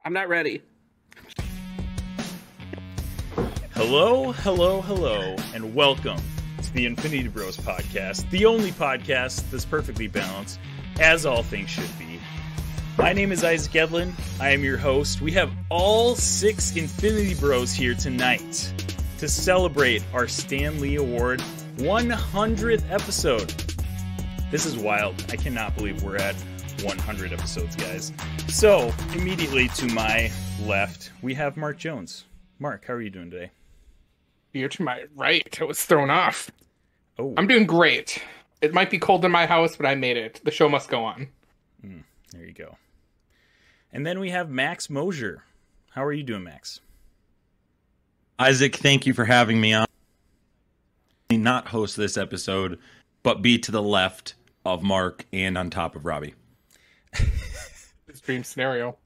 I'm not ready. Hello, and welcome to the Infinity Bros podcast, the only podcast that's perfectly balanced, as all things should be. My name is Isaac Edlin. I am your host. We have all 6 Infinity Bros here tonight to celebrate our StanLee Award 100th episode. This is wild. I cannot believe we're at 100 episodes, guys. So, immediately to my left, we have Mark Jones. Mark, how are you doing today? You're to my right. I was thrown off. Oh, I'm doing great. It might be cold in my house, but I made it. The show must go on. There you go. And then we have Max Mosier. How are you doing, Max? Isaac, thank you for having me on. Not host this episode, but be to the left of Mark and on top of Robbie. This dream scenario.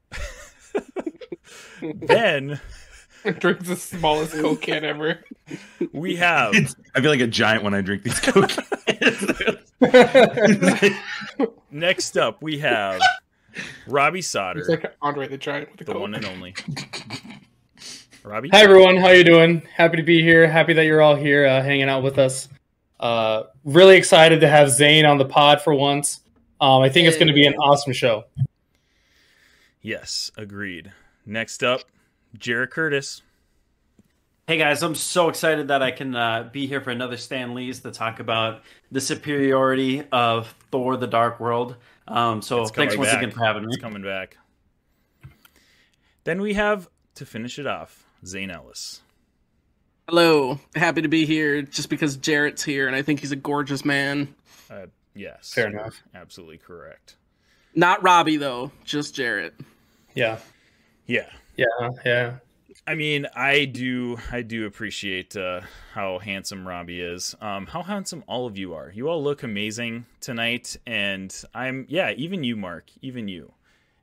Then Drinks the smallest Coke can ever. we have... I feel like a giant when I drink these Coke. Next up, we have Robbie Sauter, It's like Andre the Giant with the the Coke. one and only. Robbie? Hi everyone, how you doing? Happy to be here. Happy that you're all here hanging out with us. Really excited to have Zayn on the pod for once. I think it's going to be an awesome show. Yes, agreed. Next up, Jarrett Curtis. Hey guys, I'm so excited that I can be here for another Stan Lee's to talk about the superiority of Thor: The Dark World. So It's thanks coming once back. again for having me. It's coming back. Then we have, to finish it off, Zayn Ellis. Hello. Happy to be here just because Jarrett's here, and I think he's a gorgeous man. Yes. Fair enough. Absolutely correct. Not Robbie, though. Just Jarrett. Yeah. Yeah. Yeah. I mean, I do appreciate how handsome Robbie is. How handsome all of you are. You all look amazing tonight, and even you, Mark, even you.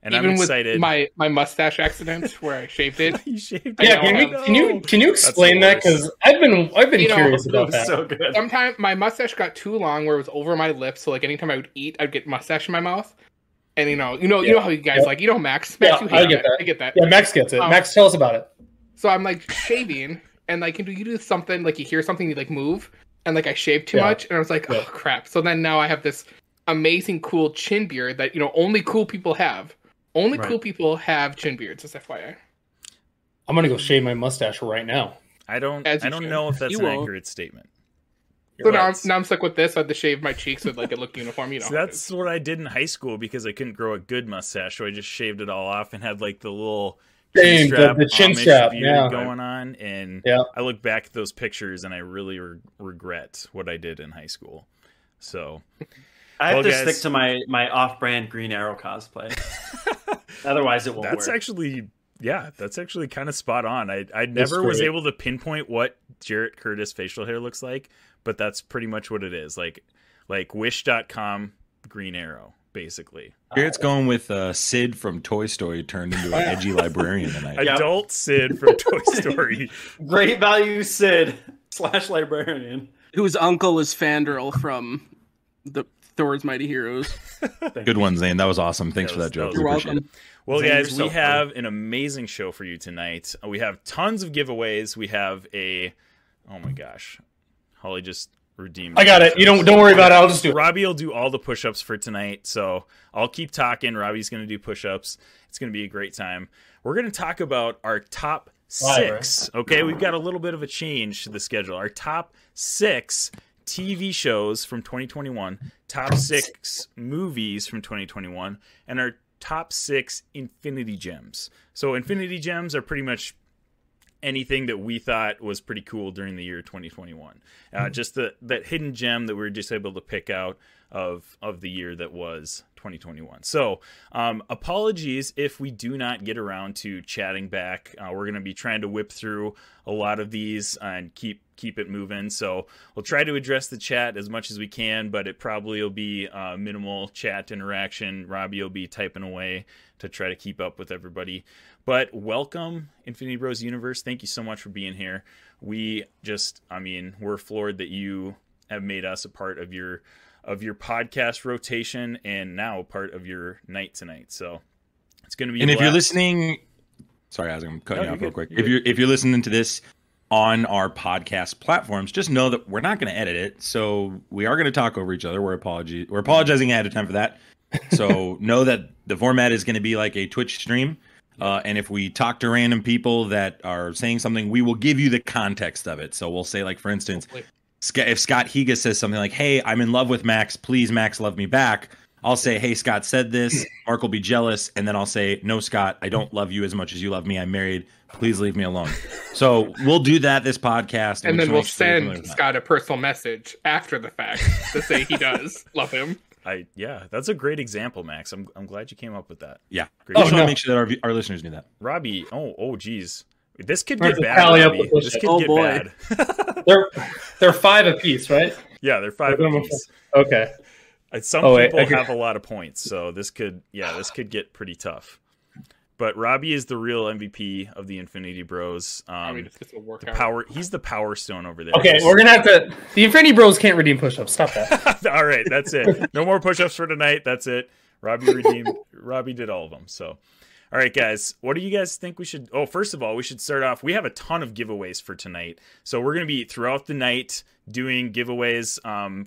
And Even I'm excited. with my mustache accident where I shaved it. You shaved I Yeah, know. can you explain that? Because I've been You know, curious It about was that. so good. Sometimes my mustache got too long where it was over my lips, so like anytime I would eat, I'd get mustache in my mouth. And you know how you guys like, Max. Yeah, you I hate get that. I get that. Yeah, Max gets it. Um, Max, tell us about it. So I'm like shaving, and like you do something, like you hear something, you like move, and like I shaved too Yeah. much, and I was like, oh crap. So then now I have this amazing cool chin beard that only cool people have. Only Right. cool people have chin beards, just FYI. I'm gonna go shave my mustache right now. I don't As you know should. if that's You an won't. accurate statement. So now But- I'm stuck with this. I had to shave my cheeks so like it looked uniform. So that's what I did in high school because I couldn't grow a good mustache, so I just shaved it all off and had like the little Same, the chin Amish strap, beard yeah. going on. And Yeah. I look back at those pictures and I really regret what I did in high school. So I have Well, to guys- stick to my off-brand Green Arrow cosplay. Otherwise, it won't that's work. actually kind of spot on. I never was great. able to pinpoint what Jarrett Curtis facial hair looks like, but that's pretty much what it is. Like Wish.com Green Arrow, basically. It's going with Sid from Toy Story turned into an edgy librarian tonight. Yep. Adult Sid from Toy Story. Great value Sid / librarian. Whose uncle is Fandral from the Thor's Mighty Heroes. Good one, Zane. That was awesome. Thanks for that joke. You're We appreciate welcome. Well, Zane, guys, you're so we have an amazing show for you tonight. We have tons of giveaways. We have oh my gosh, Holly just redeemed. I got it. You don't worry about it. I'll just do it. Robbie will do all the push-ups for tonight, so I'll keep talking. Robbie's going to do push-ups. It's going to be a great time. We're going to talk about our top 6. Okay, we've got a little bit of a change to the schedule. Our top 6 TV shows from 2021, top 6 movies from 2021, and our top 6 Infinity Gems. So Infinity Gems are pretty much anything that we thought was pretty cool during the year 2021. Just that hidden gem that we were just able to pick out of the year that was 2021. So apologies if we do not get around to chatting back. We're going to be trying to whip through a lot of these and keep it moving. So we'll try to address the chat as much as we can, but it probably will be minimal chat interaction. Robbie will be typing away to try to keep up with everybody. But welcome, Infinity Bros Universe. Thank you so much for being here. We're floored that you have made us a part of your podcast rotation and now a part of your night tonight. So it's going to be. And if you're blast. listening Sorry, Isaac, I'm cutting No, you off you're real good. quick. You're If you're listening to this on our podcast platforms, just know that we're not going to edit it. So we are going to talk over each other. We're apologizing ahead of time for that. So know that the format is going to be like a Twitch stream. And if we talk to random people that are saying something, we will give you the context of it. So we'll say, like, for instance, if Scott Higa says something like, "Hey, I'm in love with Max. Please, Max, love me back." I'll say, "Hey, Scott said this." Mark will be jealous. And then I'll say, "No, Scott, I don't love you as much as you love me. I'm married. Please leave me alone." So we'll do that this podcast. And then we'll just make sure send Scott a personal message after the fact to say he does love him. Yeah, that's a great example, Max. I'm glad you came up with that. Yeah. Great. I just want to make sure that our listeners knew that. Robbie, oh geez. This could Where's get the bad, tally up Robbie. with This this? could Oh, get boy. bad. They're 5 apiece, right? Yeah, they're 5 apiece. Okay. Some people have a lot of points, so this could get pretty tough. But Robbie is the real MVP of the Infinity Bros. I mean, it's just a workout. He's the power stone over there. Okay, we're gonna have to. The Infinity Bros can't redeem push-ups. Stop that. All right, that's it. No more push-ups for tonight. That's it. Robbie redeemed. Robbie did all of them. So, all right, guys. What do you guys think we should? Oh, first of all, we should start off. We have a ton of giveaways for tonight, so we're gonna be throughout the night doing giveaways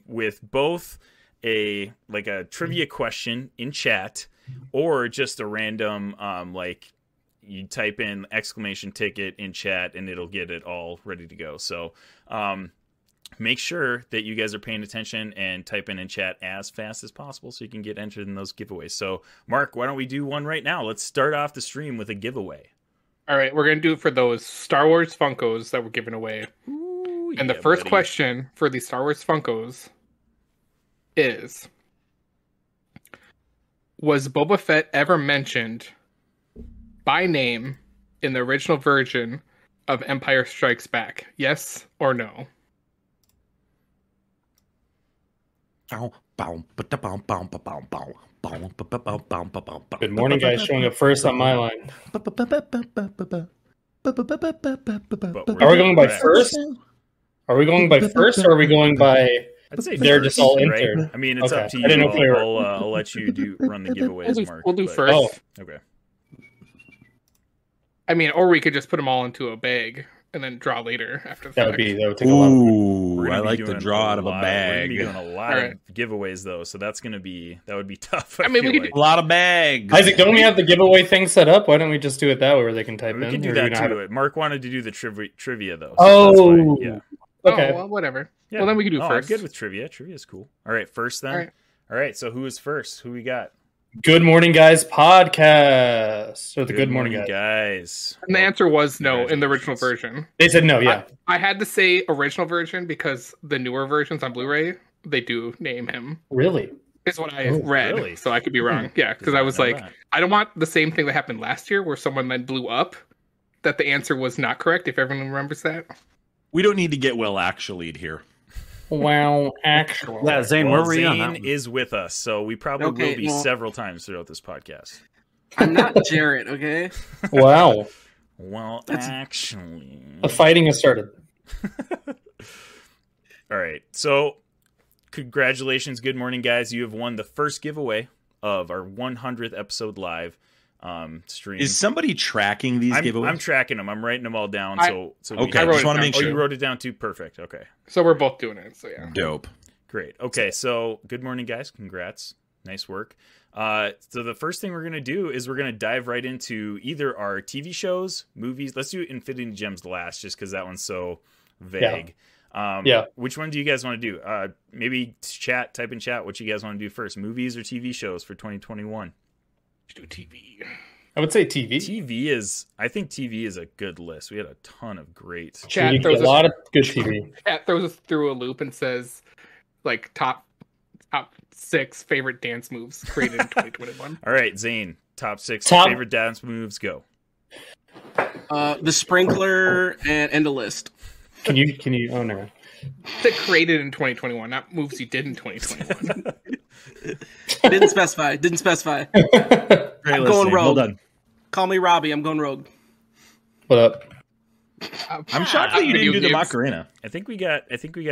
with both a trivia question in chat or just a random like you type in exclamation ticket in chat and it'll get it all ready to go. So make sure that you guys are paying attention and type in chat as fast as possible so you can get entered in those giveaways. So Mark, why don't we do one right now? Let's start off the stream with a giveaway. All right, we're going to do it for those Star Wars Funkos that were given away. Ooh, And the first question for the Star Wars Funkos is, was Boba Fett ever mentioned by name in the original version of Empire Strikes Back? Yes or no? Good morning, guys. Showing up first on my line. Are we going by first? Are we going by first, or are we going by? I'd say they're first, just all right? entered. I mean, it's Okay. up to I didn't you. know if they were- I'll let you run the giveaways, Mark. We'll do but- first. Oh. Okay. I mean, or we could just put them all into a bag and then draw later after the That fact. would take a lot. Ooh, We're I gonna be like the doing draw out of a lot We're gonna bag. be doing a lot All of right. giveaways though, so that would be tough. I mean, we feel could like. A lot of bags. Isaac, don't we have the giveaway thing set up? Why don't we just do it that way, where they can type We in? can do or that not have too. Mark wanted to do the trivia though. So Oh, that's why, yeah. Okay. Oh, well, whatever. Yeah. Well, then we can do I'm first. good with trivia. Trivia's cool. All right, first then. All All right. So who is first? Who we got? Good morning, guys. Podcast or the Good Morning guys. guys. And the answer was no in the original Congratulations. version. They said no. Yeah. I had to say original version because the newer versions on Blu-ray, they do name him. Really? Is what I Oh, read. really? So I could be wrong. Yeah, because Did I not was know like, that. I don't want the same thing that happened last year where someone then blew up that the answer was not correct, if everyone remembers that. We don't need to get well actually'd here. Well, actually. Yeah, Zane, where Well, were you on that Zane one? is with us, so we probably Okay, will be well- several times throughout this podcast. I'm not Jarrett, okay? Wow. Well, That's- actually. The fighting has started. All right. So, congratulations. Good morning, guys. You have won the first giveaway of our 100th episode live stream. Is somebody tracking these giveaways? I'm tracking them. I'm writing them all down. So Okay, I wrote just it want to down. make Oh, sure. you wrote it down too? Perfect. Okay. So we're both doing it. So yeah. Dope. Great. Okay. So, good morning, guys. Congrats. Nice work. So the first thing we're going to do is we're going to dive right into either our TV shows, movies. Let's do Infinity Gems last just because that one's so vague. Yeah. Which one do you guys want to do? Maybe type in chat what you guys want to do first. Movies or TV shows for 2021? Do TV. I would say TV. I think TV is a good list. We had a ton of great. Chat You get throws a lot of good TV. Chat throws us through a loop and says, like, top 6 favorite dance moves created in 2021. All right, Zane, top 6 Top- favorite dance moves, go. The sprinkler and end of list. Can you? Oh no. That created in 2021, not moves you did in 2021. Didn't specify. Didn't specify. Great I'm going listening. Well rogue. done. Call me Robbie. I'm going rogue. What up? I'm shocked that you didn't do the Video games. Macarena. I think we got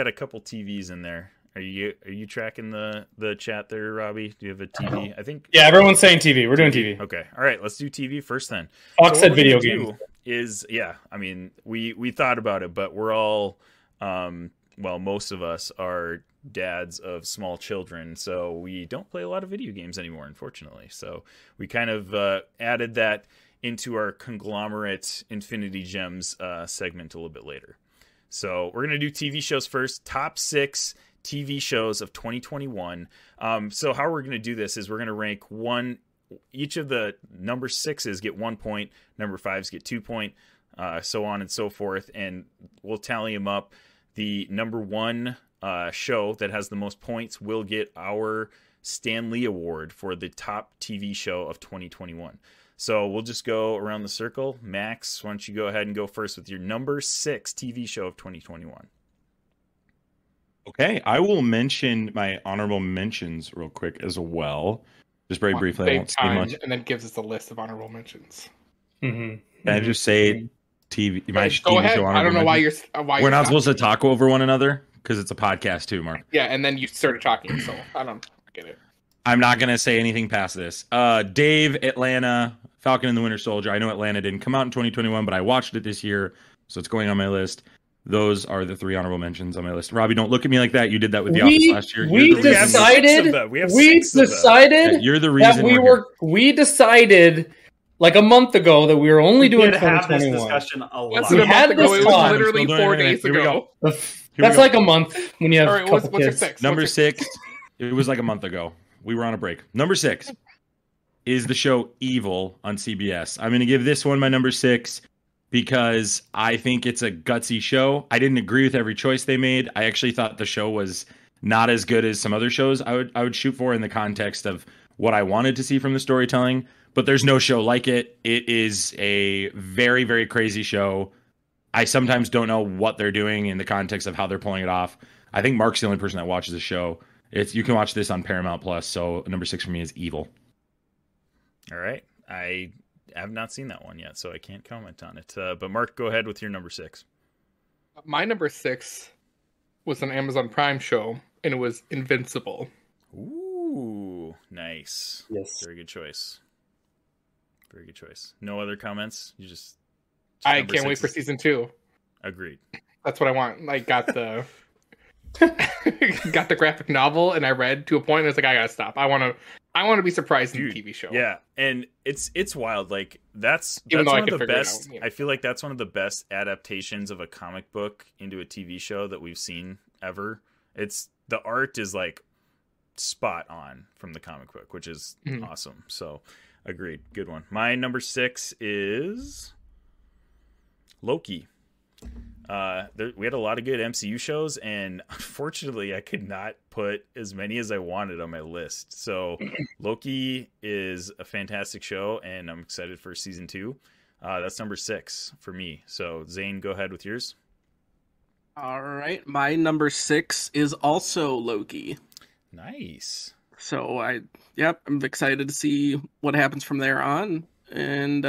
a couple TVs in there. Are you tracking the chat there, Robbie? Do you have a TV? I think. Yeah, everyone's saying TV. We're doing TV. Okay. All right. Let's do TV first then. Fox said video games. games. I mean, we thought about it, but we're all, most of us are dads of small children, so we don't play a lot of video games anymore, unfortunately. So we kind of added that into our conglomerate Infinity Gems segment a little bit later. So we're going to do TV shows first. Top 6 TV shows of 2021. So how we're going to do this is we're going to rank one. Each of the number 6s get 1 point. Number 5s get 2 points. So on and so forth. And we'll tally them up. The number 1 show that has the most points will get our StanLee Award for the top TV show of 2021. So we'll just go around the circle. Max, why don't you go ahead and go first with your number 6 TV show of 2021? Okay, I will mention my honorable mentions real quick as well. Just very briefly, I won't say much. And then gives us a list of honorable mentions. Can I just say TV? Go ahead. I don't know why you're. We're not supposed to talk over one another because it's a podcast too, Mark. Yeah, and then you started talking, so I don't get it. I'm not gonna say anything past this. Dave, Atlanta, Falcon and the Winter Soldier. I know Atlanta didn't come out in 2021, but I watched it this year, so it's going on my list. Those are the 3 honorable mentions on my list. Robbie, don't look at me like that. You did that with The Office last year. We decided you're the reason that we decided like a month ago that we were only doing 2021. Have this discussion a lot. We had this it was literally 4 days ago. That's like a month when you have a couple kids. 6? Number 6, it was like a month ago. We were on a break. Number 6 is the show Evil on CBS. I'm going to give this one my number 6 because I think it's a gutsy show. I didn't agree with every choice they made. I actually thought the show was not as good as some other shows I would shoot for in the context of what I wanted to see from the storytelling, but there's no show like it. It is a very, very crazy show. I sometimes don't know what they're doing in the context of how they're pulling it off. I think Mark's the only person that watches the show. You can watch this on Paramount Plus, so number 6 for me is Evil. All right. I have not seen that one yet, so I can't comment on it. But Mark, go ahead with your number 6. My number 6 was an Amazon Prime show, and it was Invincible. Ooh, nice. Yes. Very good choice. Very good choice. No other comments? I can't wait for season 2. Agreed. That's what I want. I got the got the graphic novel, and I read to a point, and it's like, I gotta stop. I want to be surprised in the TV show. Yeah, and it's wild. Like that's Even though one I of could the figure best. it out, yeah. I feel like that's one of the best adaptations of a comic book into a TV show that we've seen ever. The art is like spot on from the comic book, which is awesome. So, agreed. Good one. My number 6 is Loki. We had a lot of good MCU shows, and unfortunately I could not put as many as I wanted on my list. So Loki is a fantastic show, and I'm excited for season 2. That's number 6 for me. So Zane, go ahead with yours. All right, my number 6 is also Loki. Nice. So I'm excited to see what happens from there on, and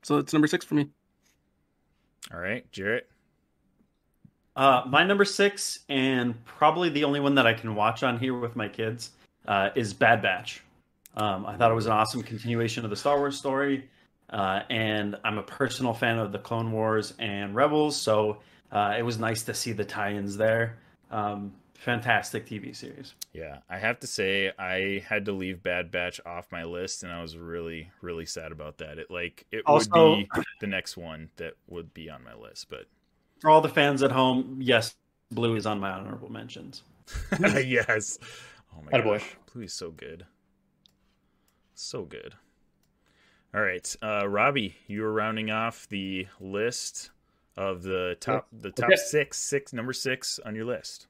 so it's number 6 for me. All right, Jarrett. My number 6, and probably the only one that I can watch on here with my kids, is Bad Batch. I thought it was an awesome continuation of the Star Wars story, and I'm a personal fan of the Clone Wars and Rebels, so it was nice to see the tie-ins there. Fantastic TV series. Yeah, I have to say I had to leave Bad Batch off my list, and I was really, really sad about that. It would be the next one that would be on my list, but for all the fans at home, yes, Blue is on my honorable mentions. Yes. Oh my Attaboy. gosh, Blue is so good. So good. All right, Robbie, you were rounding off the list of the top six, number 6 on your list.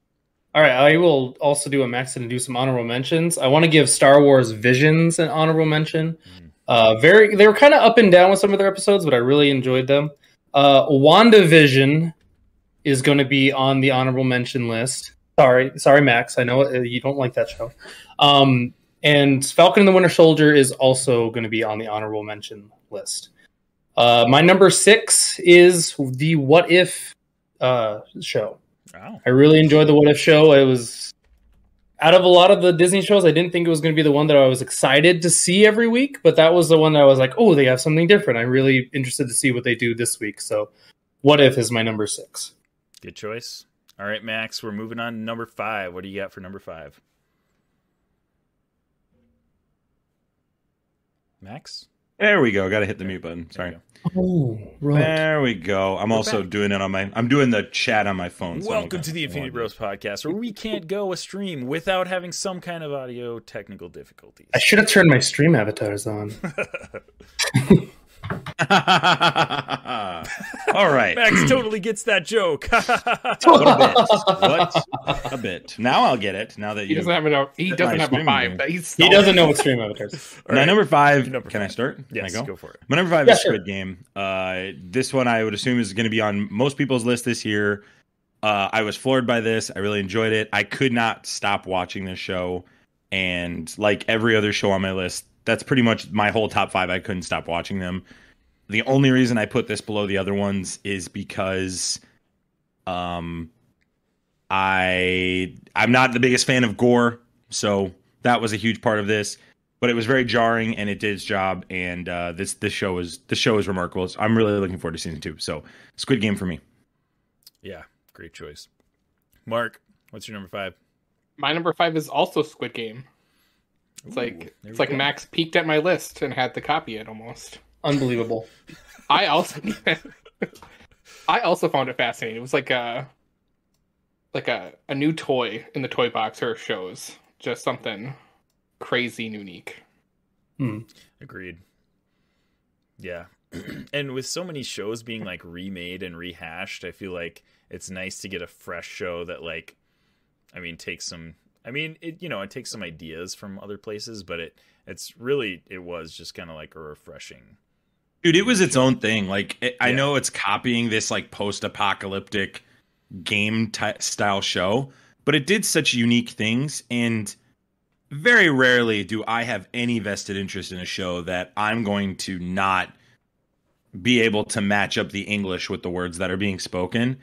All right, I will also do a max and do some honorable mentions. I want to give Star Wars Visions an honorable mention. They were kind of up and down with some of their episodes, but I really enjoyed them. WandaVision is going to be on the honorable mention list. Sorry, Max. I know you don't like that show. And Falcon and the Winter Soldier is also going to be on the honorable mention list. My number 6 is the What If show. Wow. I really enjoyed the What If show. It was out of a lot of the Disney shows, I didn't think it was going to be the one that I was excited to see every week, but that was the one that I was like, oh, they have something different. I'm really interested to see what they do this week. So What If is my number 6. Good choice. All right, Max, we're moving on to number 5. What do you got for number 5? Max? There we go. Got to hit the mute button. Sorry. Oh, right. There we go. I'm also doing it on my. I'm doing the chat on my phone. Welcome to the Infinity Bros podcast, where we can't go a stream without having some kind of audio technical difficulties. I should have turned my stream avatars on. All right. Max totally gets that joke. What a bit. Now I'll get it. Now that He doesn't have a He doesn't know what stream avatars. My number 5. Number Can I 5. start? Yes, Can I go for it. My number 5 is Squid Game. This one I would assume is going to be on most people's list this year. I was floored by this. I really enjoyed it. I could not stop watching this show. And like every other show on my list, that's pretty much my whole top 5. I couldn't stop watching them. The only reason I put this below the other ones is because I'm not the biggest fan of gore, so that was a huge part of this. But it was very jarring, and it did its job. And this show is remarkable. I'm really looking forward to season 2. So Squid Game for me. Yeah, great choice. Mark, what's your number 5? My number 5 is also Squid Game. It's like Max peeked at my list and had to copy it almost. Unbelievable. I also found it fascinating. It was like a new toy in the toy box or shows. Just something crazy and unique. Agreed. Yeah. And with so many shows being like remade and rehashed, I feel like it's nice to get a fresh show that it takes some ideas from other places, but it was just kind of like a refreshing. Dude, it was its own thing. I know it's copying this like post-apocalyptic game style show, but it did such unique things. And very rarely do I have any vested interest in a show that I'm going to not be able to match up the English with the words that are being spoken.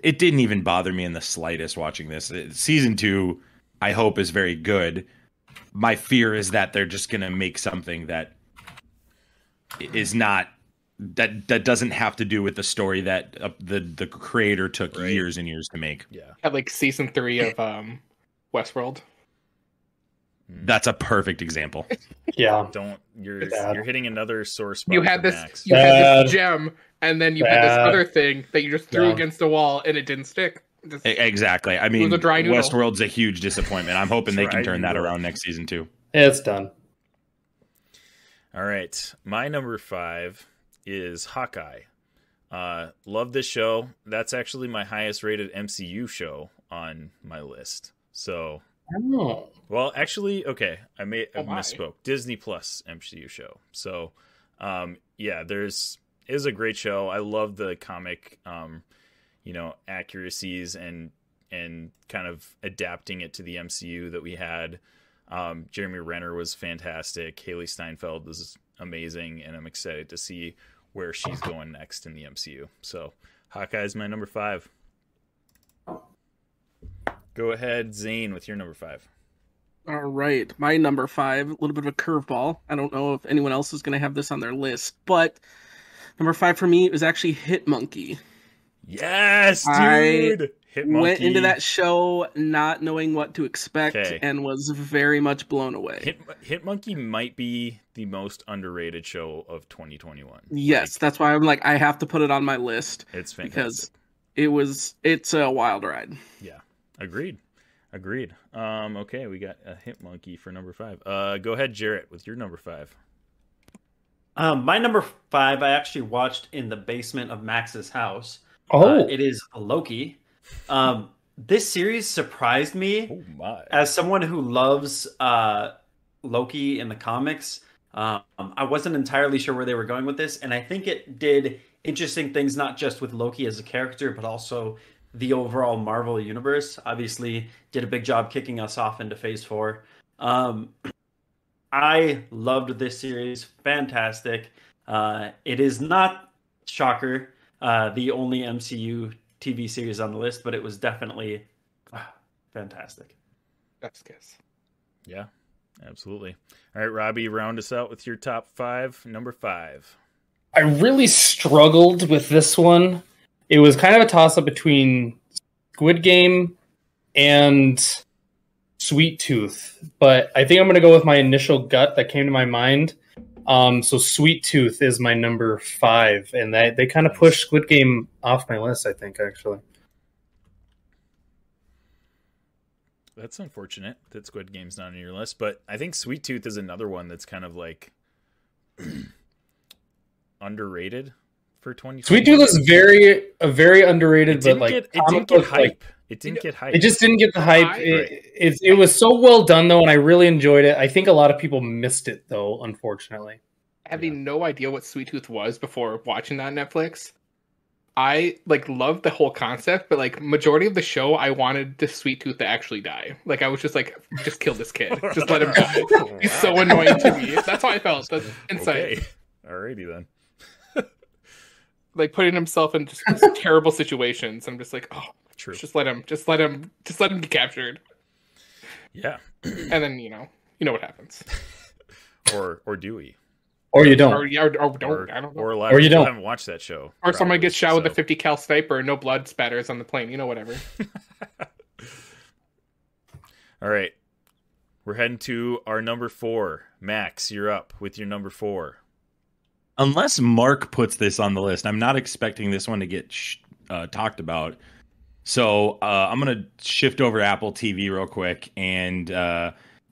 It didn't even bother me in the slightest watching this. Season 2, I hope, is very good. My fear is that they're just going to make something that is not that doesn't have to do with the story that the creator took years and years to make. Yeah, had like season 3 of Westworld. That's a perfect example. Yeah, you're hitting another sore spot. You had Max. this gem, and then you had this other thing that you just threw against a wall, and it didn't stick. Exactly. I mean, Westworld's a huge disappointment. I'm hoping they can turn that around next season too. It's done. All right. My number 5 is Hawkeye. Love this show. That's actually my highest rated MCU show on my list. So, well, actually, okay. I misspoke. Disney Plus MCU show. So, is a great show. I love the comic, accuracies and kind of adapting it to the MCU that we had. Jeremy Renner was fantastic. Haley Steinfeld was amazing, and I'm excited to see where she's going next in the MCU. So Hawkeye is my number 5. Go ahead, Zane, with your number 5. All right, my number 5, a little bit of a curveball. I don't know if anyone else is going to have this on their list, but number 5 for me is actually Hit Monkey. Yes, dude. I went into that show not knowing what to expect and was very much blown away. Hit Monkey might be the most underrated show of 2021. Yes, that's why I'm like, I have to put it on my list. It's fantastic. Because it's a wild ride. Yeah, agreed. Okay, we got a Hit Monkey for number 5. Go ahead, Jarrett, with your number 5. My number 5, I actually watched in the basement of Max's house. It is Loki. This series surprised me as someone who loves Loki in the comics. I wasn't entirely sure where they were going with this, and I think it did interesting things, not just with Loki as a character, but also the overall Marvel universe. Obviously, did a big job kicking us off into Phase 4. I loved this series. Fantastic. It is not, shocker, the only MCU TV series on the list, but it was definitely fantastic. Chef's kiss. Yeah, absolutely. All right, Robbie, round us out with your top 5. Number 5. I really struggled with this one. It was kind of a toss-up between Squid Game and Sweet Tooth, but I think I'm going to go with my initial gut that came to my mind. So Sweet Tooth is my number 5, and they kind of pushed Squid Game off my list, I think, actually. That's unfortunate that Squid Game's not on your list, but I think Sweet Tooth is another one that's kind of like underrated for 2020. Sweet Tooth is very underrated, but like it didn't get hype. It didn't get hype. It just didn't get the hype. It was so well done though, and I really enjoyed it. I think a lot of people missed it though, unfortunately. Having no idea what Sweet Tooth was before watching that on Netflix, I like loved the whole concept, but like majority of the show, I wanted the Sweet Tooth to actually die. Like I was just like, just kill this kid, just let him die. He's so annoying to me. That's how I felt. That's inside. Okay. Alrighty then. Like putting himself in just terrible situations. I'm just like, oh, true. Just let him get captured. Yeah. And then you know what happens. Or do we? Or you don't. Or don't. I don't know. Or a lot Or of you people don't. haven't watched that show. Or someone gets shot with a so. 50 cal sniper and no blood spatters on the plane. You know, whatever. All right. We're heading to our number 4. Max, you're up with your number 4. Unless Mark puts this on the list, I'm not expecting this one to get talked about. So I'm going to shift over to Apple TV real quick and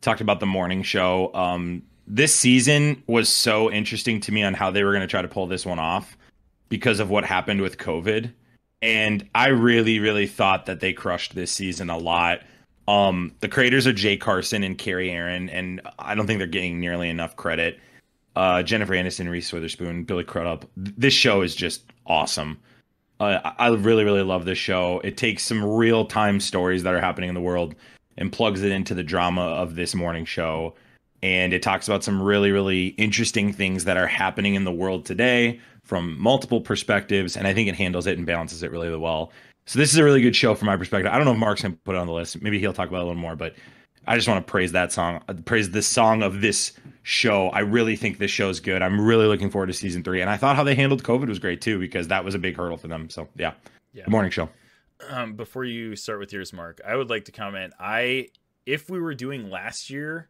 talk about the morning show. This season was so interesting to me on how they were going to try to pull this one off because of what happened with COVID. And I really, really thought that they crushed this season a lot. The creators are Jay Carson and Carrie Aaron, and I don't think they're getting nearly enough credit. Jennifer Aniston, Reese Witherspoon, Billy Crudup. This show is just awesome. I really, really love this show. It takes some real-time stories that are happening in the world and plugs it into the drama of this morning show. And it talks about some really, really interesting things that are happening in the world today from multiple perspectives. And I think it handles it and balances it really, really well. So this is a really good show from my perspective. I don't know if Mark's going to put it on the list. Maybe he'll talk about it a little more, but I just want to praise that song, praise the song of this show. I really think this show is good. I'm really looking forward to season 3. And I thought how they handled COVID was great too, because that was a big hurdle for them. So yeah. The morning show. Before you start with yours, Mark, I would like to comment. If we were doing last year,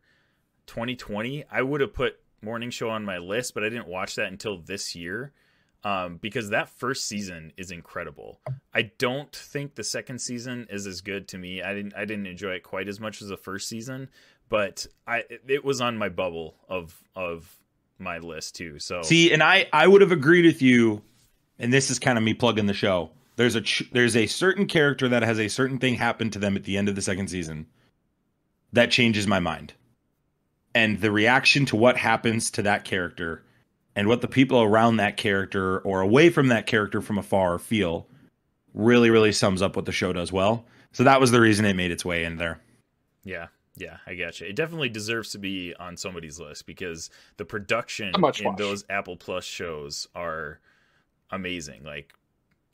2020, I would have put morning show on my list, but I didn't watch that until this year. Because that first season is incredible. I don't think the second season is as good to me. I didn't enjoy it quite as much as the first season, but it was on my bubble of my list too. So see, and I would have agreed with you, and this is kind of me plugging the show. There's a certain character that has a certain thing happen to them at the end of the second season that changes my mind, and the reaction to what happens to that character and what the people around that character or away from that character from afar feel really, really sums up what the show does well. So that was the reason it made its way in there. Yeah, I gotcha. It definitely deserves to be on somebody's list because the production in those Apple Plus shows are amazing. Like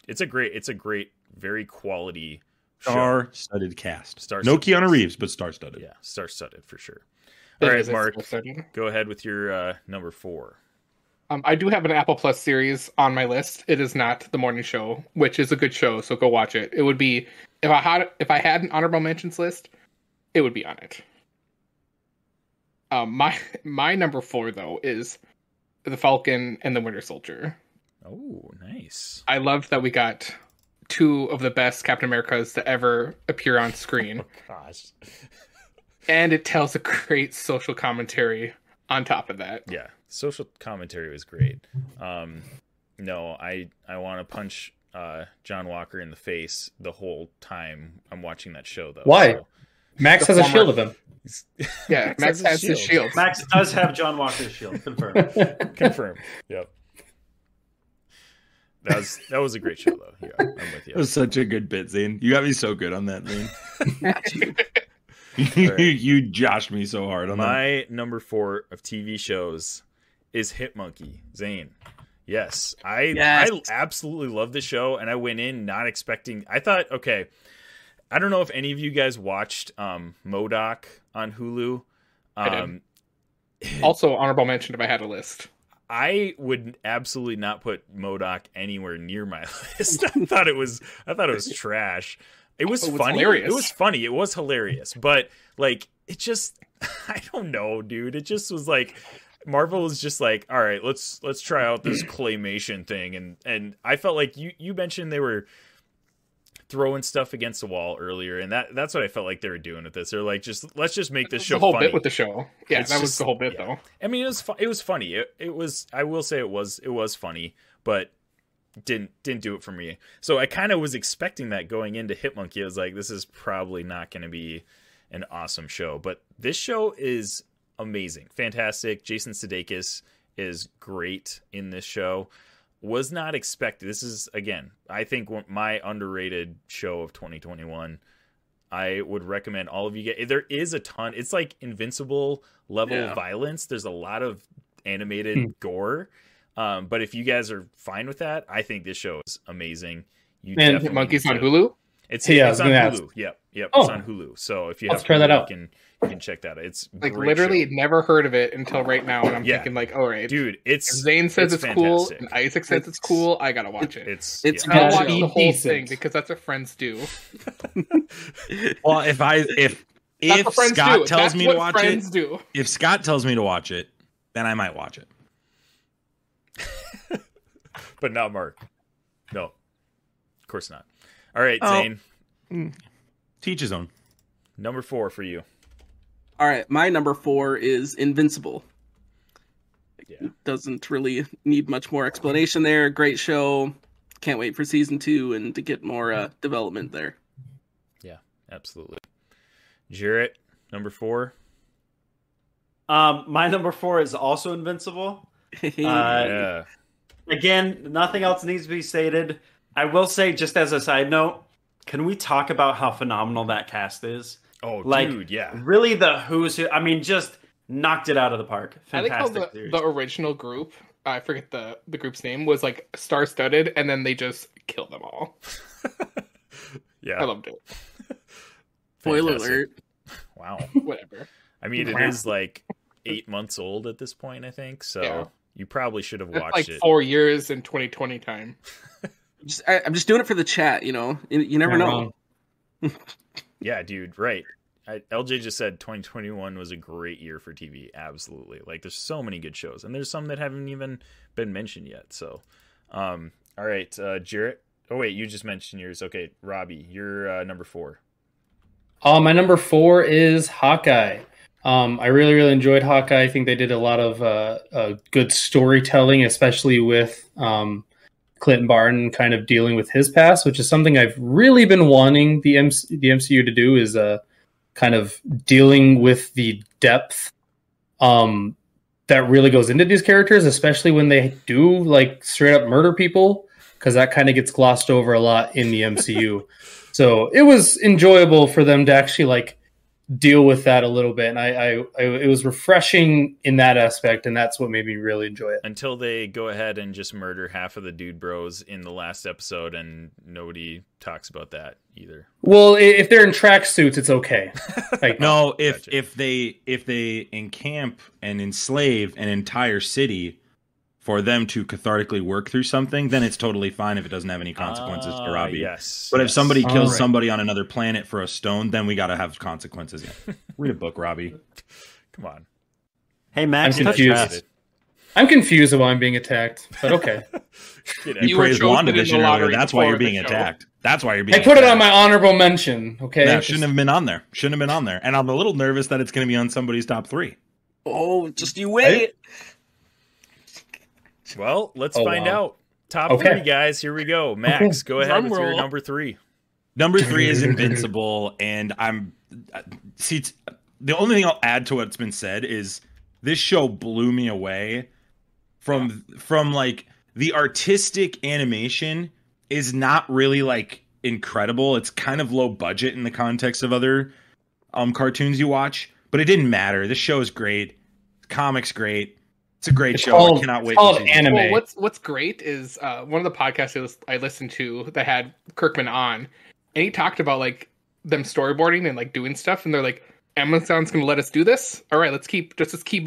it's a great, very quality show. Star-studded cast. No Keanu Reeves, but star-studded. Yeah, star-studded for sure. All right, Mark, go ahead with your number 4. I do have an Apple Plus series on my list. It is not The Morning Show, which is a good show, so go watch it. It would be if I had an honorable mentions list, it would be on it. My number 4 though is The Falcon and the Winter Soldier. Oh, nice. I loved that we got 2 of the best Captain Americas to ever appear on screen. Oh, gosh. And it tells a great social commentary on top of that. Yeah. Social commentary was great. No, I want to punch John Walker in the face the whole time I'm watching that show, though. Why? So. Max has a shield of him. Yeah, Max has his shield. Max does have John Walker's shield. Confirmed. Confirmed. Yep. That was a great show, though. Yeah, I'm with you. That was such a good bit, Zane. You got me so good on that, man. You joshed me so hard on that. My number 4 of TV shows is Hit Monkey. Zane. Yes. I absolutely love the show, and I went in not expecting. I thought, okay, I don't know if any of you guys watched MODOK on Hulu. I did. Also, honorable mention if I had a list. I would absolutely not put MODOK anywhere near my list. I thought it was trash. It was funny. Hilarious. It was funny. It was hilarious. But like, it just, I don't know, dude. It just was like, Marvel was just like, all right, let's try out this claymation thing. And I felt like you mentioned they were throwing stuff against the wall earlier, and that's what I felt like they were doing with this. They're like, let's just make this show the whole funny. bit with the show. Yeah, that was the whole bit though. I mean, it was funny. It was, I will say it was funny, but didn't do it for me. So I kind of was expecting that going into Hitmonkey. I was like, this is probably not going to be an awesome show, but this show is amazing, fantastic. Jason Sudeikis is great in this show. Was not expected. This is, again, I think my underrated show of 2021. I would recommend all of you get. There is a ton. It's like Invincible level violence. There's a lot of animated gore. But if you guys are fine with that, I think this show is amazing. And Monkey's on Hulu? It's on Hulu. Yep. Oh. It's on Hulu. So if you have try that out. You can check that out. It's like literally show. Never heard of it until right now, and I'm thinking like, all right, dude, if Zayn says it's cool and Isaac says it's cool, I gotta watch it. It's I'll watch be the whole decent. thing because that's what friends do. Well, if Scott tells me to watch it, do. if Scott tells me to watch it, then I might watch it. But not Mark. No, of course not. All right, Zane. Teach his own. Number 4 for you. All right, my number 4 is Invincible. Yeah. Doesn't really need much more explanation there. Great show. Can't wait for season 2 and to get more development there. Yeah, absolutely. Jarrett, number 4. My number 4 is also Invincible. Yeah. Again, nothing else needs to be stated. I will say, just as a side note, can we talk about how phenomenal that cast is? Oh, like, dude, yeah. Really the who's who. I mean, just knocked it out of the park. Fantastic I like series. how the original group, I forget the group's name, was like star-studded, and then they just killed them all. Yeah. I loved it. Spoiler Fantastic. alert. Wow. Whatever. I mean, it is like 8 months old at this point, I think. So you probably should have It's watched like it. 4 years in 2020 time. I'm just doing it for the chat, you know. You never know. Yeah, dude, right. LJ just said 2021 was a great year for TV. Absolutely. Like, there's so many good shows, and there's some that haven't even been mentioned yet. So, all right, Jarrett. Oh, wait, you just mentioned yours. Okay, Robbie, you're number 4. My number 4 is Hawkeye. I really, really enjoyed Hawkeye. I think they did a lot of good storytelling, especially with Clinton Barton kind of dealing with his past, which is something I've really been wanting the MCU to do, is kind of dealing with the depth that really goes into these characters, especially when they do like straight up murder people, because that kind of gets glossed over a lot in the MCU. So it was enjoyable for them to actually like deal with that a little bit, and I it was refreshing in that aspect, and that's what made me really enjoy it. Until they go ahead and just murder half of the dude bros in the last episode, and nobody talks about that either. Well, if they're in tracksuits, it's okay. Like, No, Gotcha. if they encamp and enslave an entire city for them to cathartically work through something, then it's totally fine if it doesn't have any consequences to Robbie. Yes. But if somebody kills Alright. somebody on another planet for a stone, then we got to have consequences. Read a book, Robbie. Come on. Hey, Max, I'm touch confused. grass. I'm confused of why I'm being attacked, but okay. Get You You were praised chosen in the WandaVision earlier. lottery That's why you're before the being show. attacked. That's why you're being I put it attacked. on my honorable mention. Okay, That shouldn't have been on there. Shouldn't have been on there. And I'm a little nervous that it's going to be on somebody's top 3. Oh, just you wait. Well, let's Oh, find wow. out. Top Okay. 3, guys. Here we go. Max, go ahead with your Drum roll. number 3. Number 3 is Invincible, and the only thing I'll add to what's been said is this show blew me away from like the artistic animation is not really like incredible. It's kind of low budget in the context of other cartoons you watch, but it didn't matter. This show is great. The comic's great. It's a great show. I cannot wait. Called to see it. anime. Well, what's great is one of the podcasts I listened to that had Kirkman on, and he talked about like them storyboarding and like doing stuff, and they're like, Amazon's going to let us do this. All right, let's keep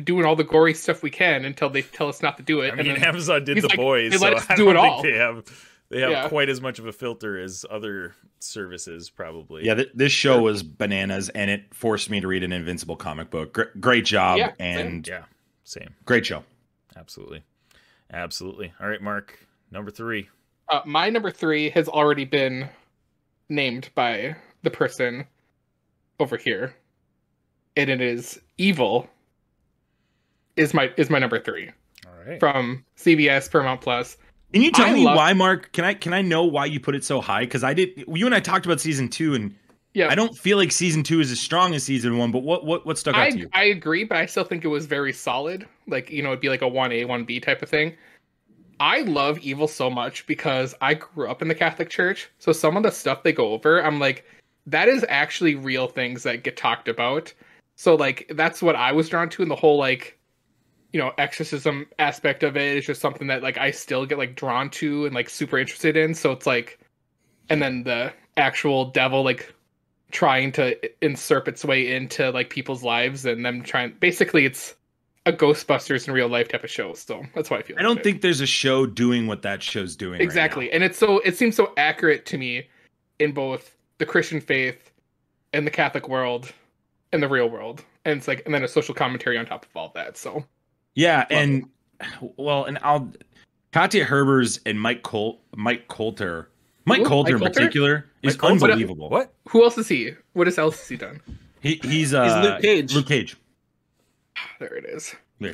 doing all the gory stuff we can until they tell us not to do it. I mean, and then Amazon did The like, Boys, they let so us I do don't it think all. they have quite as much of a filter as other services, probably. Yeah, this show was bananas, and it forced me to read an Invincible comic book. Great job, and same. Great show. Absolutely. All right, Mark, number 3. My number 3 has already been named by the person over here, and it is Evil. Is my number 3. All right. From CBS Paramount Plus. Can you tell me why, Mark? Can I know why you put it so high? Because you and I talked about season 2, and I don't feel like season 2 is as strong as season 1. But what stuck out to you? I agree, but I still think it was very solid. Like, it'd be like a 1A, 1B type of thing. I love Evil so much because I grew up in the Catholic Church. So some of the stuff they go over, I'm like, that is actually real things that get talked about. So like, that's what I was drawn to, in the whole like, exorcism aspect of it is just something that like I still get like drawn to and like super interested in. So it's like, and then the actual devil like trying to insert its way into like people's lives and them basically it's a Ghostbusters in real life type of show. So that's why I feel. I don't think there's a show doing what that show's doing. Exactly. Right now. And it seems so accurate to me in both the Christian faith and the Catholic world and the real world. And it's like, and then a social commentary on top of all that. So yeah, and Katya Herbers and Mike Coulter in particular is unbelievable. What? Who else is he? What else has he done? He's Luke Cage. Luke Cage. There it is. No,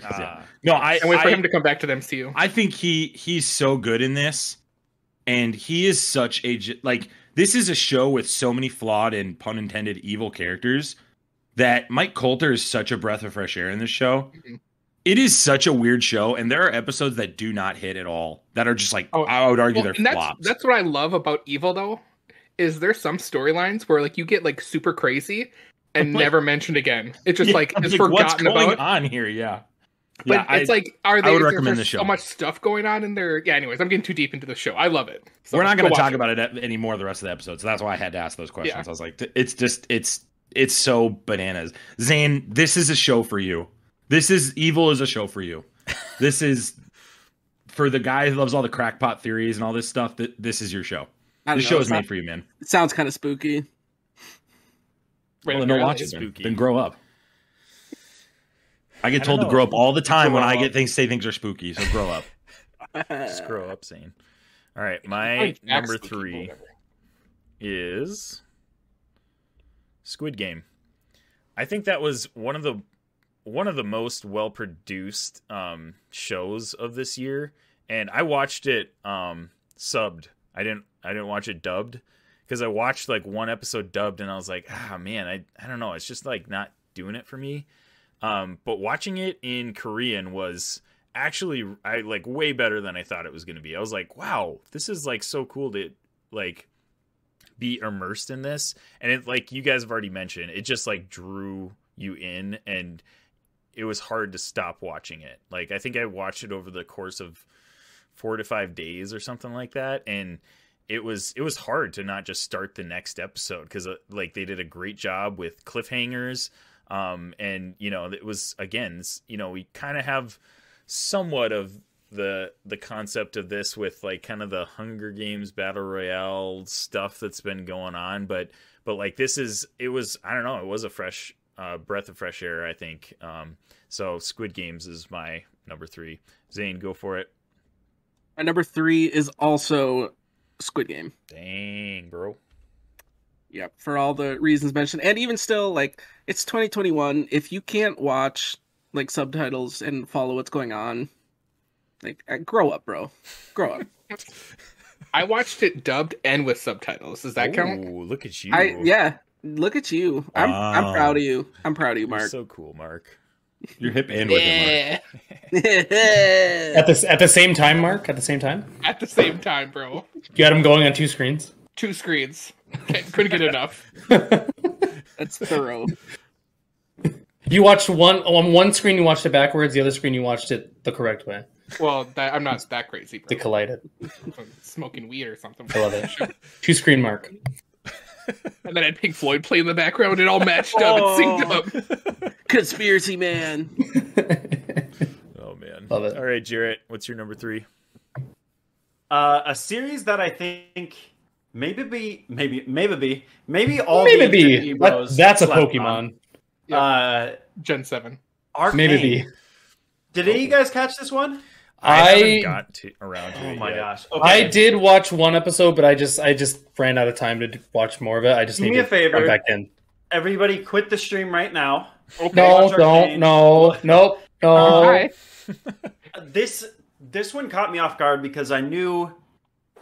I wait for him to come back to the MCU. I think he's so good in this, and he is such a this is a show with so many flawed and pun intended evil characters that Mike Coulter is such a breath of fresh air in this show. Mm-hmm. It is such a weird show, and there are episodes that do not hit at all, that are just like, I would argue they're flops. That's what I love about Evil, though, is there's some storylines where like you get like super crazy and never mentioned again. It's just like it's forgotten what's going about. On here, yeah. But it's like, I would recommend the show. So much stuff going on in there. Yeah. Anyways, I'm getting too deep into the show. I love it. So we're not going to talk about it anymore the rest of the episode, so that's why I had to ask those questions. Yeah. I was like, it's so bananas. Zayn, this is a show for you. Evil is a show for you. This is for the guy who loves all the crackpot theories and all this stuff. This is your show. This show is made for you, man. It sounds kind of spooky. Well, then don't watch it. Then grow up. I get told to grow up all the time when I say things are spooky. So grow up. Just grow up, Zane. All right, my number 3 is Squid Game. I think that was one of the most well-produced shows of this year, and I watched it subbed. I didn't watch it dubbed because I watched like one episode dubbed and I was like, man, I don't know, it's just like not doing it for me. But watching it in Korean was actually way better than I thought it was going to be. I was like, wow, this is like so cool to like be immersed in this, and it, like you guys have already mentioned, it just like drew you in, and it was hard to stop watching it. Like, I think I watched it over the course of 4 to 5 days or something like that. And it was hard to not just start the next episode, because like they did a great job with cliffhangers. And it was, again, we kind of have somewhat of the concept of this with like kind of the Hunger Games Battle Royale stuff that's been going on. But like it was a fresh breath of fresh air, I think. So Squid Games is my number 3. Zane, go for it. My number 3 is also Squid Game. Dang, bro. Yep, for all the reasons mentioned. And even still, like, it's 2021. If you can't watch like subtitles and follow what's going on, like, grow up, bro. Grow up. I watched it dubbed and with subtitles. Does that count? Oh, look at you. Look at you. I'm proud of you. I'm proud of you, Mark. You're so cool, Mark. You're hip and with him, Mark. At the same time, Mark? At the same time? At the same time, bro. You got him going on 2 screens? 2 screens. Couldn't get enough. That's thorough. You watched on one screen, you watched it backwards. The other screen, you watched it the correct way. Well, I'm not that crazy, bro. They collided. Smoking weed or something. I love it. 2 screen, Mark. And then I had Pink Floyd play in the background. It all matched up and synced up. Conspiracy man. Oh man, Love it. All right, Jarrett, what's your number 3? A series that I think maybe all the Maybe Infinity be. Bros That's a slept Pokemon. on. Gen 7. Arcane. Maybe be. Did any of you guys catch this one? I haven't got around to it Oh my yet. gosh. Okay. I did watch one episode, but I just ran out of time to watch more of it. I just Do need me a to favor. jump back in. Everybody quit the stream right now. Okay. No, Watch don't, Arcane. no, nope, no. Hi. This one caught me off guard because I knew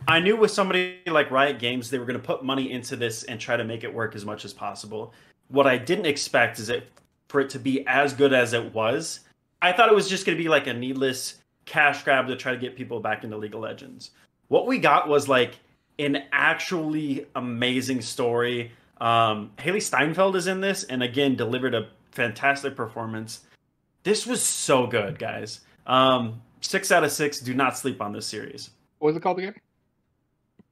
with somebody like Riot Games, they were going to put money into this and try to make it work as much as possible. What I didn't expect is for it to be as good as it was. I thought it was just going to be like a needless cash grab to try to get people back into League of Legends. What we got was like an actually amazing story. Haley Steinfeld is in this and again delivered a fantastic performance. This was so good, guys. 6 out of 6. Do not sleep on this series. What was it called again?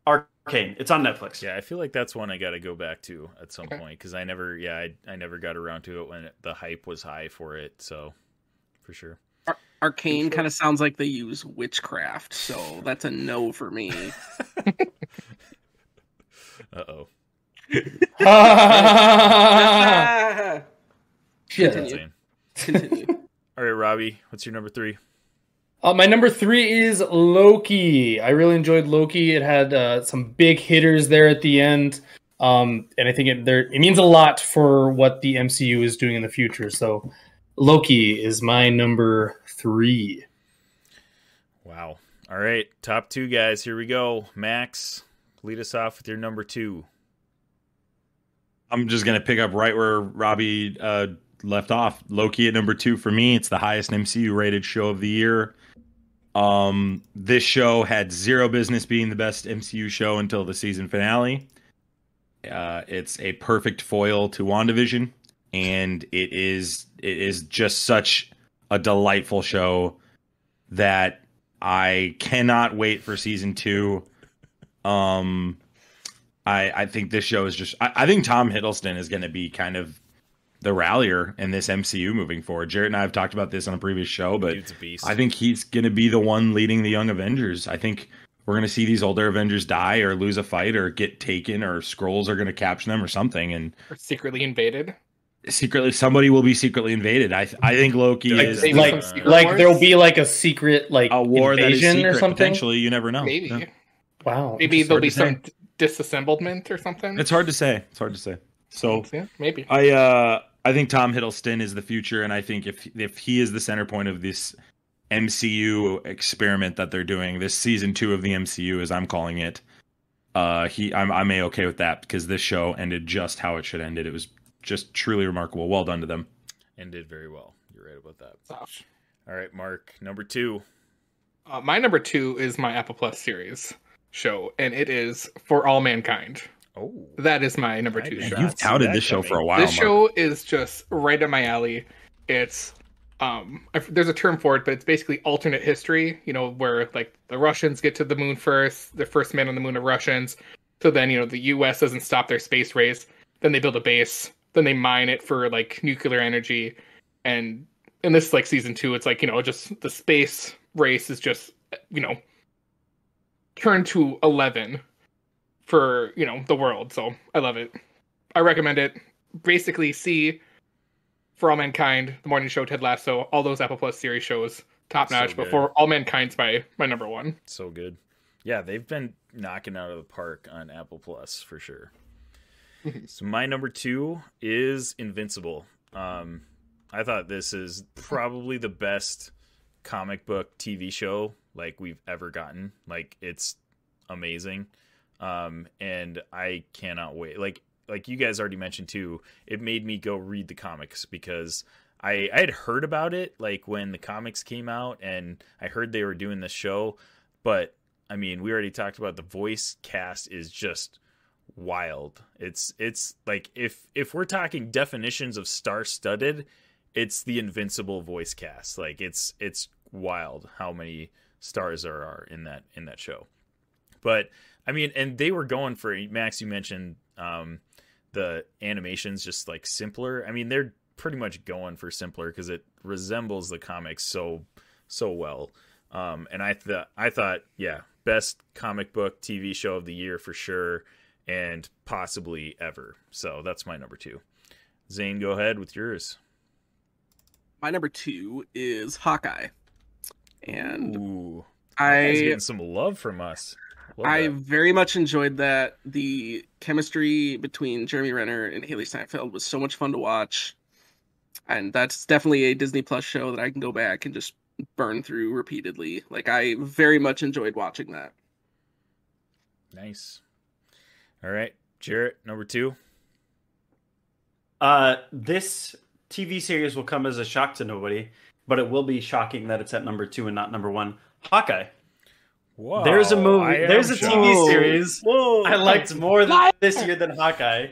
Arcane. It's on Netflix. Yeah, I feel like that's one I got to go back to at some point because I never got around to it when the hype was high for it. So, for sure. Arcane kind of sounds like they use witchcraft, so that's a no for me. Uh-oh. Shit. Insane. Continue. All right, Robbie, what's your number 3? My number 3 is Loki. I really enjoyed Loki. It had some big hitters there at the end, and I think it means a lot for what the MCU is doing in the future. So, Loki is my number 3. Wow. All right, top 2 guys. Here we go. Max, lead us off with your number 2. I'm just gonna pick up right where Robbie left off. Loki at number 2 for me. It's the highest MCU rated show of the year. This show had zero business being the best MCU show until the season finale. It's a perfect foil to WandaVision, and it is just such a delightful show that I cannot wait for season 2. I think this show is just. I think Tom Hiddleston is going to be kind of the rallier in this MCU moving forward. Jarrett and I have talked about this on a previous show, but Dude's a beast. I think he's going to be the one leading the young Avengers. I think we're going to see these older Avengers die or lose a fight or get taken or Skrulls are going to capture them or something. And Or secretly invaded. somebody will be secretly invaded. I think Loki is Like there'll be like a secret a war that is invasion secret, or something. potentially. You never know. Maybe. Yeah. Wow. Maybe It's there'll hard be to say. some disassemblement or something. It's hard to say. So Yeah, maybe. I think Tom Hiddleston is the future, and I think if he is the center point of this MCU experiment that they're doing, this season 2 of the MCU, as I'm calling it, I'm A-okay with that because this show ended just how it should end. It was just truly remarkable. Well done to them. And did very well. You're right about that. Soft. All right, Mark, number 2. My number 2 is my Apple Plus series show, and it is For All Mankind. Oh. That is my number 2 did show. not You've see touted that this show coming. for a while. This Mark. show is just right up my alley. It's there's a term for it, but it's basically alternate history, where like the Russians get to the moon first, the first man on the moon are Russians. So then, the US doesn't stop their space race. Then they build a base, then they mine it for like nuclear energy. And in this like season 2, it's like, just the space race is just, turned to 11 for, the world. So I love it. I recommend it. Basically see For All Mankind, The Morning Show, Ted Lasso, all those Apple Plus series shows, top notch. So But good. For All Mankind's my number 1. So good. Yeah, they've been knocking out of the park on Apple Plus for sure. So my number 2 is Invincible. I thought this is probably the best comic book TV show like we've ever gotten. Like it's amazing. And I cannot wait. Like you guys already mentioned too, it made me go read the comics because I had heard about it like when the comics came out and I heard they were doing this show, but I mean, we already talked about the voice cast is just wild. It's like if we're talking definitions of star-studded, it's the Invincible voice cast. Like it's wild how many stars there are in that show. But I mean, and they were going for, Max, you mentioned the animations just like simpler. I mean, they're pretty much going for simpler because it resembles the comics so well. And I thought, yeah, best comic book TV show of the year for sure, and possibly ever. So that's my number 2. Zane, go ahead with yours. My number 2 is Hawkeye, and Ooh, Hawkeye's getting some love from us. I very much enjoyed that. The chemistry between Jeremy Renner and Haley Steinfeld was so much fun to watch, and that's definitely a Disney Plus show that I can go back and just burn through repeatedly. Like, I very much enjoyed watching that. Nice. All right, Jarrett, number 2. This TV series will come as a shock to nobody, but it will be shocking that it's at number 2 and not number 1. Hawkeye. Whoa, There's a movie. There's a TV series Whoa. I liked more this year than Hawkeye.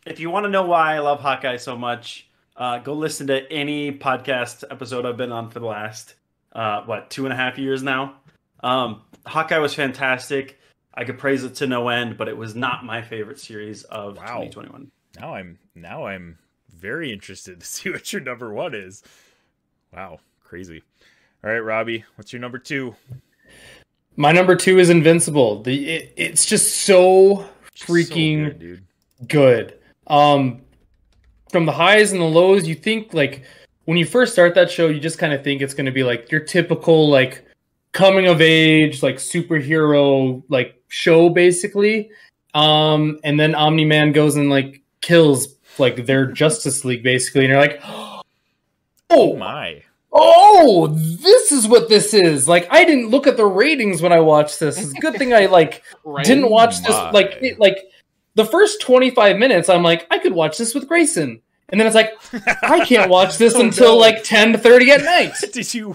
If you want to know why I love Hawkeye so much, go listen to any podcast episode I've been on for the last 2.5 years now. Hawkeye was fantastic. I could praise it to no end, but it was not my favorite series of 2021. Now I'm very interested to see what your number 1 is. Wow, crazy. All right, Robbie, what's your number 2? My number 2 is Invincible. It's just so freaking so good, dude. Good. From the highs and the lows, you think, like, when you first start that show, you just kind of think it's going to be like your typical, like, coming of age, like, superhero, like, show, basically. And then Omni-Man goes and, like, kills, like, their Justice League, basically. And you're like, oh my. Oh, this is what this is. Like, I didn't look at the ratings when I watched this. It's a good thing I, like, didn't watch this. Like, the first 25 minutes, I'm like, I could watch this with Grayson. And then it's like, I can't watch this until like 10:30 at night. Did you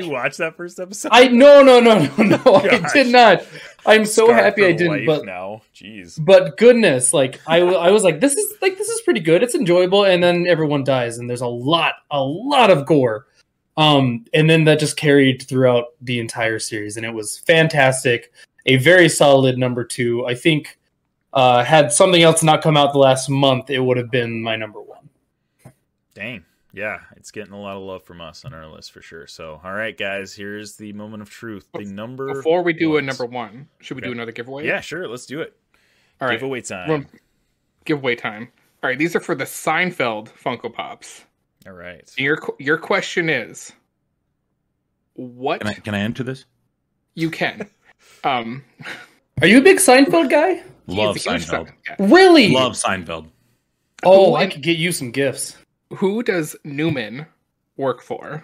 watch that first episode? No, I did not. I'm so happy I didn't. But now, jeez. But goodness, like I was like, this is pretty good. It's enjoyable. And then everyone dies, and there's a lot of gore. And then that just carried throughout the entire series, and it was fantastic. A very solid number 2. I think had something else not come out the last month, it would have been my number 1. Dang. Yeah, it's getting a lot of love from us on our list for sure. So, all right, guys, here's the moment of truth. The number Before we do a number 1, should we do another giveaway? Yeah, sure. Let's do it. All right. Giveaway time. Giveaway time. All right, these are for the Seinfeld Funko Pops. All right. Your question is, what? Can I enter this? You can. Are you a big Seinfeld guy? Love Seinfeld. Really? Love Seinfeld. Oh, I could get you some gifts. Who does Newman work for?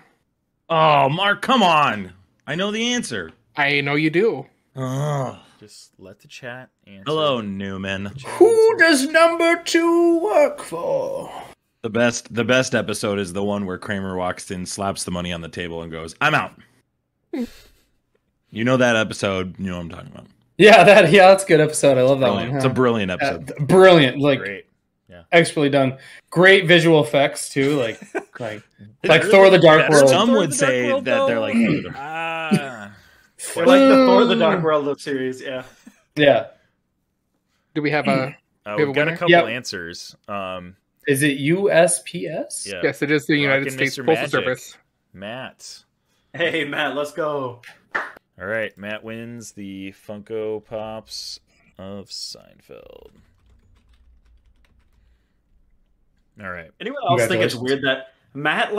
Oh, Mark, come on. I know the answer. I know you do. Oh. Just let the chat answer. Hello, Newman. Who does number 2 work for? The best episode is the one where Kramer walks in, slaps the money on the table, and goes, "I'm out." You know that episode? You know what I'm talking about. Yeah, that's a good episode. I love that one. It's a brilliant episode. Brilliant, like Great. Yeah. expertly done. Great visual effects too, like Thor: The Dark World. Some would say that they're like They're like the Thor: The Dark World series. Yeah. Yeah. Do we have a? We've got a couple answers. Is it USPS? Yeah. Yes, it is the United Rockin' States Mr. Postal Magic. Service. Matt. Hey, Matt, let's go. All right, Matt wins the Funko Pops of Seinfeld. All right. Anyone else think it's weird that Matt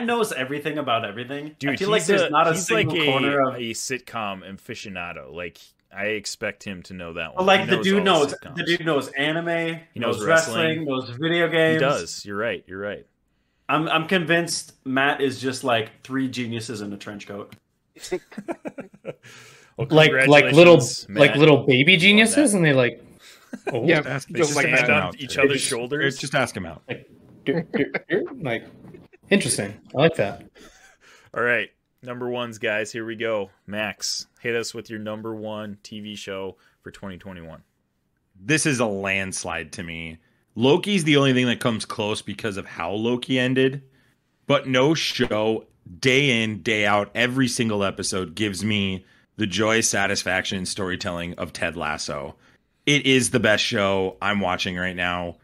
knows everything about everything? Dude, I feel like there's not a single corner of a sitcom aficionado. Like, I expect him to know that one. Well, like He the dude all knows sitcoms. the dude knows anime, He knows wrestling, knows video games. He does. You're right. I'm convinced Matt is just like 3 geniuses in a trench coat. Well, Like congratulations, Matt. little baby geniuses, and they like Yeah, They just like stand that. on each other's shoulders. Just ask him out. like interesting. I like that. All right, number 1s, guys. Here we go. Max, hit us with your number 1 TV show for 2021. This is a landslide to me. Loki's the only thing that comes close because of how Loki ended, but no show, day in, day out, every single episode gives me the joy, satisfaction, and storytelling of Ted Lasso. It is the best show I'm watching right now.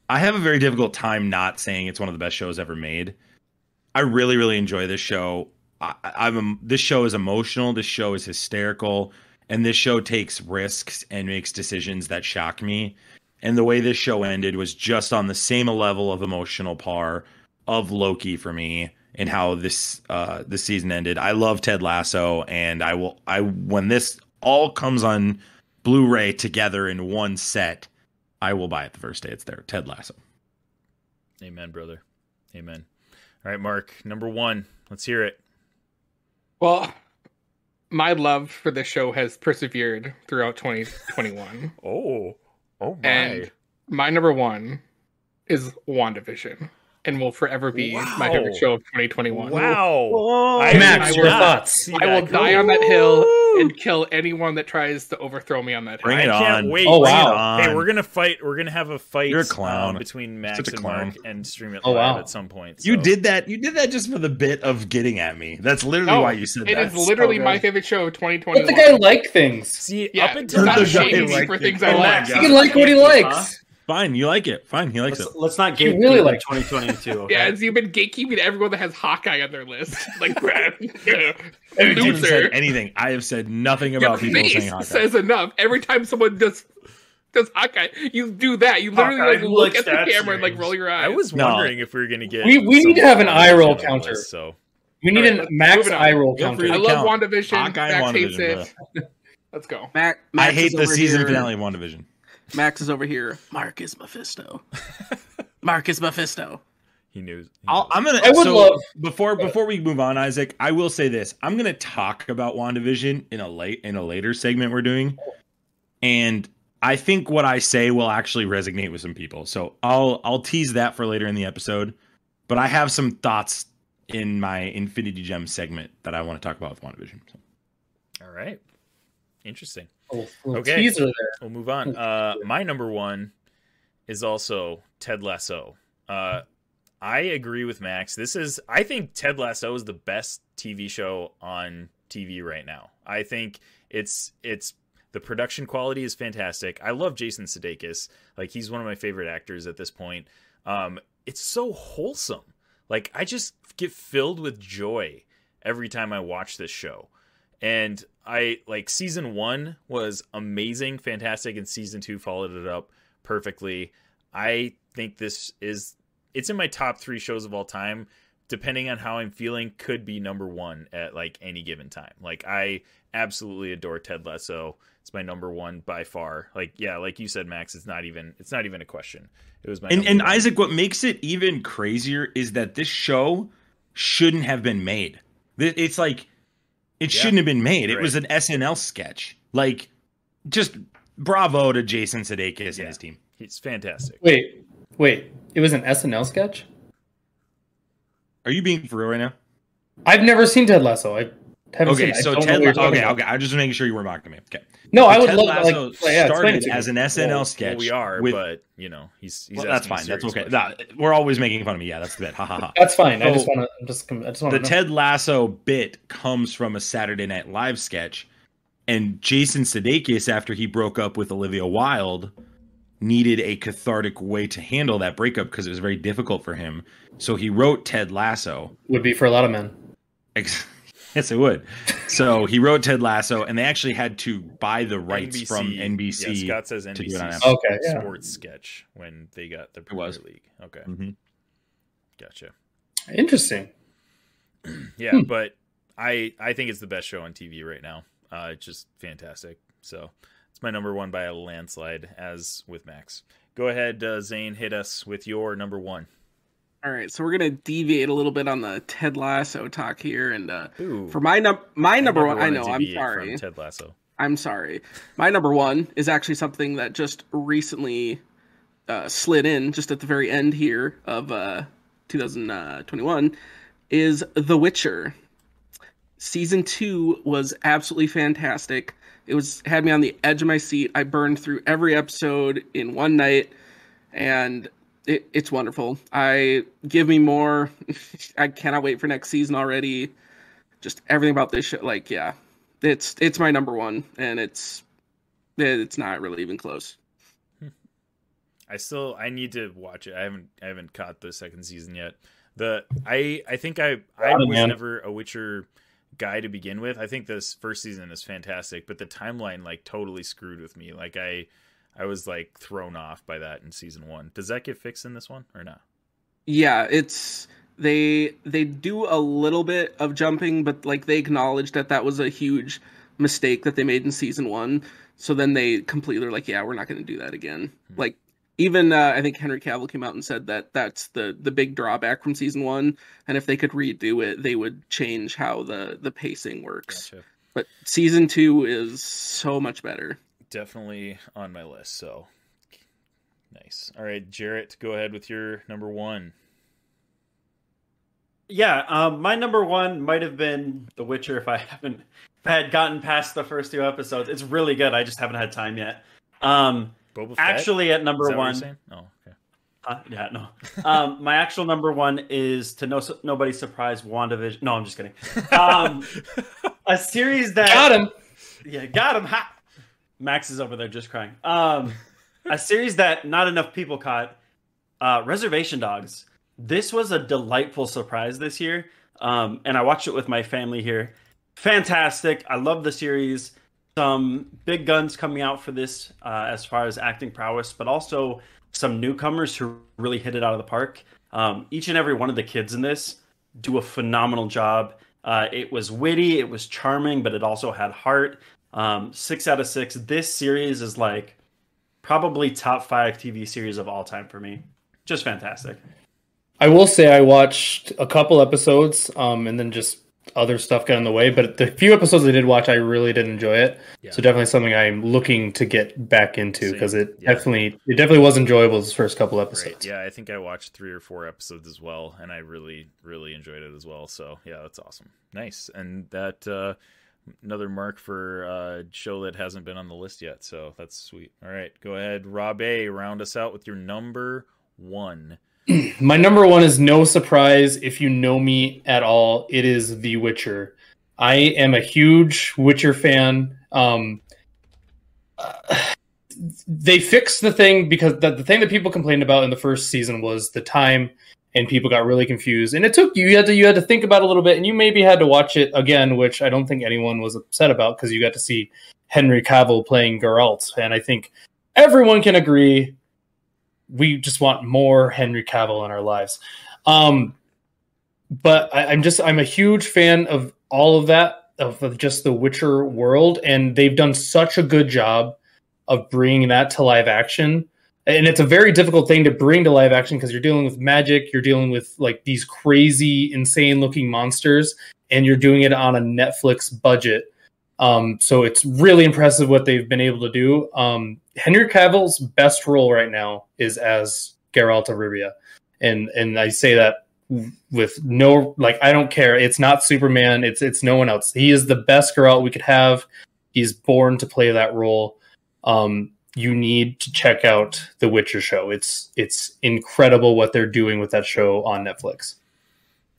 I have a very difficult time not saying it's one of the best shows ever made. I really, really enjoy this show. This show is emotional. This show is hysterical. And this show takes risks and makes decisions that shock me. And the way this show ended was just on the same level of emotional par of Loki for me, and how this season ended. I love Ted Lasso, and when this all comes on Blu-ray together in one set, I will buy it the first day it's there. Ted Lasso. Amen, brother. Amen. All right, Mark, number 1. Let's hear it. Well, my love for this show has persevered throughout 2021. Oh my. And my number 1 is WandaVision, and will forever be my favorite show of 2021. Wow. Max, your thoughts? I will die on that hill and kill anyone that tries to overthrow me on that hill. Bring it I can't on. wait. Oh, Bring it wow. on. Hey, we're gonna fight. We're gonna have a fight. You're a clown. Between Max Such a and clown. Mark, and stream it Oh, live wow. at some point. You so. did that. You did that just for the bit of getting at me. That's literally why you said It that. is literally So my good. favorite show of 2021. Let the guy like things. See, Yeah, up until not the that guy shaming me liked for it. things Oh I my like. God. He can like what he likes. Fine, you like it. Fine, he likes it. Let's not gatekeep really really like- 2022. Okay? Yeah, you've been gatekeeping everyone that has Hawkeye on their list. Like, I haven't even loser. said anything. I have said nothing Your about people saying face Hawkeye. says enough. Every time someone does Hawkeye, you do that. You literally Hawkeye, like who look likes at the that camera and like series? roll your eyes. I was No. wondering if we were gonna get. We need some to have an eye roll on the counter. list, so We need Alright, a max moving on. eye roll Feel free counter. I to love count. WandaVision. Hawkeye Max and hates WandaVision, it. Let's go. Max I hate is the over season here. finale of WandaVision. Max is over here. Mark is Mephisto. Mark is Mephisto. he knew. I'm gonna. I would love- before we move on, Isaac. I will say this. I'm gonna talk about WandaVision in a later segment we're doing, and I think what I say will actually resonate with some people. So I'll tease that for later in the episode. But I have some thoughts in my Infinity Gem segment that I want to talk about with WandaVision. So. All right. Interesting. Little Okay. teaser there. We'll move on. My number 1 is also Ted Lasso. I agree with Max. I think Ted Lasso is the best TV show on TV right now. I think it's the production quality is fantastic. I love Jason Sudeikis. Like, he's one of my favorite actors at this point. It's so wholesome. Like, I just get filled with joy every time I watch this show. And I like season 1 was amazing, fantastic, and season 2 followed it up perfectly. I think it's in my top 3 shows of all time. Depending on how I'm feeling, could be number 1 at like any given time. Like, I absolutely adore Ted Lasso. It's my number 1 by far. Like, yeah, like you said, Max, it's not even a question. It was my And number 1. Isaac, what makes it even crazier is that this show shouldn't have been made. It's like it shouldn't have been made. It Right. was an SNL sketch. Like, just bravo to Jason Sudeikis and his team. He's fantastic. Wait. It was an SNL sketch? Are you being for real right now? I've never seen Ted Lasso. I haven't seen Okay, it. I so don't know Ted what you're Lasso. talking Okay, about. I'm just making sure you weren't mocking me. Okay. No, I would Ted love Lasso explain it started to me. as an SNL sketch. Well, we are, with, but you know, he's well, that's asking a fine. That's serious okay. question. We're always making fun of me. Yeah, that's the bit. Ha ha ha. That's fine. I So, just want to The know. Ted Lasso bit comes from a Saturday Night Live sketch, and Jason Sudeikis, after he broke up with Olivia Wilde, needed a cathartic way to handle that breakup because it was very difficult for him. So he wrote Ted Lasso. Would be for a lot of men. Yes, it would. So he wrote Ted Lasso, and they actually had to buy the rights from NBC. Yeah, Scott says to do it NBC on Apple. Okay, yeah. sports sketch when they got the Premier League. Okay, Mhm. gotcha. Interesting. Yeah, but I think it's the best show on TV right now. It's just fantastic. So it's my number 1 by a landslide, as with Max. Go ahead, Zane, hit us with your number 1. All right, so we're gonna deviate a little bit on the Ted Lasso talk here, and Ooh. for my number 1, I to know, I'm deviate sorry. from Ted Lasso. I'm sorry. My number 1 is actually something that just recently slid in, just at the very end here of 2021, is The Witcher. Season 2 was absolutely fantastic. It had me on the edge of my seat. I burned through every episode in one night, and it's wonderful. Give me more. I cannot wait for next season already. Just everything about this show, like, yeah. it's my number one, and it's not really even close. I need to watch it. I haven't caught the second season yet. I think I was never a Witcher guy to begin with. I think this first season is fantastic, but the timeline like totally screwed with me. Like I was like thrown off by that in season 1. Does that get fixed in this one or not? Yeah, it's they do a little bit of jumping, but like they acknowledge that was a huge mistake that they made in season 1. So then they completely are like, yeah, we're not going to do that again. Like even I think Henry Cavill came out and said that's the big drawback from season 1, and if they could redo it, they would change how the pacing works. Gotcha. But season 2 is so much better. Definitely on my list. So nice. All right, Jarrett, go ahead with your number 1. Yeah, my number 1 might have been The Witcher if I had gotten past the first 2 episodes. It's really good. I just haven't had time yet. Boba Fett? Actually, at number 1. What you're saying? Oh, okay. Yeah, no. My actual number 1 is, to nobody's surprise, WandaVision. No, I'm just kidding. A series that got him. Yeah, got him. Ha! Max is over there just crying. A series that not enough people caught. Reservation Dogs. This was a delightful surprise this year, and I watched it with my family here. Fantastic. I love the series. Some big guns coming out for this as far as acting prowess, but also some newcomers who really hit it out of the park. Each and every one of the kids in this do a phenomenal job. It was witty, it was charming, but it also had heart. 6 out of 6. This series is like probably top 5 TV series of all time for me. Just fantastic. I will say I watched a couple episodes, and then just other stuff got in the way. But the few episodes I did watch, I really did enjoy it. Yeah. So definitely something I'm looking to get back into, because it definitely was enjoyable those first couple episodes. Right. Yeah, I think I watched 3 or 4 episodes as well, and I really, really enjoyed it as well. So yeah, that's awesome. Nice. And that another mark for a show that hasn't been on the list yet. So that's sweet. All right, go ahead, Rob A. Round us out with your number 1. My number 1 is no surprise if you know me at all. It is The Witcher. I am a huge Witcher fan. They fixed the thing, because the thing that people complained about in the first season was the time, and people got really confused. And it took you had to think about it a little bit, and you maybe had to watch it again, which I don't think anyone was upset about, because you got to see Henry Cavill playing Geralt, and I think everyone can agree we just want more Henry Cavill in our lives. But I'm a huge fan of all of that, of just the Witcher world, and they've done such a good job of bringing that to live action. And it's a very difficult thing to bring to live action, because you're dealing with magic, you're dealing with like these crazy, insane looking monsters, and you're doing it on a Netflix budget. So it's really impressive what they've been able to do. Henry Cavill's best role right now is as Geralt of Rivia. And I say that with no, like, I don't care. It's not Superman. It's no one else. He is the best Geralt we could have. He's born to play that role. You need to check out the Witcher show. It's incredible what they're doing with that show on Netflix.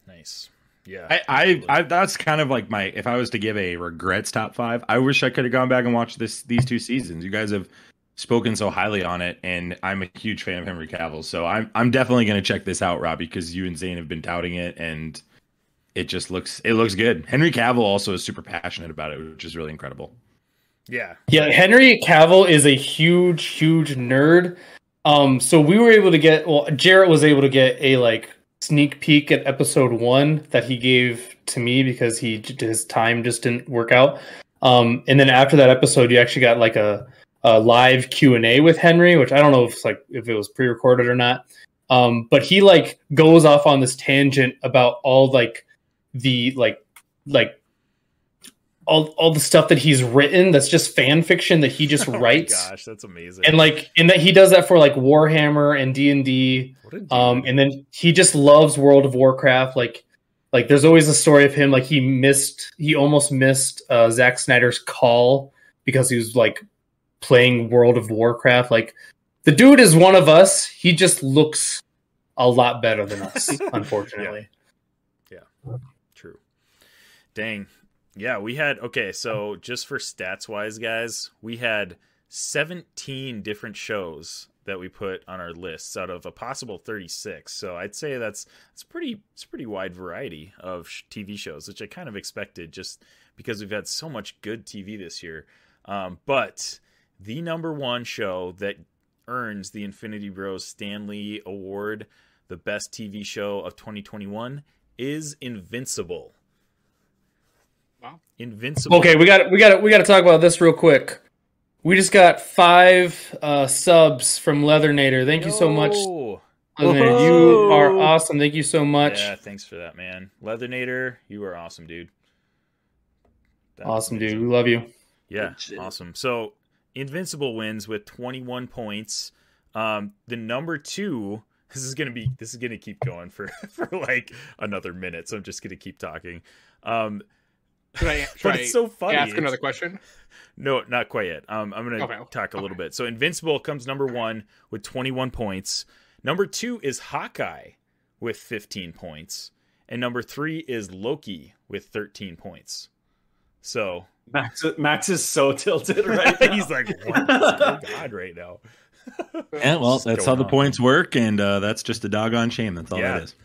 Nice. Yeah, I that's kind of like my, if I was to give a regrets top 5, I wish I could have gone back and watched these 2 seasons. You guys have spoken so highly on it, and I'm a huge fan of Henry Cavill, so I'm definitely going to check this out, Robbie, because you and Zayn have been touting it, and it looks good. Henry Cavill also is super passionate about it, which is really incredible. Yeah, Henry Cavill is a huge nerd. So we were able to get, Jarrett was able to get a sneak peek at episode 1 that he gave to me, because his time just didn't work out. And then after that episode, you actually got a live Q&A with Henry, which I don't know if it was pre-recorded or not. But he goes off on this tangent about all all the stuff that he's written that's just fan fiction that he just writes. Oh my gosh, that's amazing. And that he does that for Warhammer and D&D. And then he just loves World of Warcraft. Like there's always a story of him, he almost missed Zack Snyder's call because he was playing World of Warcraft. The dude is one of us. He just looks a lot better than us, unfortunately. Yeah. True. Dang. Yeah, we had so just for stats wise, guys, we had 17 different shows that we put on our lists out of a possible 36. So I'd say it's a pretty wide variety of TV shows, which I kind of expected just because we've had so much good TV this year. But the number one show that earns the Infinity Bros StanLee Award, the best TV show of 2021, is Invincible. Wow. Invincible. Okay, we got to talk about this real quick. We just got 5 subs from Leathernator. Thank you so much, Leathernator. You are awesome. Thank you so much. Yeah, thanks for that, man. Leathernator, you are awesome, dude. That's awesome, amazing. dude. We love you. Yeah, awesome. So Invincible wins with 21 points. The number 2. This is gonna keep going for like another minute. So I'm just gonna keep talking. Should I it's so funny. ask another question? No, not quite yet. I'm going to talk a little bit. So Invincible comes number 1 with 21 points. Number 2 is Hawkeye with 15 points. And number 3 is Loki with 13 points. So Max is so tilted right now. He's like, what is going on right now? Yeah, well, that's how the points work, and that's just a doggone shame. That's all that is.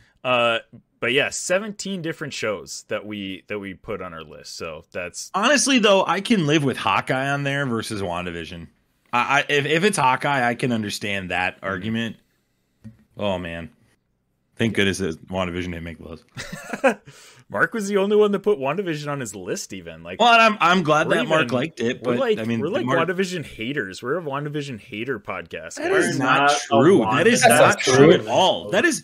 But yeah, 17 different shows that we put on our list. So that's honestly though, I can live with Hawkeye on there versus WandaVision. If it's Hawkeye, I can understand that argument. Oh man, thank goodness that WandaVision didn't make the list. Mark was the only one that put WandaVision on his list, even. Like, well, I'm glad that Mark liked it, but we're like Mark... WandaVision haters. We're a WandaVision hater podcast. That is not true. That is not true at all. That is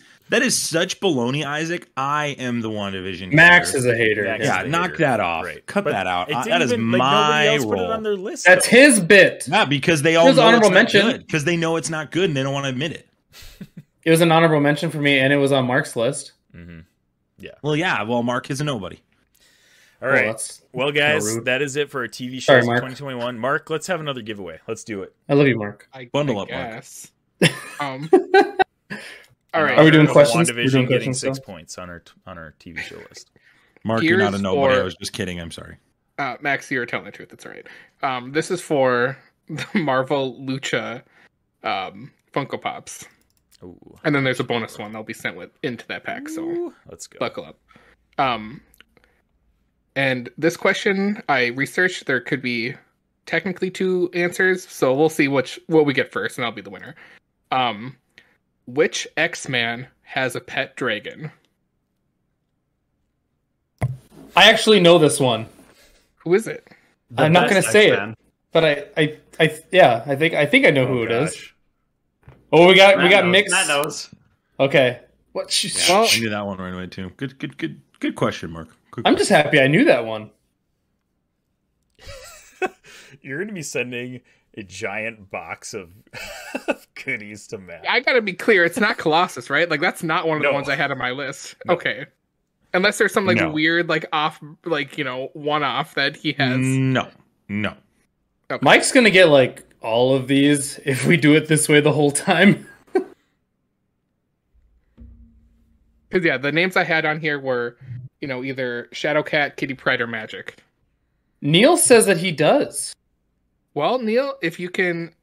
such baloney, Isaac. I am the WandaVision. Max is a hater. Yeah, knock that off. Right. Cut that out. That is even, my role. Put it on their list, that's his bit. Not because they all know it's not good. Because they know it's not good and they don't want to admit it. It was an honorable mention for me, and it was on Mark's list. Mm-hmm. Yeah. Well, Mark is a nobody. All right. Well, guys, that is it for our TV shows for 2021. Mark, let's have another giveaway. Let's do it. I love you, Mark. Bundle up, Mark. All right. Are we doing questions? WandaVision getting 6 points on our TV show list. Mark, you're not a nobody. I was just kidding. I'm sorry. Max, you're telling the truth. That's all right. This is for the Marvel Lucha Funko Pops. Ooh. And then there's a bonus one that'll be sent into that pack. So let's go. Buckle up. And this question I researched. There could be technically 2 answers, so we'll see what we get first, and I'll be the winner. Which X-Man has a pet dragon? I actually know this one. Who is it? I'm not going to say it, but I think I know who it is. Oh, we got mixed. Matt knows. Okay. What? I knew that one right away too. Good question, Mark. I'm just happy I knew that one. You're going to be sending a giant box of goodies to Matt. I gotta be clear, it's not Colossus, right? Like that's not one of the ones I had on my list. No. Okay. Unless there's some weird off one-off that he has. No. Okay. Mike's gonna get all of these if we do it this way the whole time. Because the names I had on here were, either Shadowcat, Kitty Pryde, or Magic. Neil says that he does. Well, Neil, if you can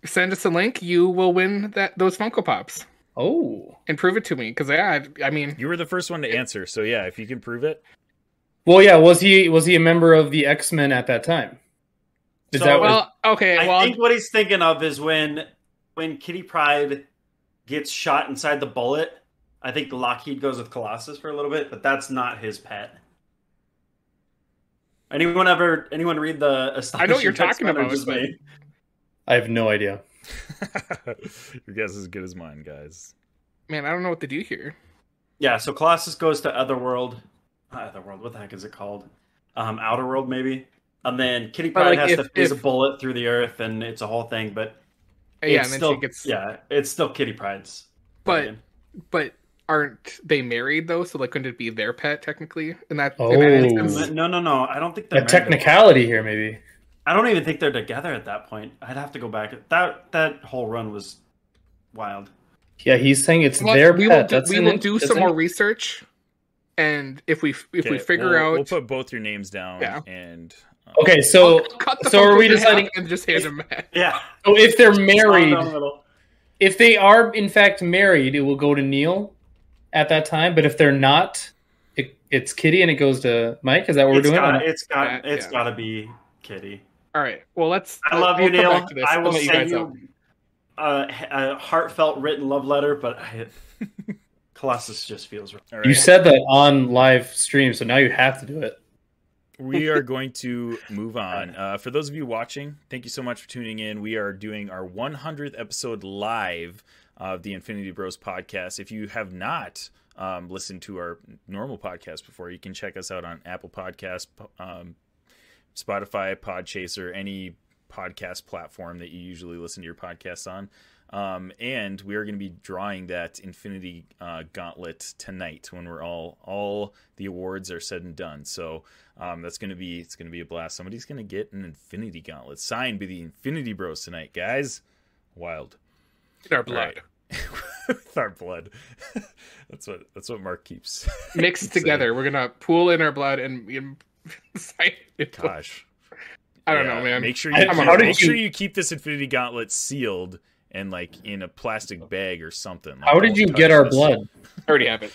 send us a link, you will win those Funko Pops. Oh. And prove it to me, because I mean... You were the first one to answer, so yeah, if you can prove it. Well, yeah, was he a member of the X-Men at that time? I think what he's thinking of is when Kitty Pryde gets shot inside the bullet, I think Lockheed goes with Colossus for a little bit, but that's not his pet. Anyone read the I know what you're talking about. I have no idea. Your guess is as good as mine, guys. Man, I don't know what to do here. Yeah, so Colossus goes to Otherworld. Otherworld, what the heck is it called? Outer World, maybe. And then Kitty Pryde has to phase a bullet through the earth, and it's a whole thing. But it's still Kitty Pryde's. But aren't they married though? So couldn't it be their pet technically? In that No. I don't think they're a technicality here, maybe. I don't even think they're together at that point. I'd have to go back. That whole run was wild. Yeah, he's saying it's their pet. We will do some more research. and if we Okay, figure out, we'll put both your names down. Yeah. And Okay, so I'll cut the so are Funkos we in half deciding and just hand them back? Yeah. so if they're Slide married, down the middle. if they are in fact married, it will go to Neil at that time. But if they're not, it's Kitty and it goes to Mike. Is that what we're doing? It's got Yeah. to be Kitty. All right. Well, let's. I love you, we'll come Neil. back to this. I I'll will let you send guys up. you a heartfelt written love letter, but Colossus just feels right. all right. You said that on live stream, so now you have to do it. We are going to move on. For those of you watching, thank you so much for tuning in. We are doing our 100th episode live of the Infinity Bros podcast. If you have not listened to our normal podcast before, you can check us out on Apple Podcasts, Spotify, Podchaser, any podcast platform that you usually listen to your podcasts on. And we are going to be drawing that Infinity Gauntlet tonight when we're all the awards are said and done. So it's going to be a blast. Somebody's going to get an Infinity Gauntlet signed by the Infinity Bros tonight, guys. Wild. In our blood. Right. With our blood. That's what Mark keeps Mixed together. We're gonna pool in our blood and sign it. Gosh. I don't know, man. Make sure you keep this Infinity Gauntlet sealed and like in a plastic bag or something. Like, How did you get our blood? I already have it.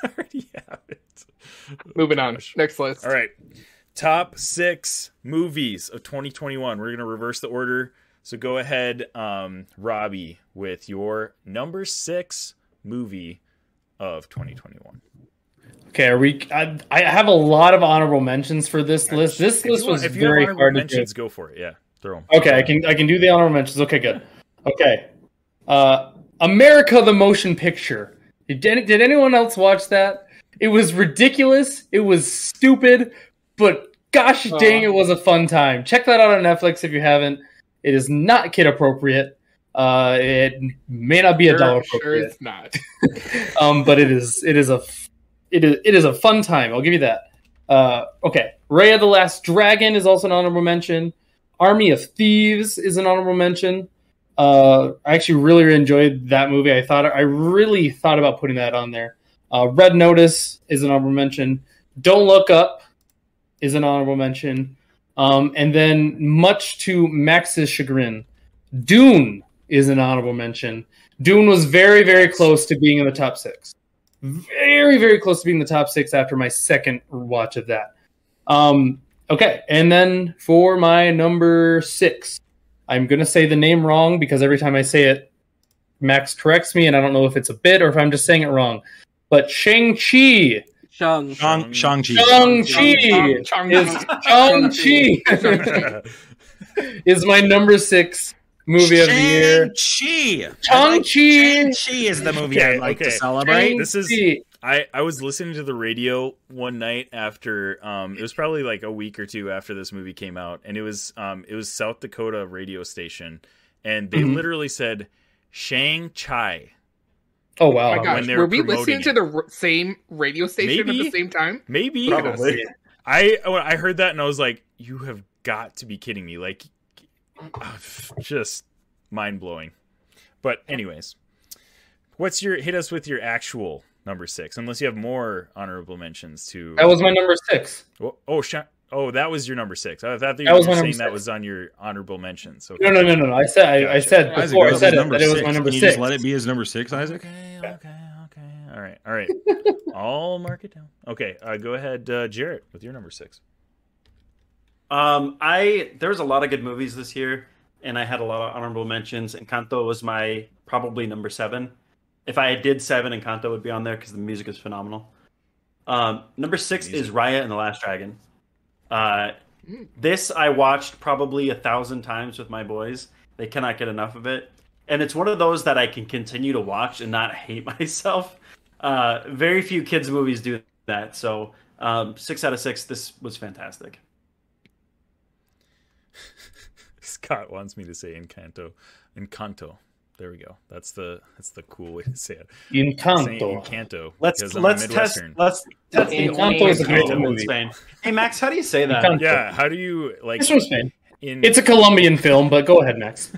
I already have it. Moving on. Next list. All right. Top 6 movies of 2021. We're going to reverse the order. So go ahead, Robbie, with your number 6 movie of 2021. Okay, are we? I have a lot of honorable mentions for this list. This list was very hard to do. Go for it. Yeah, throw them. Okay, I can do the honorable mentions. Okay, good. Okay, America the Motion Picture. Did anyone else watch that? It was ridiculous. It was stupid, but gosh dang, it was a fun time. Check that out on Netflix if you haven't. It is not kid appropriate. It may not be adult appropriate. Sure, it's not. But it is a fun time. I'll give you that. Okay, Raya the Last Dragon is also an honorable mention. Army of Thieves is an honorable mention. I actually really enjoyed that movie. I really thought about putting that on there. Red Notice is an honorable mention. Don't Look Up is an honorable mention. And then, much to Max's chagrin, Dune is an honorable mention. Dune was very, very close to being in the top 6. Very, very close to being in the top 6 after my second watch of that. Okay, and then for my number 6, I'm going to say the name wrong because every time I say it, Max corrects me, and I don't know if it's a bit or if I'm just saying it wrong. But Shang-Chi. Shang-Chi. Is my number 6 movie of the year. Shang-Chi is the movie I'd like to celebrate. This is I was listening to the radio one night after it was probably like a week or two after this movie came out, and it was South Dakota radio station, and they literally said Shang Chi. Oh wow! Oh my gosh, were we listening to the same radio station at the same time? Maybe. Probably. I heard that and I was like, you have got to be kidding me! Like, just mind blowing. But anyways, hit us with your actual number 6, unless you have more honorable mentions to. That was my number 6. That was your number 6. I thought you were saying that was on your honorable mentions. Okay. No. I said before Isaac, that it was my number 6. Can you just let it be his number 6, Isaac? Okay. All right. I'll mark it down. Okay, go ahead, Jarrett, with your number 6. There was a lot of good movies this year, and I had a lot of honorable mentions. Encanto was my probably number 7. If I did 7, Encanto would be on there because the music is phenomenal. Number 6 is Raya and the Last Dragon. This I watched probably 1,000 times with my boys. They cannot get enough of it. And it's one of those that I can continue to watch and not hate myself. Very few kids' movies do that. So 6 out of 6, this was fantastic. Scott wants me to say Encanto. There we go. That's the cool way to say it. Encanto. Let's test Encanto is a great movie. Spain. Hey Max, how do you say that? Encanto. Yeah, how do you like? It's from Spain. It's a Colombian film, but go ahead, Max.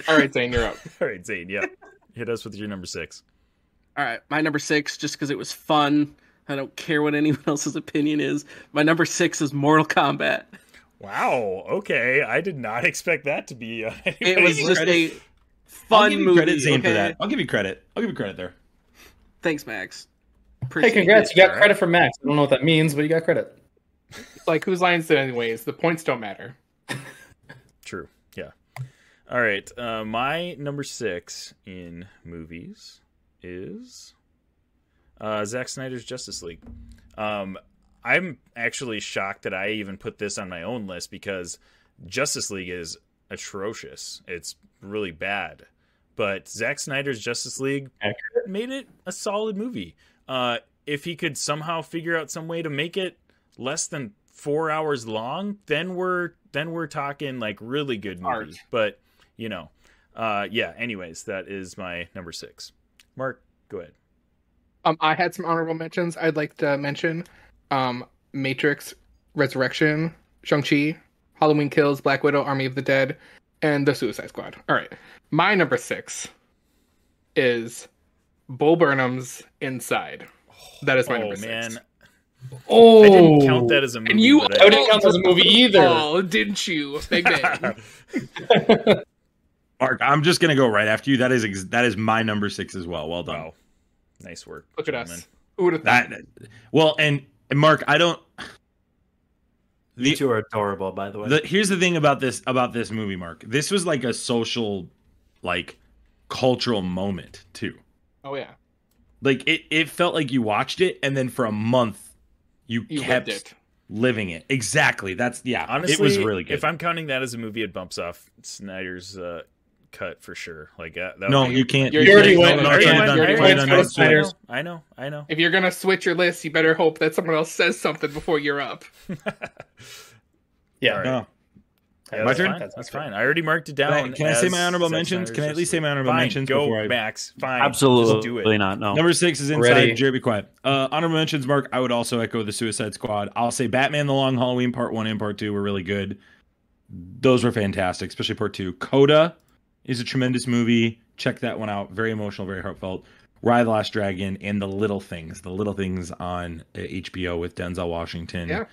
All right, Zane, you're up. All right, Zane. Yeah, hit us with your number 6. All right, my number 6, just because it was fun. I don't care what anyone else's opinion is. My number 6 is Mortal Kombat. Wow. Okay, I did not expect that to be. It was just a I'll fun give you movie. credit, Zane, for okay? that. I'll give you credit. there. Thanks, Max. Hey, Appreciate congrats! it. You got credit from Max. I don't know what that means, but you got credit. It's like, whose lines did anyways? The points don't matter. True. Yeah. All right. My number 6 in movies is Zack Snyder's Justice League. I'm actually shocked that I even put this on my own list because Justice League is atrocious. It's really bad. But Zack Snyder's Justice League made it a solid movie. If he could somehow figure out some way to make it less than 4 hours long, then we're talking like really good movie. Art. But yeah. Anyways, that is my number 6. Mark, go ahead. I had some honorable mentions. I'd like to mention Matrix, Resurrection, Shang Chi, Halloween Kills, Black Widow, Army of the Dead, and The Suicide Squad. All right, my number 6 is Bo Burnham's Inside. That is my number 6. Man. Oh, I didn't count that as a movie. And you, but I didn't count that as a movie either. Oh, didn't you? Big bang. Mark, I'm just gonna go right after you. That is my number 6 as well. Well done. Wow. Nice work. Look at gentlemen. us. Who would have thought? That well, and Mark, I don't. You two are adorable, by the way. Here's the thing about this movie, Mark. This was like a social, like, cultural moment too. Oh yeah, Like it felt like you watched it, and then for a month, you kept lived it. living it. Exactly. That's Honestly, it was really good. If I'm counting that as a movie, it bumps off Snyder's cut for sure. Like that. No, would be- you can't. You you already can't- went. no, You already no, went. no, You already no, went. no, Go no, to no. Snyder's. I know. If you're gonna switch your list, you better hope that someone else says something before you're up. Yeah. All right. No. Yeah, My that's turn? fine. That's fine. I already marked it down. Can I say as my honorable Zack mentions? Snyder's Can I at least Justice say my League. honorable Fine, mentions go, before I? Max. Fine. Absolutely Just do it. not. No. Number 6 is Ready. Inside. Jared, be quiet. Honorable mentions, Mark. I would also echo the Suicide Squad. I'll say Batman: The Long Halloween Part 1 and Part 2 were really good. Those were fantastic, especially Part 2. Coda is a tremendous movie. Check that one out. Very emotional, very heartfelt. Ride the Last Dragon and The Little Things. The Little Things on HBO with Denzel Washington. Yeah.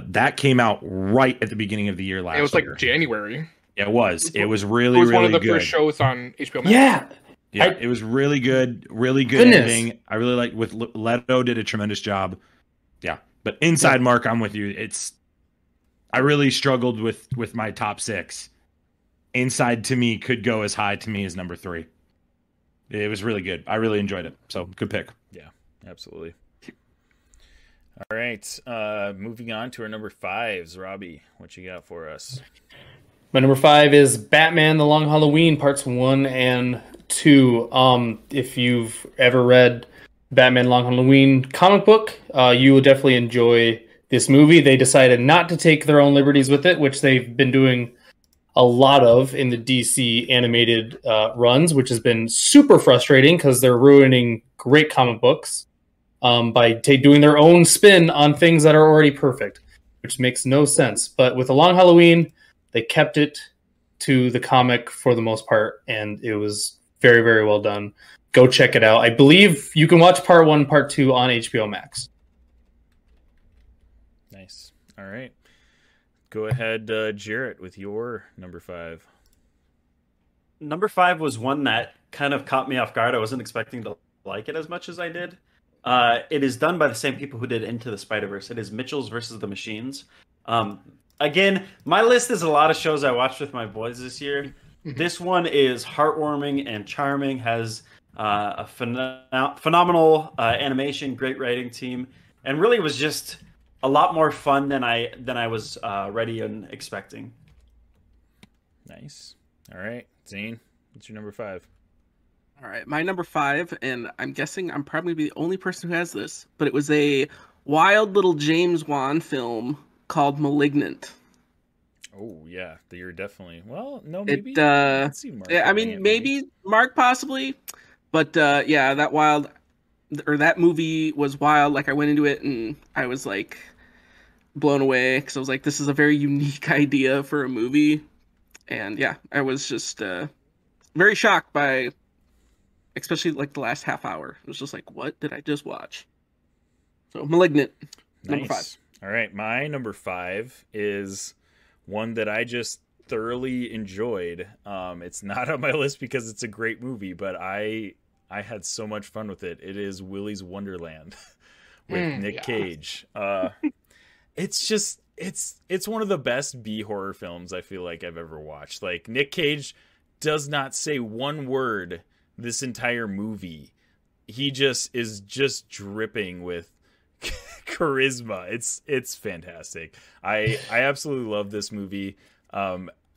That came out right at the beginning of the year last year. It was like January. It was. It was really, It was really one of the good. first shows on HBO Max. Yeah. Yeah, I- it was really good. Really good Goodness. ending. I really like with Leto did a tremendous job. Yeah, but Inside, Mark, I'm with you. I really struggled with my top 6. Inside to me could go as high to me as number 3. It was really good. I really enjoyed it. So good pick. Yeah, absolutely. All right. Moving on to our number 5s. Robbie, what you got for us? My number 5 is Batman: The Long Halloween Parts 1 and 2. If you've ever read Batman: Long Halloween comic book, you will definitely enjoy this movie. They decided not to take their own liberties with it, which they've been doing a lot of in the DC animated runs, which has been super frustrating because they're ruining great comic books by doing their own spin on things that are already perfect, which makes no sense. But with The Long Halloween, they kept it to the comic for the most part, and it was very, very well done. Go check it out. I believe you can watch Part 1, Part 2 on HBO Max. Nice. All right. Go ahead, Jarrett, with your number 5. Number 5 was one that kind of caught me off guard. I wasn't expecting to like it as much as I did. It is done by the same people who did Into the Spider-Verse. It is Mitchell's versus the Machines. Again, my list is a lot of shows I watched with my boys this year. This one is heartwarming and charming, has a phenomenal animation, great writing team, and really was just a lot more fun than I was ready and expecting. Nice. All right. Zane, what's your number 5? All right, my number 5, and I'm guessing I'm probably the only person who has this, but it was a wild little James Wan film called Malignant. Oh, yeah. You're definitely... Well, no, maybe. It, see Mark I having mean, it, maybe Mark possibly, but yeah, that movie was wild. Like, I went into it and I was like blown away because I was like, this is a very unique idea for a movie, and yeah, I was just very shocked by especially like the last half hour. It was just like, what did I just watch? So Malignant, number 5. All right, my number 5 is one that I just thoroughly enjoyed. It's not on my list because it's a great movie, but I had so much fun with it. It is Willy's Wonderland with Nick Cage. It's one of the best B horror films I feel like I've ever watched. Like, Nick Cage does not say one word this entire movie. He just is just dripping with charisma. It's fantastic. I absolutely love this movie.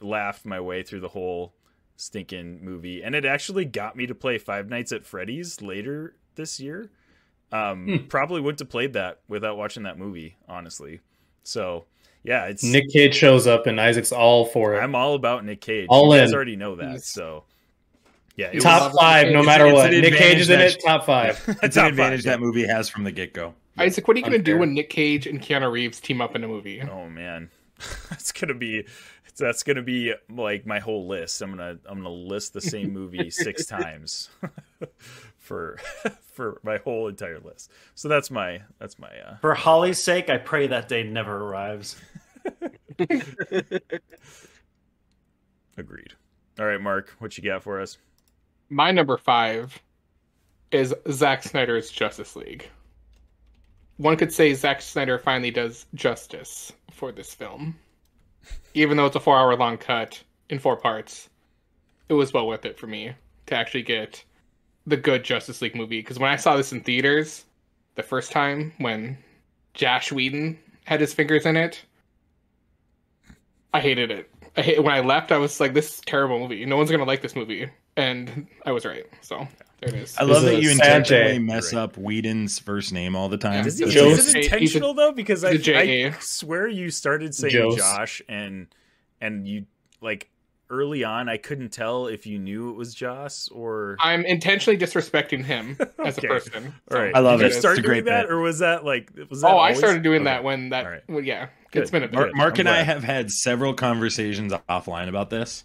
Laughed my way through the whole stinking movie, and it actually got me to play Five Nights at Freddy's later this year. Probably wouldn't have played that without watching that movie, honestly. So yeah, it's Nick Cage shows up and Isaac's all for it. I'm all about Nick Cage. All you guys in. already know that. So yeah, it top 5 no matter what. Nick Cage is in it. Top 5. It's an advantage that movie has from the get-go. Isaac, what are you going to do when Nick Cage and Keanu Reeves team up in a movie? Oh man, that's gonna be like my whole list. I'm gonna list the same movie 6 times for my whole entire list. So that's my For Holly's sake, I pray that day never arrives. Agreed. All right, Mark, what you got for us? My number 5 is Zack Snyder's Justice League. One could say Zack Snyder finally does justice for this film. Even though it's a 4-hour long cut in 4 parts, it was well worth it for me to actually get the good Justice League movie. Because when I saw this in theaters the first time, when Josh Whedon had his fingers in it, I hated it. When I left, I was like, this is a terrible movie. No one's going to like this movie. And I was right. So there it is. I love that you intentionally mess up Whedon's first name all the time. Is it intentional though? Because I swear you started saying Josh and you, like, early on I couldn't tell if you knew it was Joss or I'm intentionally disrespecting him as a person. So. All right. I love it. Did you start doing that, or was that I started doing that when that. Right. Well, yeah, good. It's been a bit. Mark and I have had several conversations offline about this,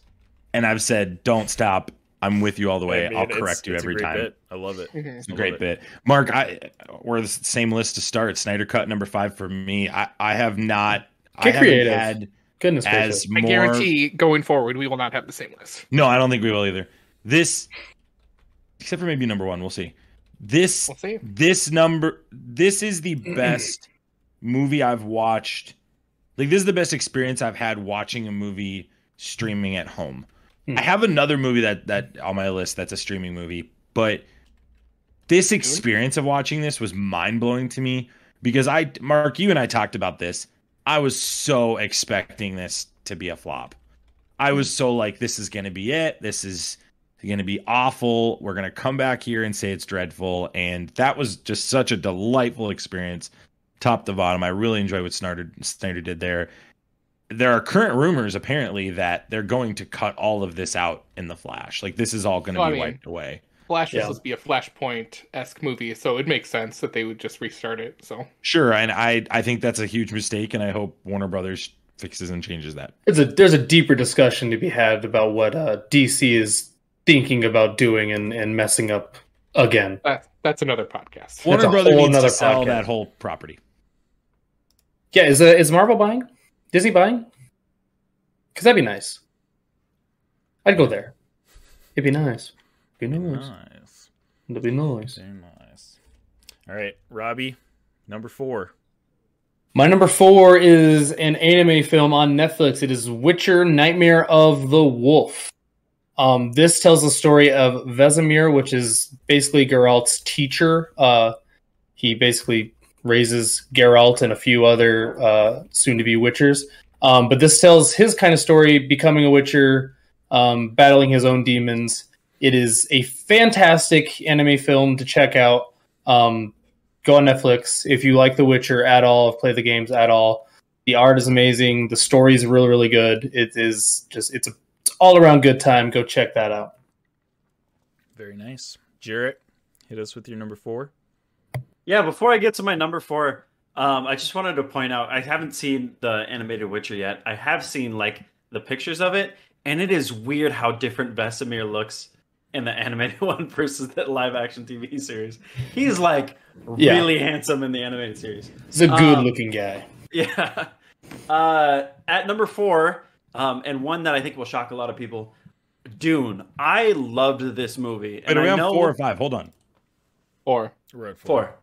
and I've said, "Don't stop. I'm with you all the way. I'll correct you every time." Bit. I love it. It's a great bit. Mark, we're the same list to start. Snyder Cut number 5 for me. I have not. Get creative. Had Goodness gracious. I guarantee going forward we will not have the same list. No, I don't think we will either. This, except for maybe number 1, we'll see. This is the best movie I've watched. Like, this is the best experience I've had watching a movie streaming at home. I have another movie that on my list that's a streaming movie, but this experience of watching this was mind-blowing to me because Mark, you and I talked about this. I was so expecting this to be a flop. I was so like, this is going to be it. This is going to be awful. We're going to come back here and say it's dreadful. And that was just such a delightful experience, top to bottom. I really enjoyed what Snyder did there. There are current rumors, apparently, that they're going to cut all of this out in The Flash. Like, this is all going to be wiped away. Flash is supposed to be a Flashpoint-esque movie, so it makes sense that they would just restart it. So sure, and I think that's a huge mistake, and I hope Warner Brothers fixes and changes that. There's a deeper discussion to be had about what DC is thinking about doing and messing up again. That's another podcast. Warner Brothers needs to sell that whole property. Yeah, is Marvel buying? Disney buying? Because that'd be nice. I'd go there. It'd be nice. It'd be nice. It'd be nice. Very nice. All right, Robbie, number 4. My number 4 is an anime film on Netflix. It is Witcher: Nightmare of the Wolf. This tells the story of Vesemir, which is basically Geralt's teacher. He basically raises Geralt and a few other soon-to-be Witchers. But this tells his kind of story, becoming a Witcher, battling his own demons. It is a fantastic anime film to check out. Go on Netflix. If you like The Witcher at all, have played the games at all, the art is amazing. The story is really, really good. It's all-around good time. Go check that out. Very nice. Jarrett, hit us with your number 4. Yeah, before I get to my number 4, I just wanted to point out, I haven't seen the animated Witcher yet. I have seen, like, the pictures of it, and it is weird how different Vesemir looks in the animated one versus the live action TV series. He's like really handsome in the animated series. He's a good looking guy. Yeah. At number 4, and one that I think will shock a lot of people, Dune. I loved this movie. Wait, are we on 4 or 5? Hold on. 4. We're at 4.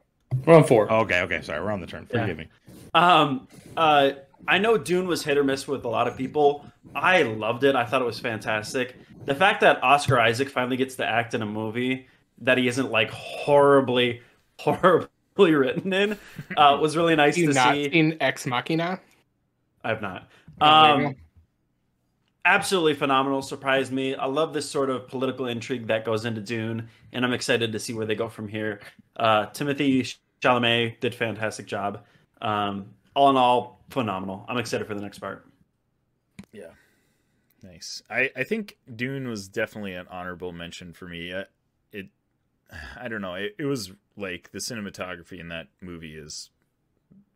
We're on 4. Oh, okay. Sorry, we're on the turn. Forgive me. I know Dune was hit or miss with a lot of people. I loved it. I thought it was fantastic. The fact that Oscar Isaac finally gets to act in a movie that he isn't like horribly written in was really nice to see. You've not seen Ex Machina? I have not. Absolutely phenomenal. Surprised me. I love this sort of political intrigue that goes into Dune, and I'm excited to see where they go from here. Timothée Chalamet did a fantastic job. All in all, phenomenal. I'm excited for the next part. Yeah. Nice. I think Dune was definitely an honorable mention for me. I don't know. It was like the cinematography in that movie is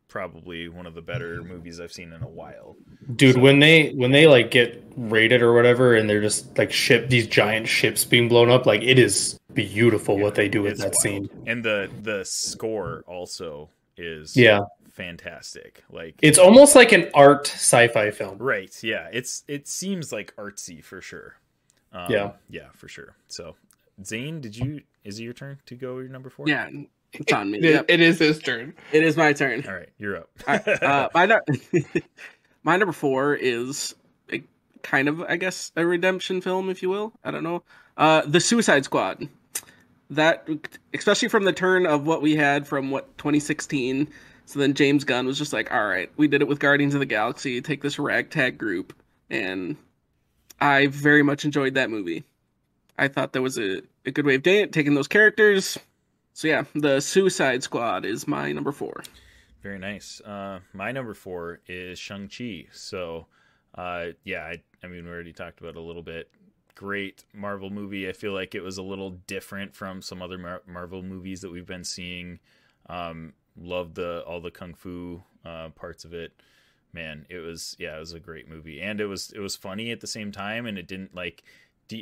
probably one of the better movies I've seen in a while. Dude, when they like get raided or whatever, and they're just like these giant ships being blown up, like it is beautiful what they do with that scene. And the score also is fantastic. Like it's almost like an art sci-fi film. Right. Yeah. It seems like artsy for sure. Yeah, for sure. So Zane, is it your turn to go your number 4? Yeah. It's on me. It is his turn. It is my turn. All right, you're up. My number 4 is kind of, I guess, a redemption film, if you will. I don't know. The Suicide Squad. That, especially from the turn of what we had from 2016. So then James Gunn was just like, all right, we did it with Guardians of the Galaxy. Take this ragtag group, and I very much enjoyed that movie. I thought that was a good way of doing it, taking those characters. So yeah, the Suicide Squad is my number 4. Very nice. My number 4 is Shang Chi. So, I mean, we already talked about it a little bit. Great Marvel movie. I feel like it was a little different from some other Marvel movies that we've been seeing. Loved all the kung fu parts of it. Man, it was a great movie, and it was funny at the same time, and it didn't like.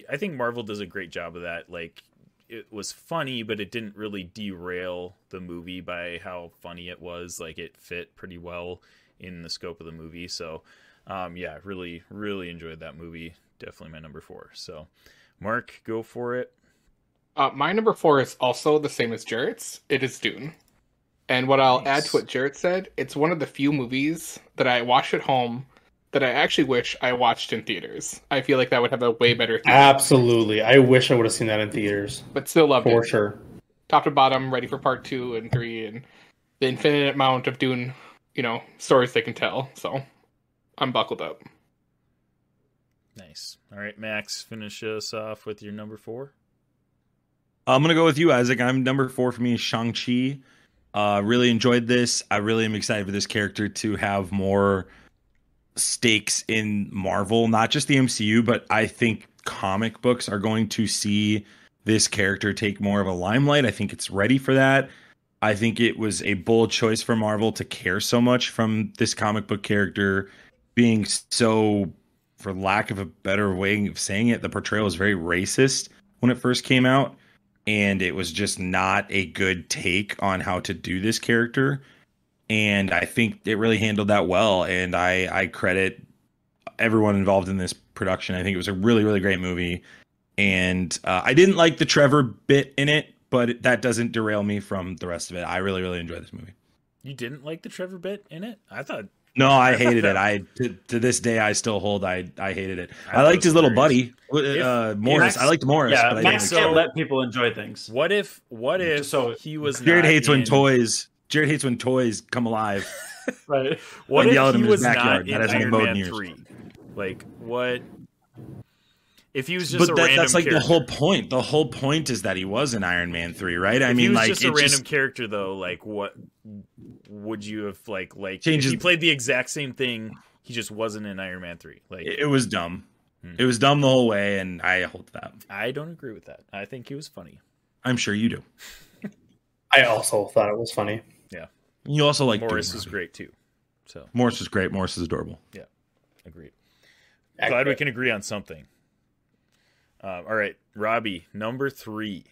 I think Marvel does a great job of that. Like, it was funny, but it didn't really derail the movie by how funny it was. Like, it fit pretty well in the scope of the movie. So, really, really enjoyed that movie. Definitely my number 4. So, Mark, go for it. My number 4 is also the same as Jarrett's. It is Dune. And what I'll add to what Jarrett said, it's one of the few movies that I watched at home that I actually wish I watched in theaters. I feel like that would have a way better theater. Absolutely. I wish I would have seen that in theaters. But still loved it. For sure. Top to bottom, ready for part 2 and 3, and the infinite amount of Dune, stories they can tell. So I'm buckled up. Nice. All right, Max, finish us off with your number 4. I'm going to go with you, Isaac. Number 4 for me is Shang-Chi. Really enjoyed this. I really am excited for this character to have more stakes in Marvel, not just the MCU, but I think comic books are going to see this character take more of a limelight. I think it's ready for that. I think it was a bold choice for Marvel to care so much from this comic book character being so, for lack of a better way of saying it, the portrayal was very racist when it first came out, and it was just not a good take on how to do this character. And I think it really handled that well, and I credit everyone involved in this production. I think it was a really, really great movie, and I didn't like the Trevor bit in it, but that doesn't derail me from the rest of it. I really, really enjoyed this movie. You didn't like the Trevor bit in it? I thought... No, I hated it. To this day, I still hold I hated it. I liked his little buddy, Morris. I liked Morris. Yeah, but Max can't let people enjoy things. What if he was Jared not hates when toys come alive. Right. What Like, if yell at him he in his was not backyard. in That hasn't been Iron mowed Man in years. 3? Like, what... If he was just But a random that's like character. the whole point. The whole point is that he was in Iron Man 3, right? I If mean, he was like, just a random character, though, like, what would you have, like Changes- if he played the exact same thing, he just wasn't in Iron Man 3. Like, it was dumb. It was dumb the whole way, and I hold to that. I don't agree with that. I think he was funny. I'm sure you do. I also thought it was funny. Yeah. You also like Morris Dune, was Robbie. great, too. So, Morris was great. Morris is adorable. yeah. Agreed. Glad we can agree on something. All right, Robbie, number 3.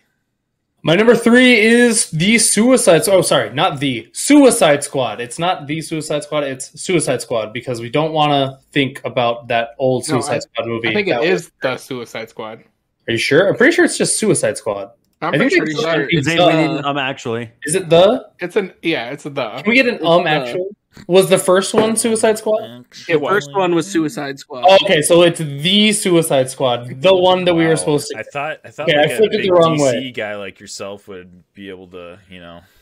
My number 3 is the Suicide. Oh, sorry, not the Suicide Squad. It's not the Suicide Squad. It's Suicide Squad because we don't want to think about that old Suicide Squad movie. I think it is the Suicide Squad. Are you sure? I'm pretty sure it's just Suicide Squad. I'm I think pretty it's sure. it's Zayn, we need an actually. Is it the? It's an it's a the. Can we get an actually? Was the first one Suicide Squad? The first one was Suicide Squad. Oh, okay, so it's the Suicide Squad, the one that we were supposed to. I thought Okay, like I a flipped it big the wrong DC way. guy like yourself would be able to,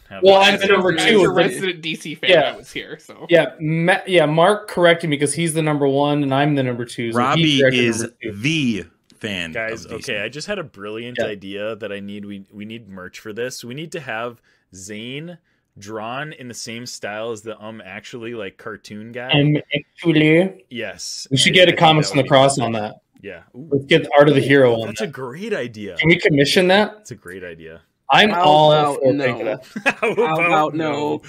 have. Well, that. I'm the number As 2. a but- resident DC fan, Yeah. I was here. So Yeah, Mark corrected me because he's the number 1 and I'm the number 2. So Robbie he corrected is number 2. the fan. Guys, of DC. okay, I just had a brilliant Yeah. idea that I need. We need merch for this. We need to have Zayn drawn in the same style as the actually like cartoon guy. Actually, Yes, we should I get a think comics that on the would be cross sick. on that. Yeah, Ooh, Let's get Art of the Hero on that's that. a great idea. Can we commission that? That's a great idea. I'm How all about for no? taking that. How about no?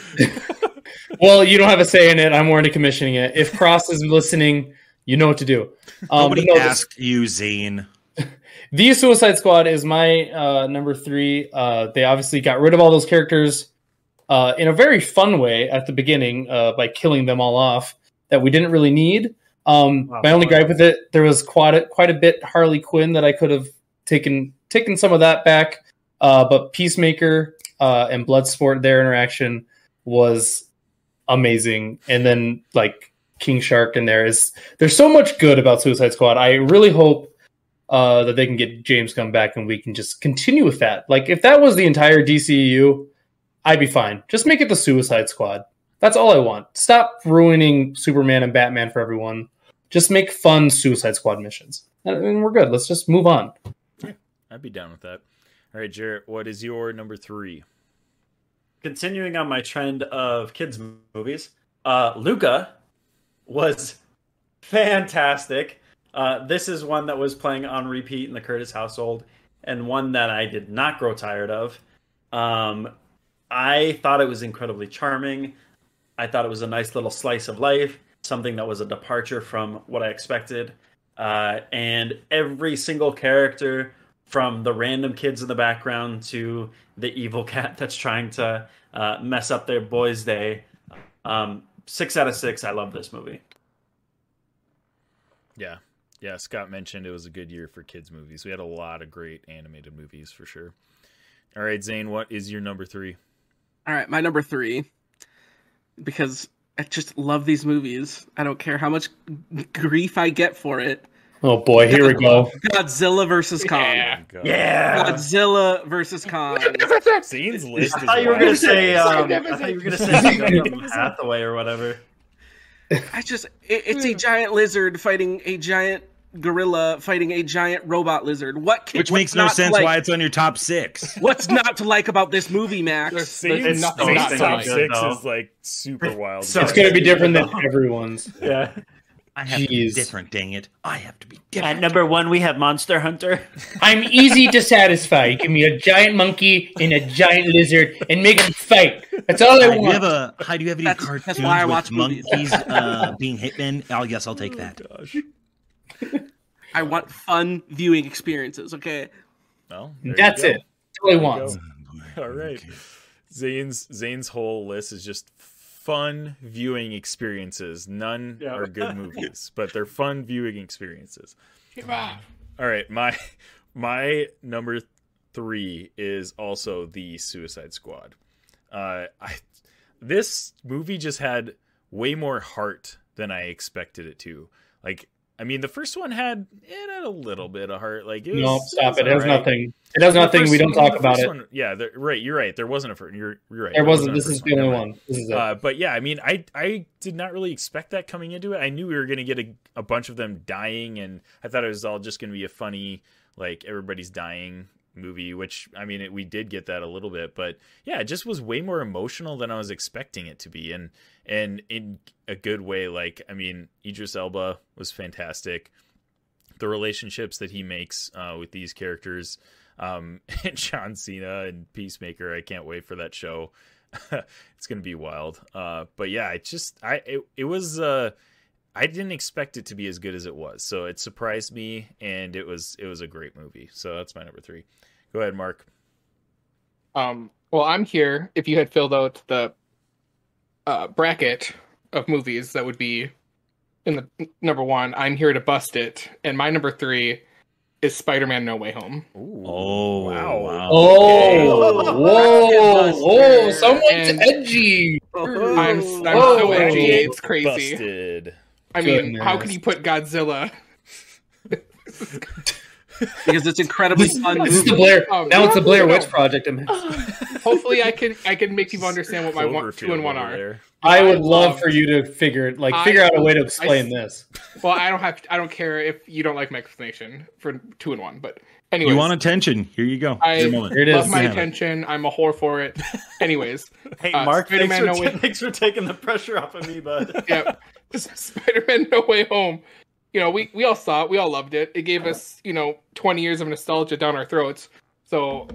Well, you don't have a say in it. I'm already commissioning it. If Cross is listening, you know what to do. Nobody but no, asked you, Zayn. The Suicide Squad is my number 3. They obviously got rid of all those characters in a very fun way at the beginning by killing them all off that we didn't really need. My only gripe with it, there was quite a bit Harley Quinn that I could have taken some of that back. But Peacemaker and Bloodsport, their interaction was amazing. And then like King Shark in there's so much good about Suicide Squad. I really hope that they can get James Gunn back and we can just continue with that. Like if that was the entire DCEU, I'd be fine. Just make it the Suicide Squad. That's all I want. Stop ruining Superman and Batman for everyone. Just make fun Suicide Squad missions. And we're good. Let's just move on. Yeah, I'd be down with that. All right, Jarrett, what is your number 3? Continuing on my trend of kids movies, Luca was fantastic. This is one that was playing on repeat in the Curtis household, and one that I did not grow tired of. I thought it was incredibly charming. I thought it was a nice little slice of life, something that was a departure from what I expected. And every single character, from the random kids in the background to the evil cat that's trying to mess up their boys' day. 6 out of 6. I love this movie. Yeah. Yeah, Scott mentioned it was a good year for kids movies. We had a lot of great animated movies for sure. All right, Zane, what is your number 3? All right, my number 3, because I just love these movies. I don't care how much grief I get for it. Oh boy, here we go. Godzilla versus Kong. Yeah. Yeah. Godzilla versus Kong. Zane's list I is thought you were gonna say. wild. I thought you were gonna say Hathaway or whatever. It's a giant lizard fighting a giant gorilla fighting a giant robot lizard. Which makes no sense why it's on your top 6. What's not to like about this movie, Max? Zane's nothing not to top like. 6 though. is like super wild. So- It's going to be different than everyone's. Yeah. I have to be Jeez. different, dang it. I have to be different. At number 1, we have Monster Hunter. I'm easy to satisfy. Give me a giant monkey and a giant lizard and make them fight. That's all I Do you want. have any That's cartoons why I with watch movies. monkeys being hitmen? Oh, yes, I'll take that. Gosh. I want fun viewing experiences, okay? Well, there you That's go. it. That's all I There you want. go. All right. Zane's whole list is just fun viewing experiences. None Yeah. are good movies, but they're fun viewing experiences. All right, my number 3 is also the Suicide Squad. This movie just had way more heart than I expected it to. Like, I mean, the first one had a little bit of heart. Like, it was, No, stop it. It has alright. nothing. It has nothing. We don't talk about it. Yeah, right. You're right. There wasn't a first. You're right. There wasn't. a This first is the only Never one. mind. This is it. But yeah, I mean, I did not really expect that coming into it. I knew we were going to get a bunch of them dying, and I thought it was all just going to be a funny, like, everybody's dying movie, which, I mean, we did get that a little bit, but yeah, it just was way more emotional than I was expecting it to be, and in a good way. Like, I mean, Idris Elba was fantastic. The relationships that he makes with these characters, and John Cena and Peacemaker, I can't wait for that show. It's gonna be wild. But yeah, it was I didn't expect it to be as good as it was. So it surprised me, and it was a great movie. So that's my number 3. Go ahead, Mark. Well, I'm here. If you had filled out the bracket of movies that would be in the number 1, I'm here to bust it. And my number 3 is Spider-Man No Way Home. Ooh. Oh, wow. Whoa, someone's edgy. I'm so edgy, it's crazy. Busted. I mean, how can you put Godzilla? Because it's incredibly fun. It's the Blair. Now it's the Blair Witch Project. Hopefully, I can make people understand what my 2 and 1 are. There. I would love for you to figure out a way to explain this. Well, I don't care if you don't like my explanation for 2 and 1, but anyways. You want attention? Here you go. I Here it love is. my attention. I'm a whore for it. Anyways. Hey, Mark, Spider-Man thanks for taking the pressure off of me, bud. Yeah. Spider-Man No Way Home. You know, we all saw it. We all loved it. It gave us, 20 years of nostalgia down our throats. So,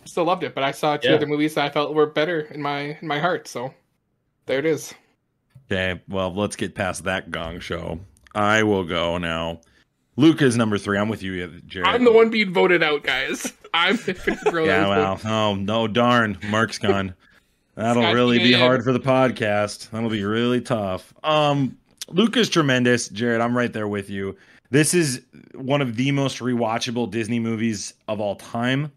still loved it. But I saw 2 other movies that I felt were better in my heart. So there it is. Okay, well, let's get past that gong show. I will go now. Luca's number 3. I'm with you, Jared. I'm the one being voted out, guys. I'm the Yeah, well, oh, no, darn. Mark's gone. That'll Scott really be Ian. hard for the podcast. That'll be really tough. Luca's tremendous. Jared, I'm right there with you. This is one of the most rewatchable Disney movies of all time.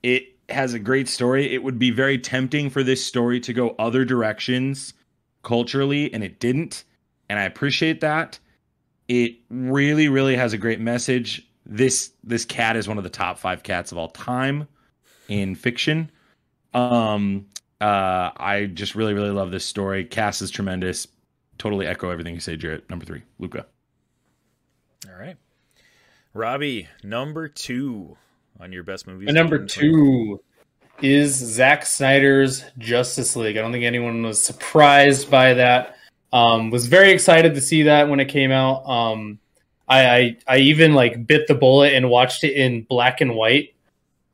It has a great story. It would be very tempting for this story to go other directions culturally, and it didn't. And I appreciate that. It really, really has a great message. This cat is one of the top 5 cats of all time in fiction. I just really, really love this story. Cast is tremendous. Totally echo everything you say, Jarrett. Number 3, Luca. All right. Robbie, number 2 on your best movies. My number 2 is Zack Snyder's Justice League. I don't think anyone was surprised by that. Was very excited to see that when it came out. I even bit the bullet and watched it in black and white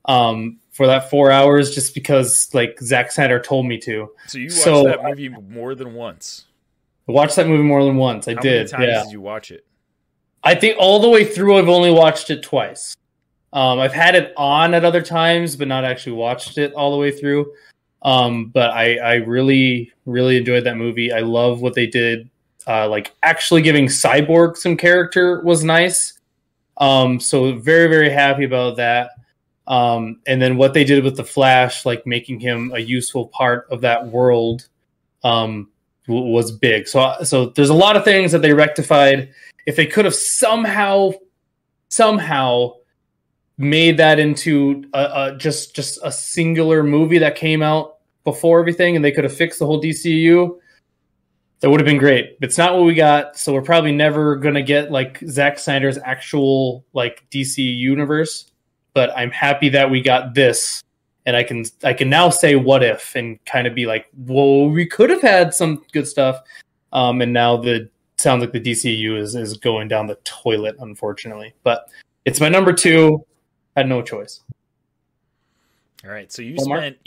for that 4 hours just because Zack Snyder told me to. So you watched that movie more than once. I watched that movie more than once. I How did. many times did you watch it? I think all the way through, I've only watched it twice. I've had it on at other times, but not actually watched it all the way through. But I really, really enjoyed that movie. I love what they did. Actually giving Cyborg some character was nice. So very, very happy about that. And then what they did with the Flash, making him a useful part of that world, was big. So there's a lot of things that they rectified. If they could have somehow made that into just a singular movie that came out before everything, and they could have fixed the whole DCU, that would have been great. It's not what we got, so we're probably never gonna get Zack Snyder's actual DC universe. But I'm happy that we got this, and I can now say what if and kind of be whoa, we could have had some good stuff, and now sounds like the DCU is going down the toilet, unfortunately. But it's my number 2. Had no choice. All right, so you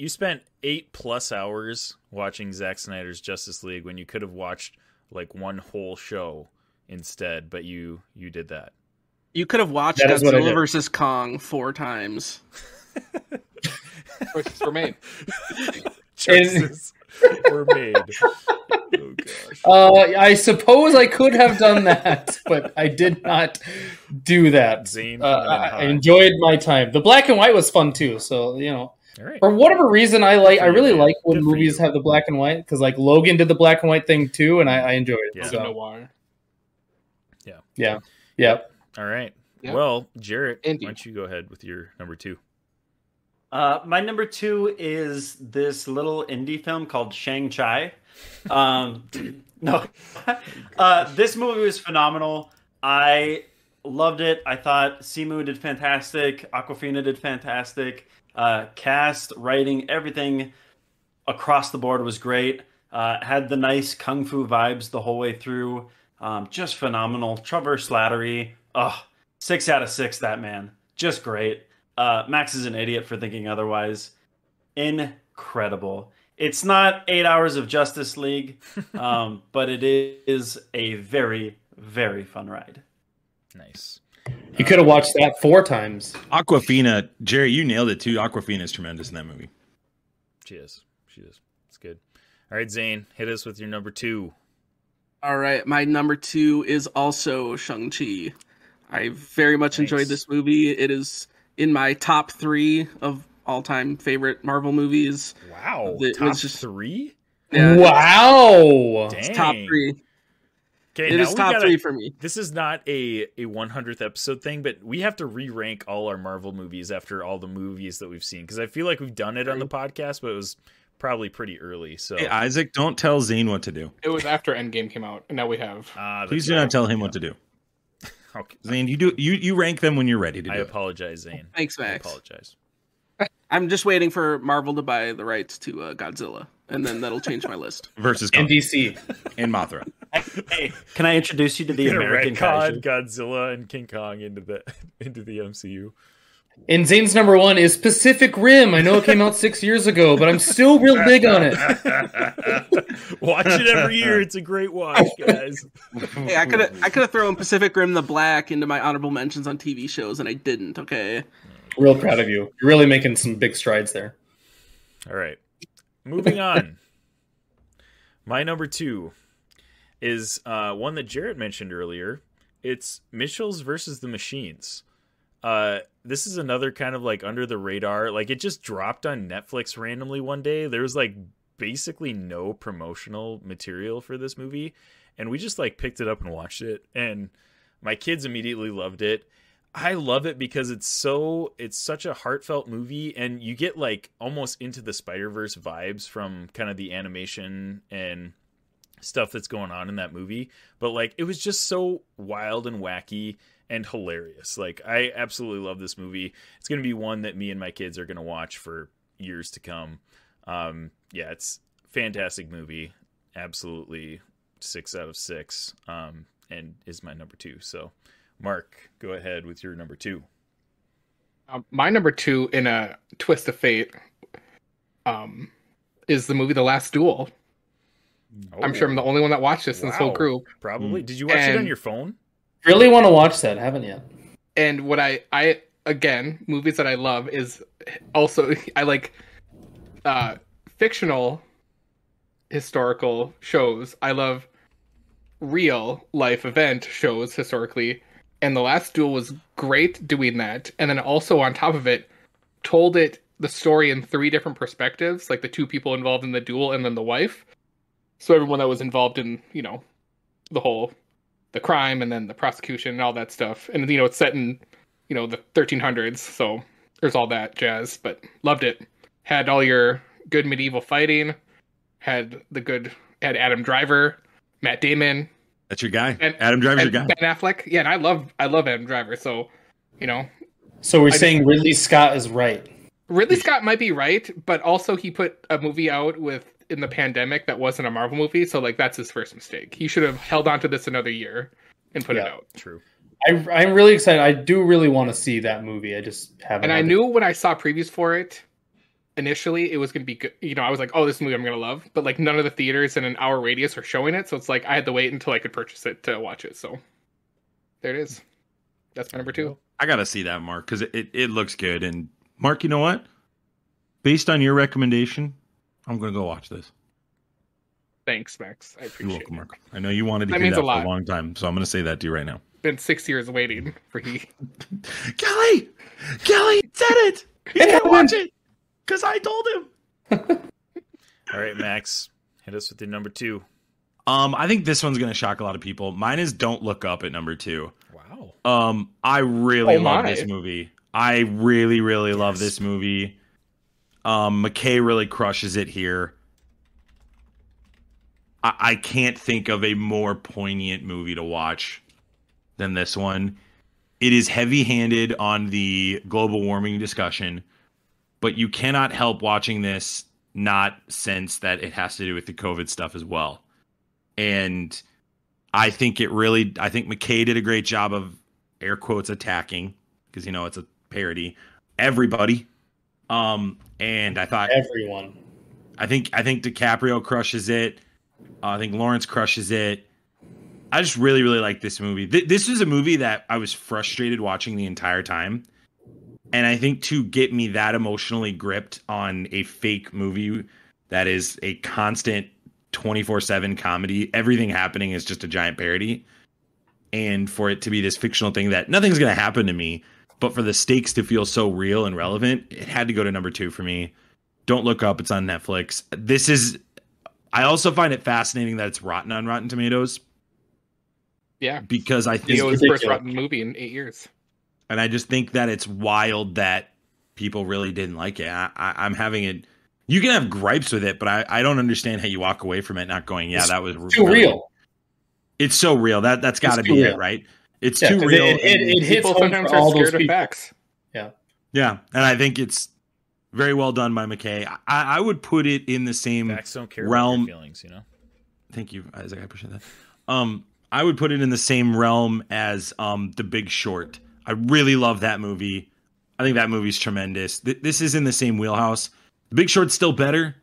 spent 8+ hours watching Zack Snyder's Justice League when you could have watched one whole show instead, but you did that. You could have watched Godzilla vs. Kong 4 times. Choices were made. Choices were made. Oh gosh. I suppose I could have done that, but I did not do that. Zayn, I enjoyed my time. The black and white was fun too. So all right. For whatever reason, I really like when movies have the black and white, because Logan did the black and white thing too, and I enjoyed it. Yeah. So. Noir. Yeah. All right. Yeah. Well, Jarrett, Indeed. why don't you go ahead with your number 2? My number 2 is this little indie film called Shang Chi. No, this movie was phenomenal. I loved it. I thought Simu did fantastic. Aquafina did fantastic. Cast, writing, everything across the board was great. Had the nice kung fu vibes the whole way through. Just phenomenal. Trevor Slattery. 6 out of 6, that man. Just great. Max is an idiot for thinking otherwise. Incredible. It's not 8 hours of Justice League, but it is a very, very fun ride. Nice. You could have watched that 4 times. Aquafina, Jerry, you nailed it too. Aquafina is tremendous in that movie. She is. It's good. All right, Zane, hit us with your number 2. All right, my number 2 is also Shang Chi. I very much enjoyed this movie. It is in my top 3 of all-time favorite Marvel movies. Wow, top 3? Yeah, wow, dang. It's top 3. Okay, it is top 3 for me. This is not a 100th episode thing, but we have to re-rank all our Marvel movies after all the movies that we've seen, because I feel like we've done it on the podcast, but it was probably pretty early. So, hey, Isaac, don't tell Zane what to do. It was after Endgame came out, and now we have. Please do not tell him what to do. Okay. Zane, you rank them when you're ready to do I it. apologize, Zane. Thanks, Max. I apologize. I'm just waiting for Marvel to buy the rights to Godzilla, and then that'll change my list. Versus and DC and Mothra. Hey, can I introduce you to the American Kaiju? Godzilla and King Kong into the MCU. And Zane's number 1 is Pacific Rim. I know it came out 6 years ago, but I'm still real big on it. Watch it every year. It's a great watch, guys. Hey, I could have thrown Pacific Rim: The Black into my honorable mentions on TV shows, and I didn't. Okay. Real proud of you. You're really making some big strides there. All right. Moving on. My number 2 is one that Jarrett mentioned earlier. It's Mitchell's versus the Machines. This is another kind of like under the radar. Like, it just dropped on Netflix randomly one day. There was like basically no promotional material for this movie, and we just like picked it up and watched it, and my kids immediately loved it. I love it because it's such a heartfelt movie, and you get like almost into the Spider-Verse vibes from kind of the animation and stuff that's going on in that movie. But like, it was just so wild and wacky and hilarious. Like, I absolutely love this movie. It's going to be one that me and my kids are going to watch for years to come. Yeah, it's a fantastic movie. Absolutely 6 out of 6. And is my number 2. So Mark, go ahead with your number 2. My number 2, in a twist of fate, is the movie The Last Duel. Oh. I'm sure I'm the only one that watched this in this whole group. Probably. Did you watch it on your phone? Really want to watch that, haven't you? And what I again, movies that I love is also, I like fictional historical shows. I love real life event shows historically. And The Last Duel was great doing that. And then also on top of it, told the story in 3 different perspectives, like the 2 people involved in the duel and then the wife. So everyone that was involved in, the crime and then the prosecution and all that stuff. And, it's set in, the 1300s. So there's all that jazz, but loved it. Had all your good medieval fighting, had Adam Driver, Matt Damon. That's your guy. Adam Driver's your guy. Ben Affleck. Yeah, and I love Adam Driver. So, So we're saying Ridley Scott is right. Ridley Scott might be right, but also he put a movie out in the pandemic that wasn't a Marvel movie, so like that's his first mistake. He should have held on to this another year and put it out. True. I'm really excited. I do really want to see that movie. I just haven't. And I knew when I saw previews for it, initially it was going to be good. I was like, oh, this movie I'm going to love. But like none of the theaters in an hour radius are showing it, so it's like I had to wait until I could purchase it to watch it. So there it is. That's my number 2. I got to see that, Mark, because it looks good. And Mark, you know what? Based on your recommendation, I'm going to go watch this. Thanks, Max. I appreciate You're welcome, it. Mark. I know you wanted to That hear means that a for lot. a long time, so I'm going to say that to you right now. Been 6 years waiting for Kelly said it. He can't watch it because I told him. All right, Max, hit us with your number 2. I think this one's going to shock a lot of people. Mine is Don't Look Up at number 2. Wow. I really love this movie. I really, really love this movie. McKay really crushes it here. I can't think of a more poignant movie to watch than this one. It is heavy-handed on the global warming discussion, but you cannot help watching this not sense that it has to do with the COVID stuff as well. And I think McKay did a great job of air quotes attacking, because it's a parody, everybody. And I thought everyone. I think DiCaprio crushes it. I think Lawrence crushes it. I just really, really like this movie. This is a movie that I was frustrated watching the entire time. And I think to get me that emotionally gripped on a fake movie that is a constant 24/7 comedy, everything happening is just a giant parody. And for it to be this fictional thing that nothing's going to happen to me, but for the stakes to feel so real and relevant, it had to go to number 2 for me. Don't Look Up. It's on Netflix. I also find it fascinating that it's rotten on Rotten Tomatoes. Yeah. Because I think it was the first rotten movie in 8 years. And I just think that it's wild that people really didn't like it. I'm having it. You can have gripes with it, but I don't understand how you walk away from it not going, yeah, that was too real. It's so real. That's got to be it, right? It's too real. It hits home for all those people. Facts. Yeah. Yeah. And I think it's very well done by McKay. I would put it in the same Facts don't care realm. About your feelings, you know? Thank you, Isaac. I appreciate that. I would put it in the same realm as The Big Short. I really love that movie. I think that movie's tremendous. This is in the same wheelhouse. The Big Short's still better,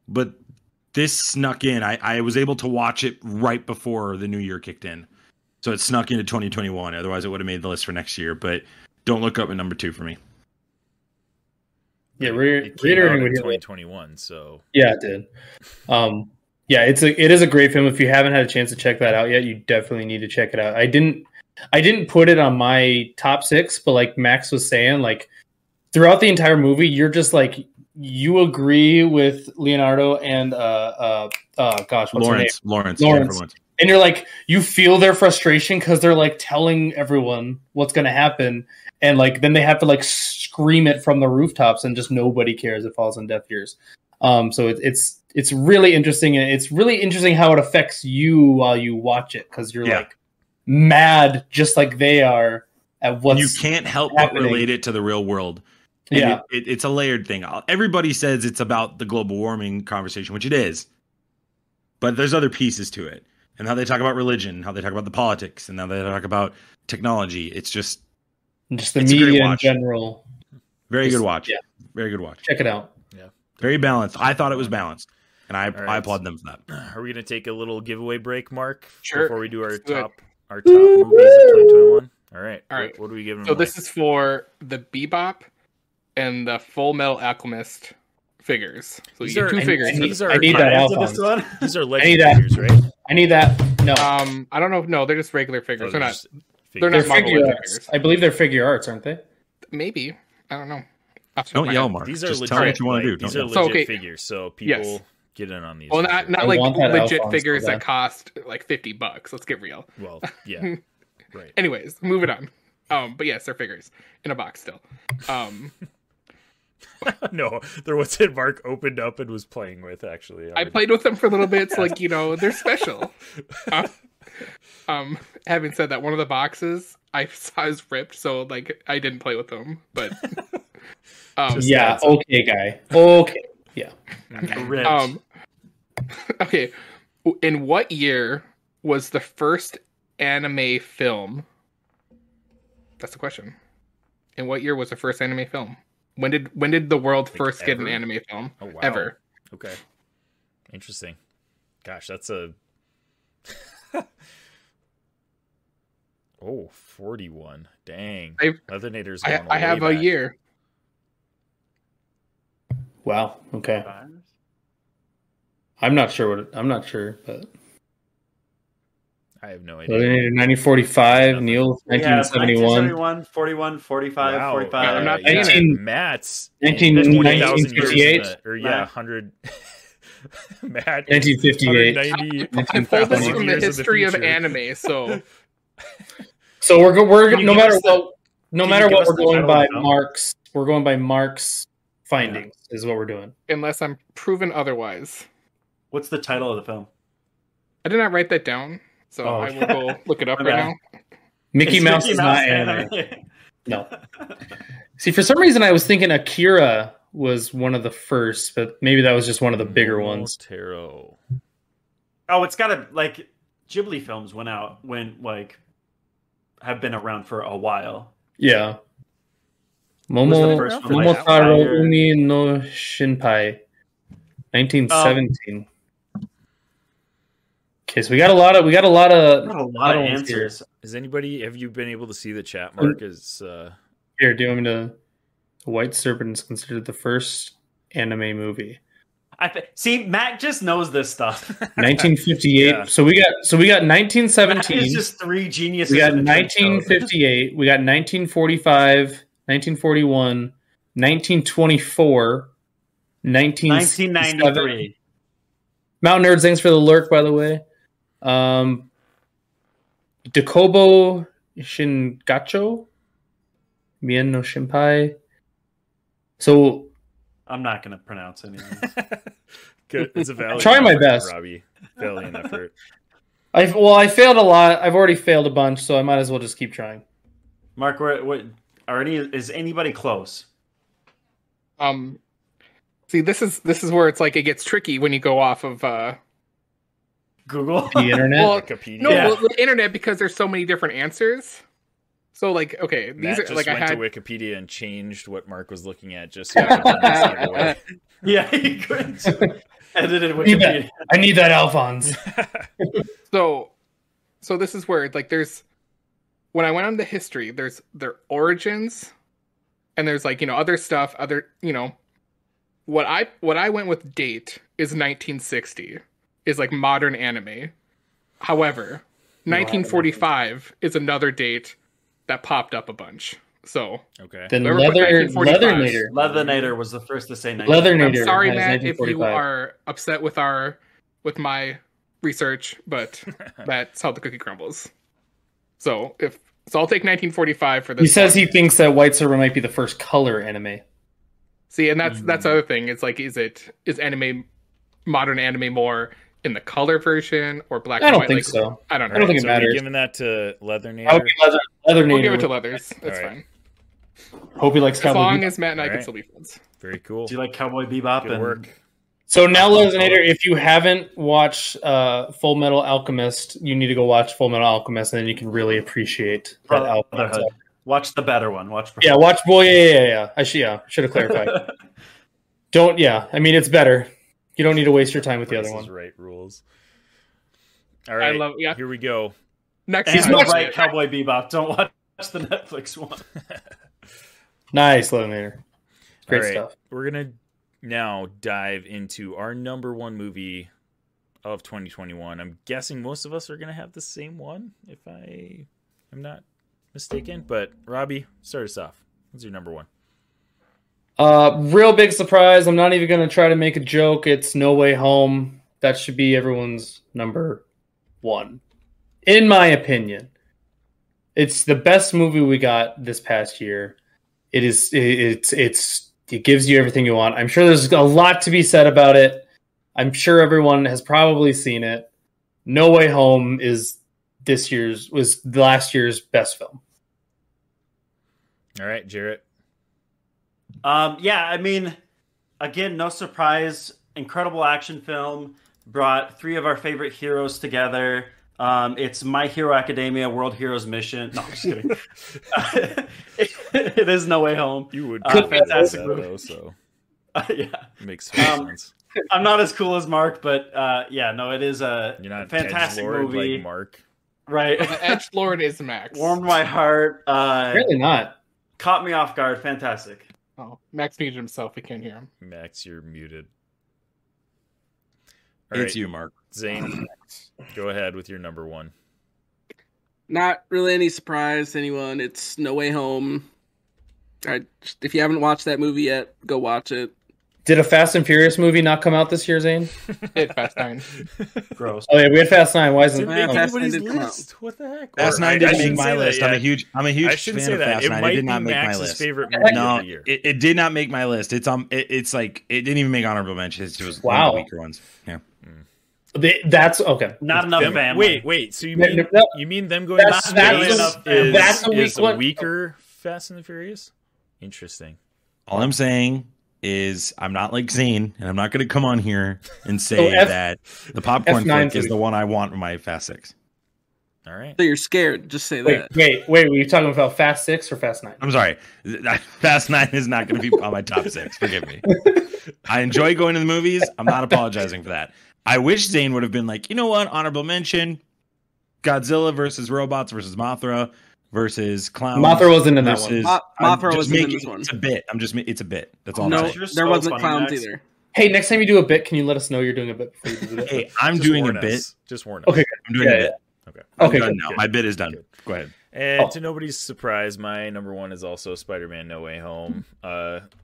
but this snuck in. I was able to watch it right before the new year kicked in. So it snuck into 2021. Otherwise, it would have made the list for next year. But Don't Look Up at number 2 for me. Yeah, it came out in 2021. So yeah, it did. Yeah, it is a great film. If you haven't had a chance to check that out yet, you definitely need to check it out. I didn't put it on my top 6, but like Max was saying, like throughout the entire movie, you're just like you agree with Leonardo and what's Lawrence. Lawrence. And you're like, you feel their frustration because they're like telling everyone what's going to happen. And like, then they have to like scream it from the rooftops and just nobody cares. It falls on deaf ears. So it's really interesting. And it's really interesting how it affects you while you watch it. Cause you're like mad, just like they are at what you can't help but relate it to the real world. And yeah. It's a layered thing. Everybody says it's about the global warming conversation, which it is, but there's other pieces to it. And how they talk about religion, how they talk about the politics, and how they talk about technology. It's just the media in general. Very good watch. Yeah. Very good watch. Check it out. Yeah. Very balanced. I thought it was balanced. And I applaud them for that. Are we going to take a little giveaway break, Mark? Sure. Before we do our top movies of 2021? All right. What are we giving? So this is for the Bebop and the Full Metal Alchemist figures. So you get 2 figures. I need that Alphonse. These are legend figures, right? I need that. No. I don't know. No, they're just regular figures. They're not figure arts. I believe they're figure arts, aren't they? Maybe. I don't know. Don't yell, Mark. These are just legit, tell me what you want to do. These are legit figures, so people get in on these. Well, not like legit figures that cost like $50. Let's get real. Well, yeah. Right. Anyways, moving on. But yes, they're figures in a box still. No, they're what's it Mark opened up and was playing with, actually. I played with them for a little bit. It's like, they're special. Having said that, one of the boxes I saw is ripped, so like I didn't play with them. But okay, guy. Okay. Yeah. Okay. In what year was the first anime film? That's the question. In what year was the first anime film? When did the world first get an anime film? Oh, wow. Ever. Okay. Interesting. Gosh, that's 41. Dang. Leathernators. I have a year. Wow. Okay. I'm not sure, but I have no idea. 1945, Neil, 1971. 41, 45, wow. 45. I'm not Matt's 1958. Or 100. Matt, 1958. I pulled this from the history of anime, so we're no matter what we're going by Mark's. We're going by Mark's findings is what we're doing. Unless I'm proven otherwise. What's the title of the film? I did not write that down. So I will go look it up right now. Mickey Mouse is not anime. No. See, for some reason, I was thinking Akira was one of the first, but maybe that was just one of the bigger ones. Taro. Oh, it's got to like Ghibli films have been around for a while. Yeah. Momotaro Umi no Shinpai. 1917. Okay, so we got a lot of answers. Have you been able to see the chat, Mark? Here, do you want me to? White Serpent is considered the first anime movie. See, Matt just knows this stuff. 1958. Yeah. So we got 1917. It's just three geniuses. We got 1958. We got 1945, 1941, 1924, 1993. Mountain Nerds, thanks for the lurk, by the way. Dakobo Shingacho, Mien no Shinpai. So I'm not going to pronounce any of these. Good. It's a valiant trying my best, Robbie. Valiant effort. I failed a lot. I've already failed a bunch, so I might as well just keep trying. Mark, is anybody close? See, this is where it's like it gets tricky when you go off of Google, the internet, Wikipedia. No, the internet, because there's so many different answers. So like, okay, Matt these are just like went I had to Wikipedia and changed what Mark was looking at just so he could away. Yeah, he couldn't edited Wikipedia. I need that Alphonse. So this is where like there's when I went on the history, there's their origins, and there's like other stuff, what I went with date is 1960 is like modern anime. However, 1945 is another date that popped up a bunch. So okay, then Leathernator was the first to say 1945. I'm sorry, Matt, if you are upset with my research, but that's how the cookie crumbles. So I'll take 1945 for this. He says he thinks that White Serpent might be the first color anime. See, and that's the other thing. It's like, is modern anime more in the color version or black and white? I don't think so. I don't know. I don't think it matters. Giving that to Leathernator. I'll give Leathernator. We'll give it to Leathers. That's fine. Hope he likes Cowboy As long Bebop. as Matt and I can still be friends. Very cool. Do you like Cowboy Bebop? Good work. So now, Leathernator, if you haven't watched Full Metal Alchemist, you need to go watch Full Metal Alchemist, and then you can really appreciate that Alchemist. Watch the better one. Watch Boy. Yeah. I should have clarified. I mean, it's better. You don't need to waste your time with the other one. Right rules. All right. Here we go. Next, and right Cowboy Bebop. Don't watch the Netflix one. Nice, Leathernator. Great stuff. We're gonna now dive into our number one movie of 2021. I'm guessing most of us are gonna have the same one, if I am not mistaken. But Robbie, start us off. What's your number one? Real big surprise. I'm not even gonna try to make a joke. It's No Way Home. That should be everyone's number one, in my opinion. It's the best movie we got this past year. It gives you everything you want. I'm sure there's a lot to be said about it. I'm sure everyone has probably seen it. No Way Home was last year's best film. All right, Jarrett. I mean, again, no surprise. Incredible action film. Brought three of our favorite heroes together. It's My Hero Academia, World Heroes Mission. No, I'm just kidding. It is No Way Home. You would fantastic movie. Though, so yeah, makes sense. I'm not as cool as Mark, but it is a fantastic movie. Like Mark, right? The Edgelord is Max. Warmed my heart. Really not. Caught me off guard. Fantastic. Oh, Max muted himself. We can't hear him. Max, you're muted. It's you, Mark. Zayn, go ahead with your number one. Not really any surprise to anyone. It's No Way Home. If you haven't watched that movie yet, go watch it. Did a Fast and Furious movie not come out this year, Zane? It Fast 9. Gross. Oh yeah, we had Fast 9. Why isn't Fast 9 anybody's didn't come list? out? What the heck? Fast 9 didn't make my list. I'm a huge I shouldn't fan say of that. Fast It 9. might It did not be make my Max's list. favorite movie of the year. It did not make my list. It's like it didn't even make honorable mentions. It was one of the weaker ones. Yeah. That's okay. Not enough family. Wait. So you mean them going to space is a weaker Fast and the Furious? Interesting. All I'm saying is I'm not like Zane, and I'm not going to come on here and say that the popcorn flick is the one I want in my Fast 6. All right. So you're scared. Just say Wait, that. wait. Were you talking about Fast 6 or Fast 9? I'm sorry. Fast 9 is not going to be on my top 6. Forgive me. I enjoy going to the movies. I'm not apologizing for that. I wish Zayn would have been like, you know what? Honorable mention: Godzilla versus robots versus Mothra versus clowns. Mothra wasn't in that one. Mothra wasn't in this one. It's a bit. It's a bit. That's all. No, I'm saying. there wasn't clowns either. Hey, next time you do a bit, can you let us know you're doing a bit before you do it? Hey, I'm Just doing a warn bit. us. Just warn us. Okay, I'm doing a bit. Okay. I'm Okay, done good. now. My bit is done. Go ahead. And to nobody's surprise, my number one is also Spider-Man: No Way Home.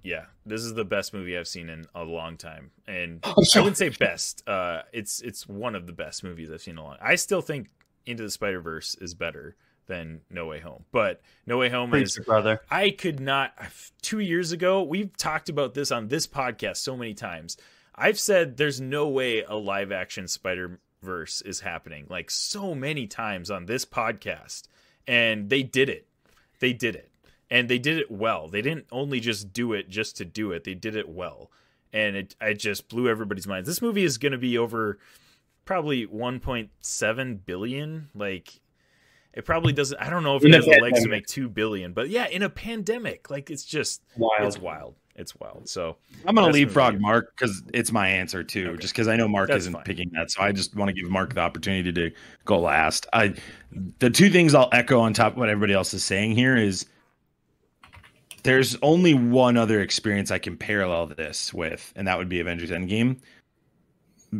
Yeah, this is the best movie I've seen in a long time, and I wouldn't say best. It's one of the best movies I've seen in a long. I still think Into the Spider-Verse is better than No Way Home, but No Way Home is. Brother. I could not. 2 years ago, we've talked about this on this podcast so many times. I've said there's no way a live-action Spider-Verse is happening, like so many times on this podcast. And they did it. They did it. And they did it well. They didn't only just do it just to do it. They did it well. And it just blew everybody's minds. This movie is going to be over probably 1.7 billion. Like, it probably doesn't. I don't know if it has the legs to make 2 billion. But yeah, in a pandemic, like, it's just Wild. It's wild. It's wild. So I'm going to that's leapfrog movie. Mark because it's my answer too, Okay. just because I know Mark That's isn't fine. picking that. So I just want to give Mark the opportunity to go last. The two things I'll echo on top of what everybody else is saying here is there's only one other experience I can parallel this with, and that would be Avengers Endgame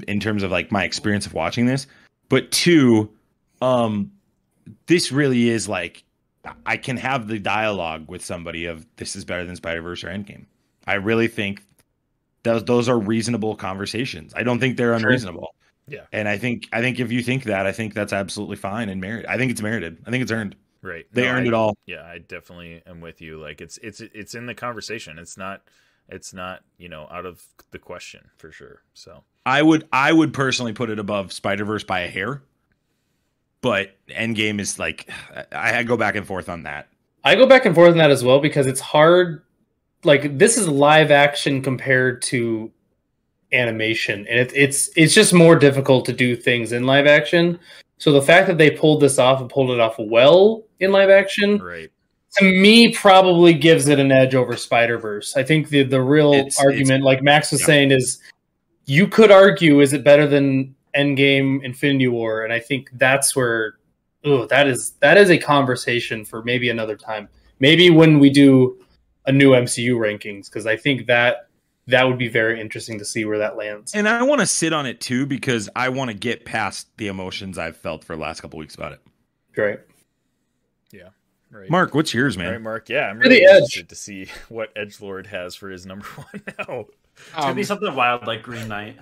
in terms of like my experience of watching this. But two, this really is like I can have the dialogue with somebody of this is better than Spider-Verse or Endgame. I really think those are reasonable conversations. I don't think they're unreasonable. Yeah. And I think if you think that, I think that's absolutely fine and merited. I think it's merited. I think it's earned. Right. They earned it all. Yeah, I definitely am with you. Like it's in the conversation. It's not, out of the question for sure. So I would personally put it above Spider-Verse by a hair. But Endgame is like I go back and forth on that. I go back and forth on that as well because it's hard. Like, this is live action compared to animation, and it's just more difficult to do things in live action. So the fact that they pulled this off and pulled it off well in live action, right, to me, probably gives it an edge over Spider-Verse. I think the real argument, like Max was saying, is you could argue, is it better than Endgame, Infinity War? And I think that's where that is a conversation for maybe another time. Maybe when we do a new MCU rankings, because I think that would be very interesting to see where that lands. And I want to sit on it too because I want to get past the emotions I've felt for the last couple weeks about it. Right. Yeah. Right. Mark, what's yours, man? All right, Mark. Yeah, I'm For really the edge. interested to see what Edgelord has for his number one now. It's gonna be something wild like Green Knight.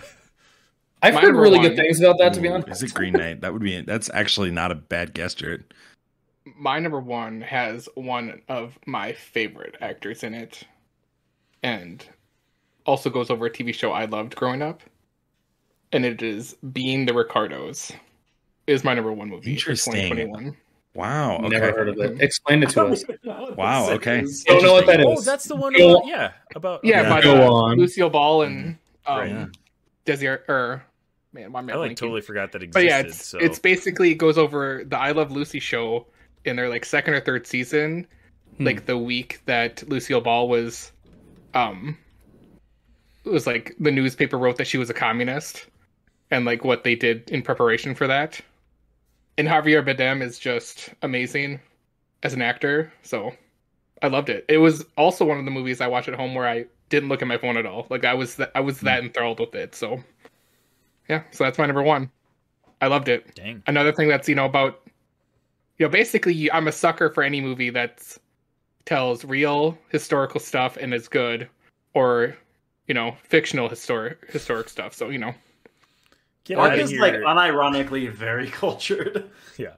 I've My heard number really one- good things about that, to be honest. Is it Green Knight? That's actually not a bad guess, Jared. My number one has one of my favorite actors in it, and also goes over a TV show I loved growing up, and it is Being the Ricardos. Is my number one movie for Interesting. 2021. Wow. Okay. Never heard of it. Explain it to us. Wow. Okay. Don't know what that Oh, is. that's the one Go about, about Yeah, Yeah. but Go on. Lucille Ball and Right. Desi, or man, why am I I like blanking? totally forgot that existed. But yeah, so it's basically goes over the I Love Lucy show in their like second or third season, like the week that Lucille Ball was like the newspaper wrote that she was a communist, and like what they did in preparation for that. And Javier Bardem is just amazing as an actor, so I loved it. It was also one of the movies I watched at home where I didn't look at my phone at all. Like I was that enthralled with it. So yeah, so that's my number one. I loved it. dang. Another thing that's about basically I'm a sucker for any movie that tells real historical stuff and is good, or fictional historic stuff. So Get Mark out of is here. like unironically very cultured. Yeah.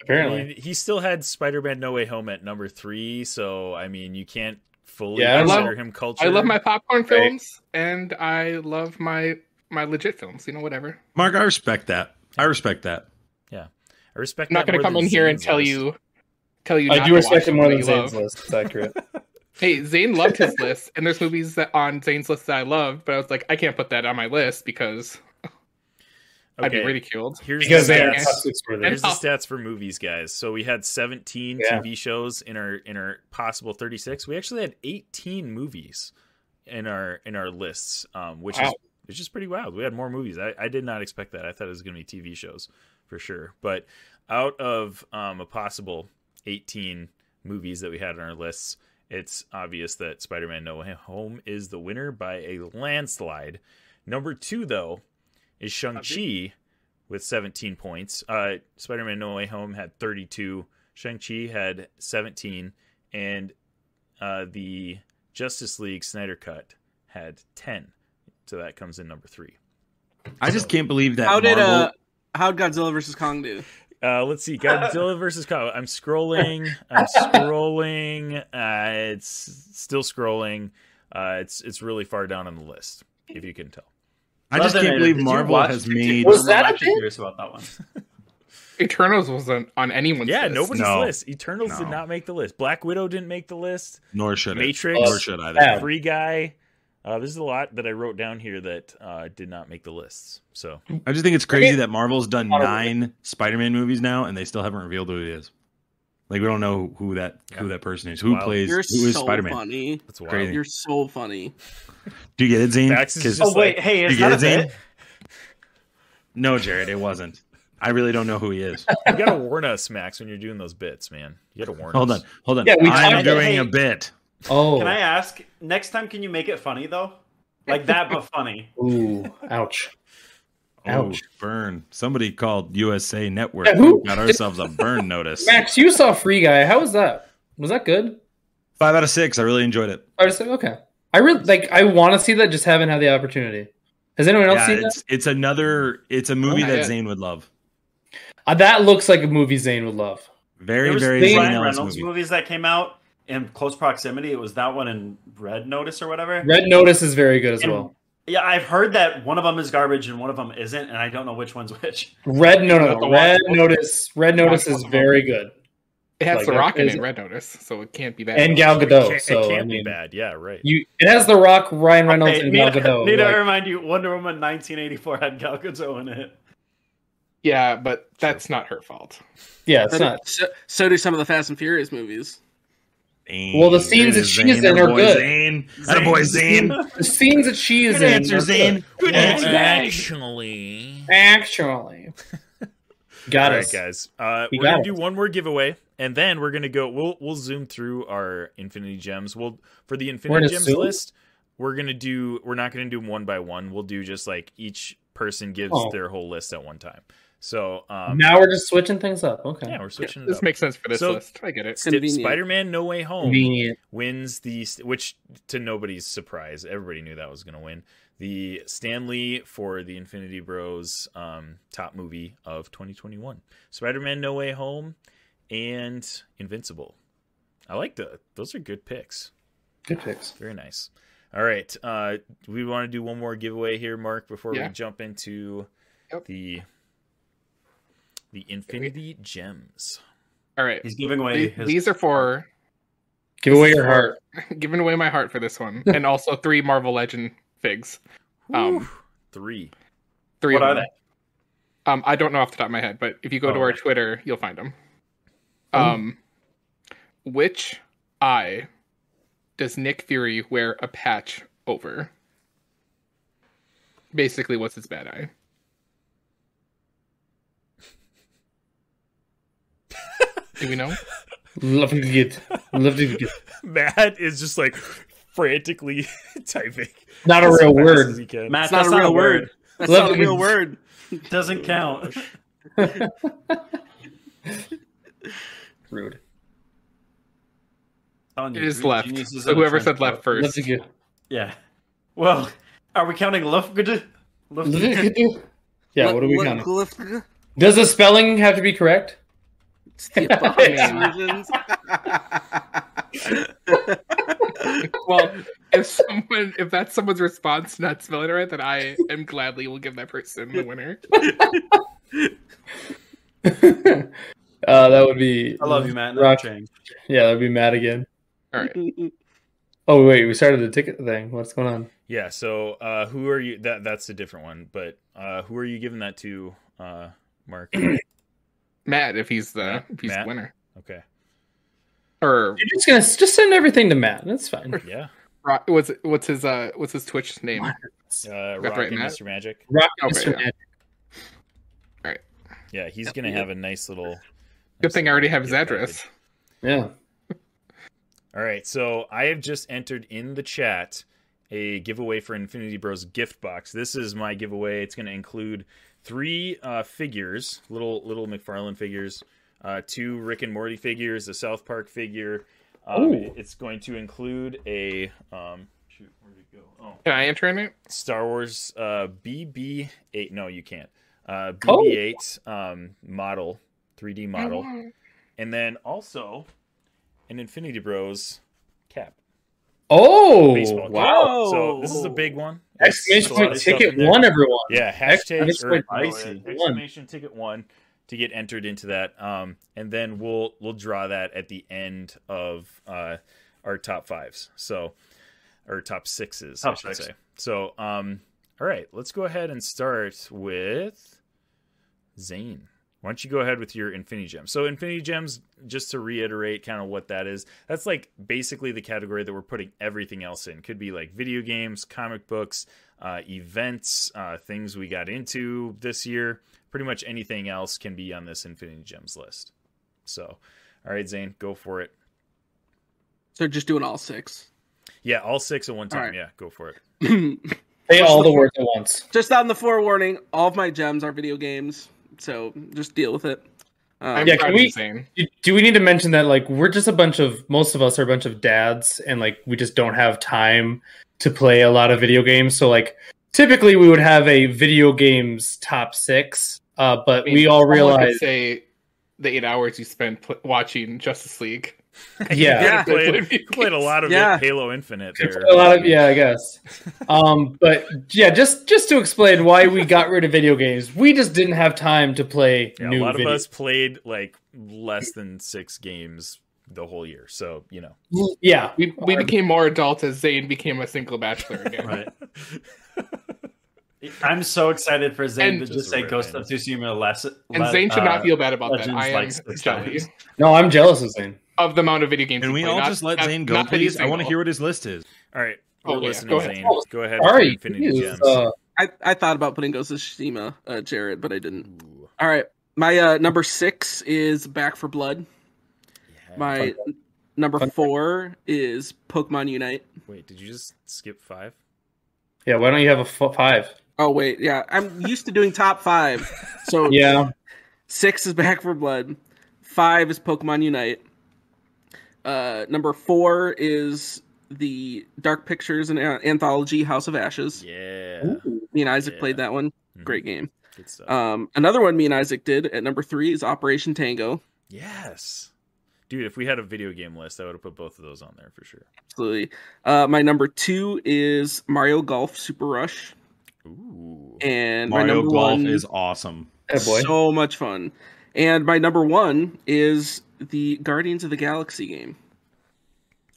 Apparently. I mean, he still had Spider-Man No Way Home at number 3, so I mean, you can't fully Yeah, consider him culture. I love my popcorn films and I love my legit films. Whatever. Mark, I respect that. I respect that. Yeah, I respect. I'm not that going to more come than in here and Zayn's tell list. you. I not do to respect watch it more than something you Zayn's love. list. It's accurate. Hey, Zayn loved his list, and there's movies that on Zayn's list that I love, but I was like, I can't put that on my list because I'd be ridiculed. Here's Because the they are stats. toxic for this. Here's the stats for movies, guys. So we had 17 TV shows in our possible 36. We actually had 18 movies in our lists, which is pretty wild. We had more movies. I did not expect that. I thought it was going to be TV shows for sure. But out of a possible 18 movies that we had on our lists, it's obvious that Spider-Man No Way Home is the winner by a landslide. Number 2, though, is Shang-Chi with 17 points. Spider-Man No Way Home had 32. Shang-Chi had 17. And the Justice League Snyder Cut had 10. So that comes in number 3. I just can't believe that. How'd Godzilla vs. Kong do? Let's see. Godzilla versus Kong. I'm scrolling. It's still scrolling. It's really far down on the list, if you can tell. I just can't believe Marvel has made. Was that I'm a actually thing? curious about that one. Eternals wasn't on anyone's list. Nobody's No. list. Eternals did not make the list. Black Widow didn't make the list. Nor should it. Matrix. Nor should either. Free Guy. There's a lot that I wrote down here that did not make the lists. So I just think it's crazy that Marvel's done 9 Spider-Man movies now, and they still haven't revealed who he is. Like, we don't know who that person is. Who Wow. plays? You're Who is so Spider-Man? funny. that's wild. Crazy. You're so funny. Do you get it, Zane? Max is 'Cause- just Oh wait, hey, do is you get that it, a Zane? bit? No, Jared, it wasn't. I really don't know who he is. You gotta warn us, Max, when you're doing those bits, man. You gotta warn us. Hold on. Yeah, we I'm talked- doing hey. a bit. Oh. Can I ask next time? Can you make it funny though? Like that, but funny. Ooh, ouch. Ouch. Oh, burn. Somebody called USA Network. Yeah, who- We got ourselves a burn notice. Max, you saw Free Guy. How was that? Was that good? 5 out of 6. I really enjoyed it. I was like, okay. I really I want to see that, just haven't had the opportunity. Has anyone else Yeah, seen that? it's a movie not that yet. Zane would love. That looks like a movie Zane would love. Very, There was very the Zane Ryan Ellis Reynolds movie. movies that came out in close proximity. It was that one and Red Notice or whatever. Red Notice is very good as And- well. Yeah, I've heard that one of them is garbage and one of them isn't, and I don't know which one's which. Red The Red one- Notice. Red Notice is very good. It has Like, The Rock in is- it, Red Notice, so it can't be bad. And Gal Gadot. It So can't I be mean, bad. Yeah, right. it has The Rock, Ryan Reynolds, Okay, and Gal Gadot. need to Like, remind you, Wonder Woman 1984 had Gal Gadot in it. Yeah, but that's not her fault. yeah, it's not. So do some of the Fast and Furious movies. Well, the scenes that she's in are good. Zane. Attaboy, Zane. The scenes that she is Good in. answer, are Zane. Good answer. Actually. Got All us. right, guys. We We're got gonna it. do one more giveaway, and then we're gonna go. We'll zoom through our Infinity Gems. For the We're Infinity gonna Gems zoom? list, we're not gonna do them one by one. We'll do just like each person gives Oh. their whole list at one time. So Now we're just switching things up. Okay. yeah, we're switching it This up. makes sense for this So- list. I get it. Convenient. Spider-Man No Way Home Convenient. wins which to nobody's surprise, everybody knew that was going to win. The StanLee for the Infinity Bros top movie of 2021. Spider-Man No Way Home and Invincible. I like those are good picks. Good picks. Very nice. All right. We want to do one more giveaway here, Mark, before we Yeah. jump into Yep. the Infinity Gems. All right. He's giving away his. These are for Give away your heart. giving away my heart for this one, and also 3 Marvel Legend figs. Whew. 3. 3 What of are them. they? I don't know off the top of my head, but if you go to Oh, our right. Twitter, you'll find them. Which eye does Nick Fury wear a patch over? Basically, what's his bad eye? Do we know? Love to get. Love to get. Matt is just like frantically typing. Not a as real fast word. as he can. Matt, It's not that's a real word. That's Love not a to real get- word. Doesn't count. Rude. Telling you, It is three left. geniuses So in a whoever trench said left coat. Love first. to get. Yeah. Well, are we counting left? Yeah. What do we count? Does the spelling have to be correct? It's the Apocalypse versions. Well, if that's someone's response not spelling it right, then I am gladly will give that person the winner. That would be. I love you, Matt. Rock. Never change. Yeah, that'd be Matt again. All right. Oh wait, we started the ticket thing. What's going on? Yeah. So who are you? That's a different one. But who are you giving that to, Mark? Matt, if he's Matt? the winner. Okay. Or You're just gonna just send everything to Matt. That's fine. Yeah. what's his Twitch name? Rock right, and Matt? Mr. Magic. Rock Okay, Mr. yeah. Magic. Yeah, he's gonna have a nice little. Good thing I already have his gift address. Yeah. All right, so I have just entered in the chat a giveaway for Infinity Bros gift box. This is my giveaway. It's going to include 3 figures, little McFarlane figures, 2 Rick and Morty figures, a South Park figure. It's going to include a shoot, where'd it go? Oh, Can I enter in it? Star Wars BB-8. No, you can't. BB-8 model, 3D model, and then also an Infinity Bros cap. Oh, Baseball cap. wow. So this is a big one. Exclamation There's a lot point of stuff ticket in there. one, everyone. Yeah, hashtag Exclamation ticket one to get entered into that. And then we'll draw that at the end of our top 5s. So, or top 6s, I should say. So, all right, let's go ahead and start with Zayn. Why don't you go ahead with your Infinity Gems? So Infinity Gems, just to reiterate kind of what that is, that's like basically the category that we're putting everything else in. Could be like video games, comic books, events, things we got into this year. Pretty much anything else can be on this Infinity Gems list. So, all right, Zayn, go for it. So just doing all 6. Yeah, all 6 at one time. Right. Yeah, go for it. Say all the words at once. Just on the forewarning, all of my gems are video games, so just deal with it. Yeah, can we? Do we need to mention that like we're just most of us are a bunch of dads, and like we just don't have time to play a lot of video games. So like typically we would have a video games top 6, but we all realize say the 8 hours you spent watching Justice League. Yeah, played a lot of Halo Infinite there. A lot of, I guess. But yeah, just to explain why we got rid of video games, we just didn't have time to play new. A lot of us played like less than 6 games the whole year, so you know. Yeah, we became more adult as Zayn became a single bachelor again. Right. I'm so excited for Zayn to just say Ghost of Tsushima less. And Zayn should not feel bad about Legends that. I am like jealous. No, I'm jealous of Zayn. Of the amount of video games. Can we all just let Zayn go, please? I want to hear what his list is. All right, we're listening go to ahead. Zayn. Go ahead. All right, with Infinity Gems. I thought about putting Ghost of Tsushima, Jared, but I didn't. Ooh. All right, my number 6 is Back for Blood. Yeah, my number 4 is Pokemon Unite. Wait, did you just skip 5? Yeah, why don't you have a 5? Oh wait, yeah, I'm used to doing top 5. So yeah, 6 is Back for Blood. 5 is Pokemon Unite. Number 4 is the Dark Pictures and anthology House of Ashes. Yeah. Ooh. Me and Isaac played that one. Mm-hmm. Great game. Good stuff. Another one me and Isaac did at number 3 is Operation Tango. Yes. Dude, if we had a video game list, I would have put both of those on there for sure. Absolutely. My number 2 is Mario Golf Super Rush. Ooh. And Mario my number Golf 1 is awesome. So much fun. And my number 1 is the Guardians of the Galaxy game.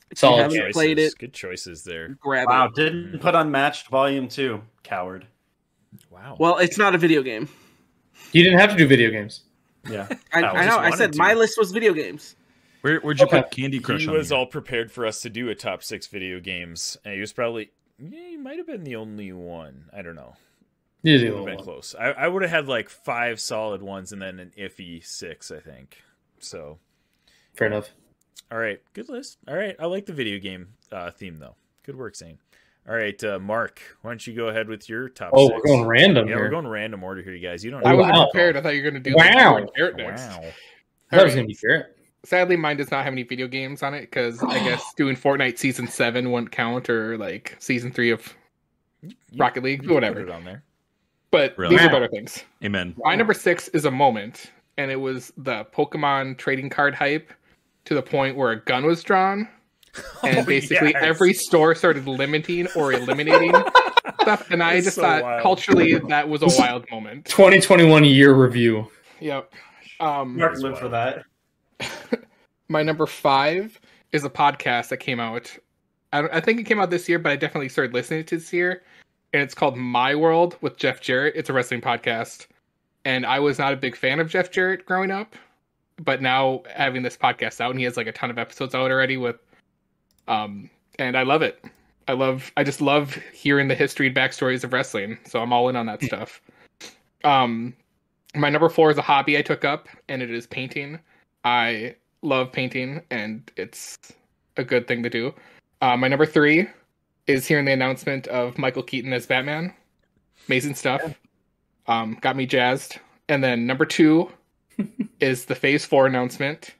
If you haven't played it, good choices there. Grab wow, it. Didn't put Unmatched Volume 2, coward. Wow. Well, it's not a video game. You didn't have to do video games. Yeah, I know. I said my list was video games. Where'd you put Candy Crush? He on was here? all prepared for us to do a top 6 video games, and he was probably he might have been the only one. I don't know. Would have been close. I would have had like 5 solid ones and then an iffy 6, I think. So fair enough. All right, good list. All right, I like the video game theme though. Good work, Zayn. All right, Mark, why don't you go ahead with your top 6? We're going random. Yeah, here. we're going random order here, you guys. You don't. I wasn't prepared. I thought you were going to do Garrett next. Wow. I thought it was going to be Garrett. Sadly, mine does not have any video games on it because I guess doing Fortnite Season 7 wouldn't count, or like Season 3 of Rocket League, whatever. Put it on there. But these are better things. Amen. My number 6 is a moment, and it was the Pokemon trading card hype to the point where a gun was drawn, and basically every store started limiting or eliminating stuff. And I just thought culturally that was a wild moment. 2021 year review. Yep. Mark lived for that. My number 5 is a podcast that came out I think it came out this year, but I definitely started listening to it this year. And it's called My World with Jeff Jarrett. It's a wrestling podcast. And I was not a big fan of Jeff Jarrett growing up, but now having this podcast out, and he has like a ton of episodes out already with, and I love it. I just love hearing the history and backstories of wrestling. So I'm all in on that stuff. My number 4 is a hobby I took up, and it is painting. I love painting, and it's a good thing to do. My number 3 is hearing the announcement of Michael Keaton as Batman. Amazing stuff. Got me jazzed. And then number 2 is the Phase 4 announcement.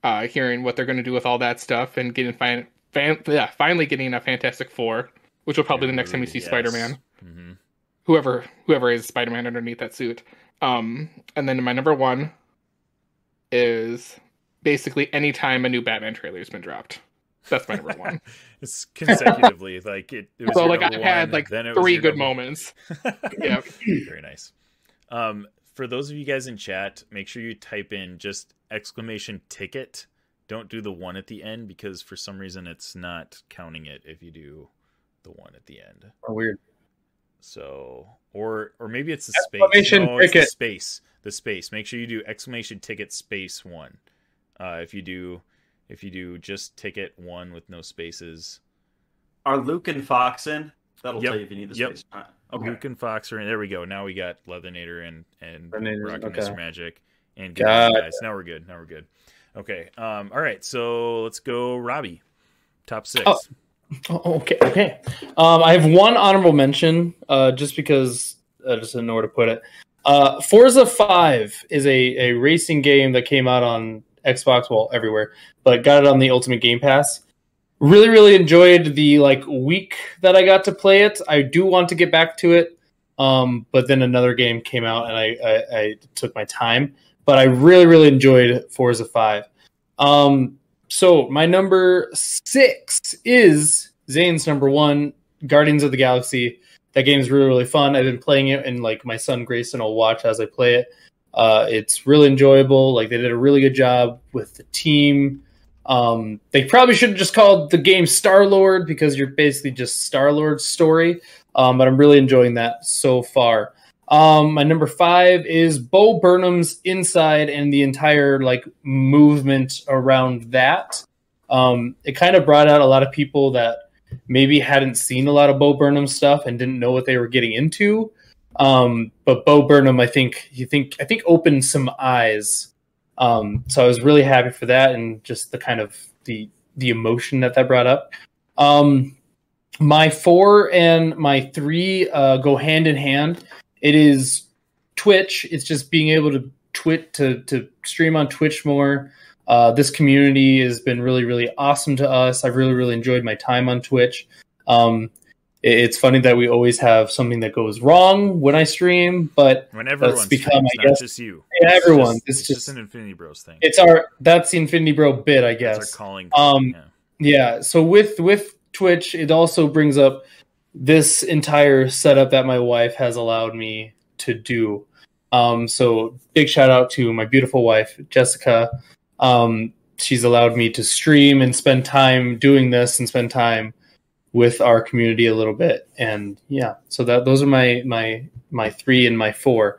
Hearing what they're going to do with all that stuff and getting finally getting a Fantastic Four, which will probably be the next time we see Spider-Man. Mm-hmm. Whoever is Spider-Man underneath that suit. And then my number 1 is basically anytime a new Batman trailer has been dropped. That's my number 1. It's consecutively like it was so like I've 1, had like 3 good moments. Yeah, very nice. For those of you guys in chat, make sure you type in just !ticket. Don't do the 1 at the end, because for some reason it's not counting it if you do the 1 at the end. Oh, weird. So or maybe it's the space. No, it's the space. The space. Make sure you do !ticket space 1. If you do just ticket 1 with no spaces. Are Luke and Fox in? That'll tell you if you need the space. Okay. Luke and Fox are in. There we go. Now we got Leathernnator and Rocket Mr. Magic and good guys. Now we're good. Okay. All right. So let's go, Robbie. Top 6. Oh, okay. I have one honorable mention, just because I just didn't know where to put it. Forza 5 is a racing game that came out on Xbox, well, everywhere, but got it on the Ultimate Game Pass. Really, really enjoyed the week that I got to play it. I do want to get back to it, but then another game came out and I took my time. But I really, really enjoyed Forza 5. So my number 6 is Zane's number 1, Guardians of the Galaxy. That game is really, really fun. I've been playing it, and my son Grayson will watch as I play it. It's really enjoyable. They did a really good job with the team. They probably should have just called the game Star-Lord, because you're basically just Star-Lord's story. But I'm really enjoying that so far. My number 5 is Bo Burnham's Inside and the entire movement around that. It kind of brought out a lot of people that maybe hadn't seen a lot of Bo Burnham stuff and didn't know what they were getting into. But Bo Burnham, I think opened some eyes. So I was really happy for that, and just the kind of the emotion that brought up. My 4 and my 3 go hand in hand. It is Twitch. It's just being able to stream on Twitch more. This community has been really, really awesome to us. I've really, really enjoyed my time on Twitch. It's funny that we always have something that goes wrong when I stream, but when everyone's become, I guess, not just you. Yeah, everyone. It's just an Infinity Bros thing. That's the Infinity Bro bit, I guess. That's our calling. Yeah. So with Twitch, it also brings up this entire setup that my wife has allowed me to do. So big shout out to my beautiful wife, Jessica. She's allowed me to stream and spend time doing this and spend time with our community a little bit. And yeah, so those are my 3 and my 4.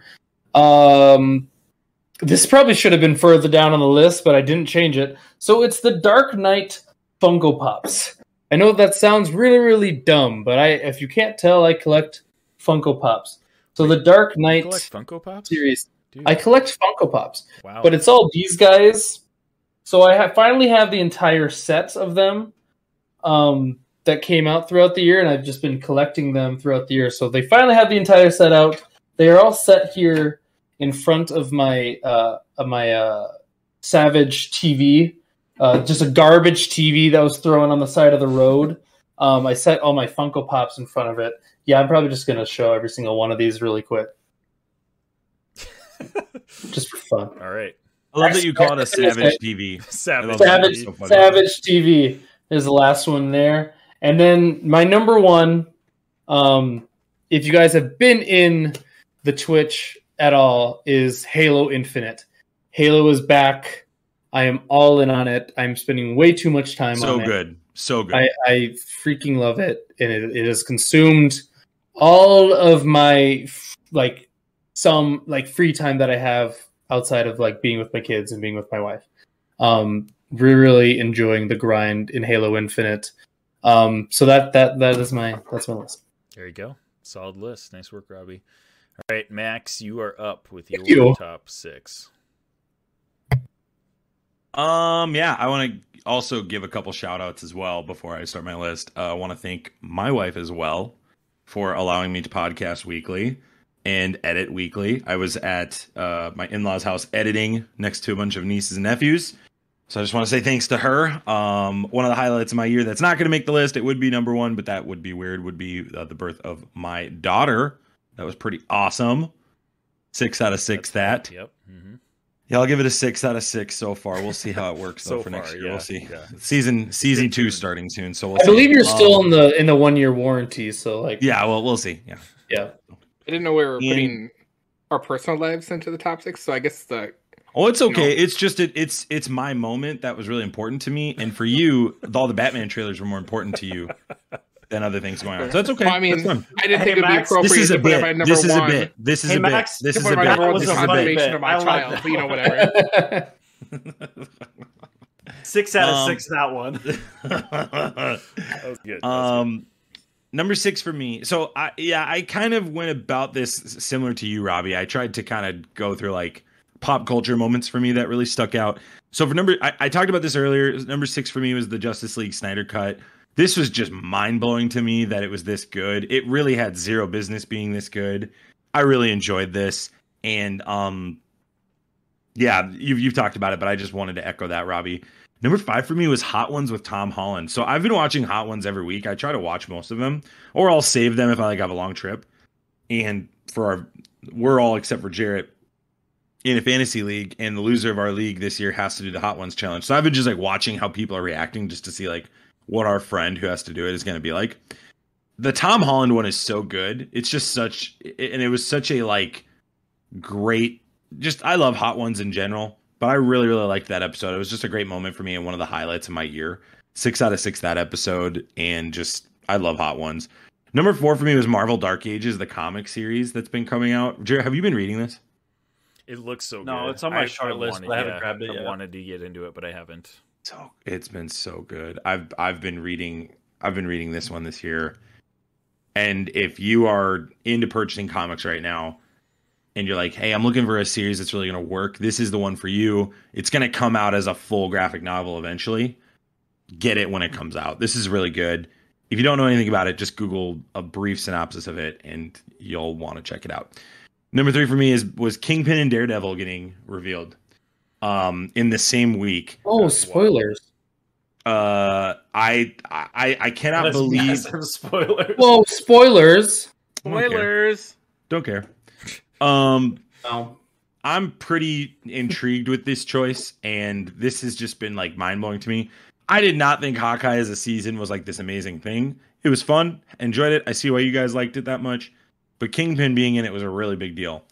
This probably should have been further down on the list, but I didn't change it. So it's the Dark Knight Funko Pops. I know that sounds really, really dumb, but if you can't tell, I collect Funko Pops. So the Dark Knight Funko Pops series, dude. I collect Funko Pops. Wow. But it's all these guys. So I finally have the entire sets of them that came out throughout the year, and I've just been collecting them throughout the year. So they finally have the entire set out. They are all set here in front of my Savage TV. Just a garbage TV that was thrown on the side of the road. I set all my Funko Pops in front of it. Yeah, I'm probably just going to show every single one of these really quick. Just for fun. All right. I love that you call it a Savage TV. Savage TV is the last one there. And then my number 1, if you guys have been in the Twitch at all, is Halo Infinite. Halo is back. I am all in on it. I'm spending way too much time on it. So good. So good. I freaking love it, and it has consumed all of my free time that I have outside of like being with my kids and being with my wife. Really enjoying the grind in Halo Infinite. So that's my list. There you go. Solid list. Nice work, Robbie. All right, Max, you are up with your top 6. Yeah, I want to also give a couple shout outs as well before I start my list. I want to thank my wife as well for allowing me to podcast weekly and edit weekly. I was at my in-laws' house editing next to a bunch of nieces and nephews. So I just want to say thanks to her. One of the highlights of my year that's not going to make the list, it would be number 1, but that would be weird, would be the birth of my daughter. That was pretty awesome. 6 out of 6 that. Yep. Mm-hmm. Yeah, I'll give it a 6 out of 6 so far. We'll see how it works though for next year. We'll see. Yeah. Season 2 starting soon, so we'll see. I believe you're still in the 1-year warranty, so like. Yeah, well, we'll see. Yeah. Yeah. I didn't know we were putting our personal lives into the top 6, so I guess Oh, it's okay. It's just it's my moment that was really important to me, and for you, all the Batman trailers were more important to you than other things going on. So that's okay. Well, I mean, I didn't think it'd be appropriate this is a to put bit. my number This is one. a bit. This is a Max, bit. This is a To put my bit. number one This is is the a bit. confirmation of my I like child, that. but you know, whatever. 6 out of 6 that one. That was good. Number 6 for me. So I kind of went about this similar to you, Robbie. I tried to kind of go through like pop culture moments for me that really stuck out. So for I talked about this earlier. Number 6 for me was the Justice League Snyder cut. This was just mind blowing to me that it was this good. It really had zero business being this good. I really enjoyed this, and yeah, you've talked about it, but I just wanted to echo that, Robbie. Number 5 for me was Hot Ones with Tom Holland. So I've been watching Hot Ones every week. I try to watch most of them, or I'll save them if I have a long trip. And we're all except for Jarrett in a fantasy league, and the loser of our league this year has to do the Hot Ones challenge. So I've been just like watching how people are reacting just to see like what our friend who has to do it is going to be like. The Tom Holland one is so good. It's just and it was such a like great, I love Hot Ones in general, but I really, really liked that episode. It was just a great moment for me and one of the highlights of my year. 6 out of 6 that episode, and I love Hot Ones. Number 4 for me was Marvel Dark Ages, the comic series that's been coming out. Jared, have you been reading this? It looks so good. No, it's on my short list, but I haven't grabbed it yet. I wanted to get into it, but I haven't. So it's been so good. I've been reading this one this year. And if you are into purchasing comics right now and you're like, hey, I'm looking for a series that's really going to work, this is the one for you. It's going to come out as a full graphic novel eventually. Get it when it comes out. This is really good. If you don't know anything about it, just Google a brief synopsis of it and you'll want to check it out. Number 3 for me was Kingpin and Daredevil getting revealed in the same week. Oh, spoilers. I cannot believe spoilers. Whoa, spoilers. Spoilers. Don't care. No. I'm pretty intrigued with this choice, and this has just been like mind blowing to me. I did not think Hawkeye as a season was like this amazing thing. It was fun, enjoyed it. I see why you guys liked it that much, but Kingpin being in it was a really big deal,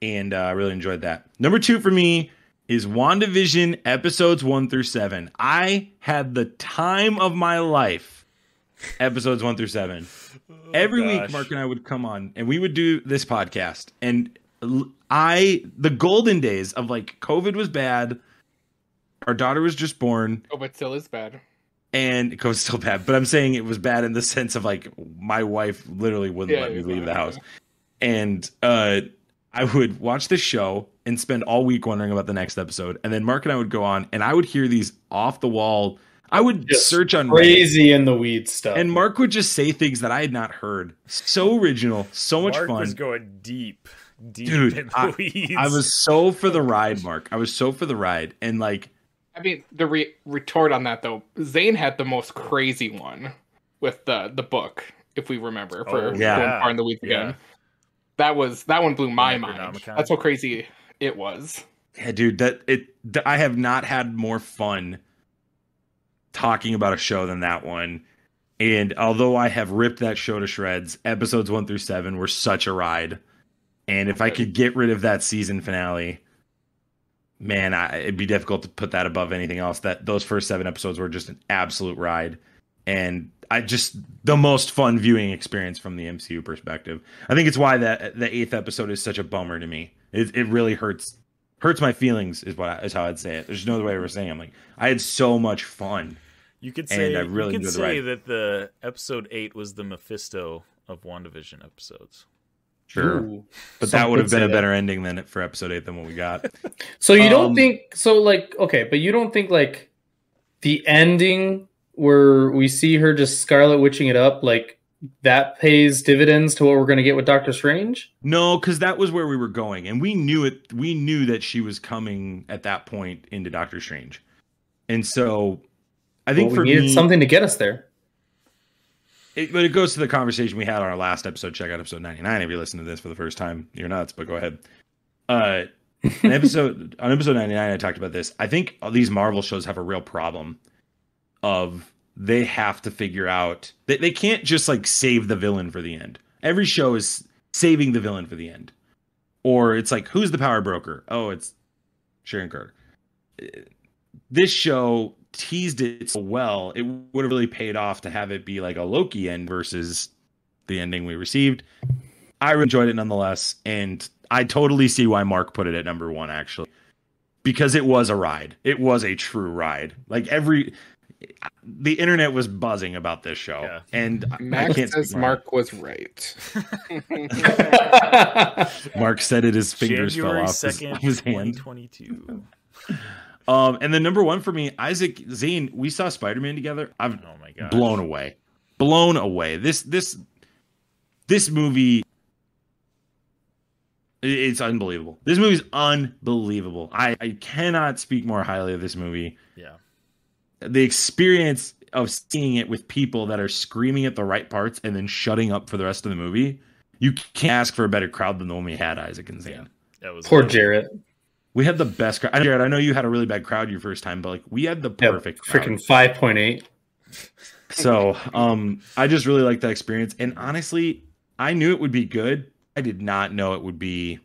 and I really enjoyed that. Number 2 for me is WandaVision episodes 1 through 7. I had the time of my life. Episodes 1 through 7. Every week, Mark and I would come on, and we would do this podcast, and the golden days of like COVID was bad. Our daughter was just born. Oh, but still is bad. And it was still bad, but I'm saying it was bad in the sense of like my wife literally wouldn't let me leave the house. And I would watch this show and spend all week wondering about the next episode. And then Mark and I would go on, and I would hear these off the wall. I would just search on crazy in the weeds stuff. And Mark would just say things that I had not heard. So original, so much fun. Mark was going deep Dude, in the weeds. I was so for the ride, Mark. I was so for the ride. And like, I mean, the retort on that though, Zayn had the most crazy one with the book, if we remember, for going far in the weeds again. That one blew my mind. That's how crazy it was. Yeah, dude, I have not had more fun talking about a show than that one. And although I have ripped that show to shreds, episodes 1 through 7 were such a ride. And if I could get rid of that season finale, man, it'd be difficult to put that above anything else. Those first 7 episodes were just an absolute ride. and I just the most fun viewing experience from the MCU perspective. I think it's why the 8th episode is such a bummer to me. It really hurts my feelings is how I'd say it. There's no other way of saying it. I'm like, I had so much fun. You could say, and I really you could enjoyed the say ride. that the episode 8 was the Mephisto of WandaVision episodes. Sure. Ooh. But Some that would have could been say a that. better ending than for episode 8 than what we got. So you don't Um, think so? Like, okay, but you don't think like the ending where we see her just Scarlet Witching it up, like that pays dividends to what we're going to get with Doctor Strange? No, because that was where we were going, and we knew it. We knew that she was coming at that point into Doctor Strange, and so I think Well, for we needed me, something to get us there. but it goes to the conversation we had on our last episode. Check out episode 99 if you listen to this for the first time. You're nuts, but go ahead. On episode 99, I talked about this. I think these Marvel shows have a real problem of they have to figure out they can't just like save the villain for the end. Every show is saving the villain for the end, or it's like, who's the power broker? Oh, it's Sharon Carter. This show teased it so well, it would have really paid off to have it be like a Loki end versus the ending we received. I enjoyed it nonetheless, and I totally see why Mark put it at number 1, actually, because it was a ride. It was a true ride. Like the internet was buzzing about this show, Yeah. and I Max can't says speak Mark was right. Mark said it. His fingers January fell off 2nd, his hand. 2022. And then number 1 for me, Isaac Zayn. We saw Spider-Man together. I'm Oh my god. blown away. This movie, it's unbelievable. This movie's unbelievable. I cannot speak more highly of this movie. Yeah. The experience of seeing it with people that are screaming at the right parts and then shutting up for the rest of the movie. You can't ask for a better crowd than the one we had, Isaac and Zayn. Yeah. That was Poor Jarrett. We had the best crowd. Jared, I know you had a really bad crowd your first time, but like we had the perfect crowd. Freaking 5.8. So I just really liked that experience. And honestly, I knew it would be good. I did not know it would be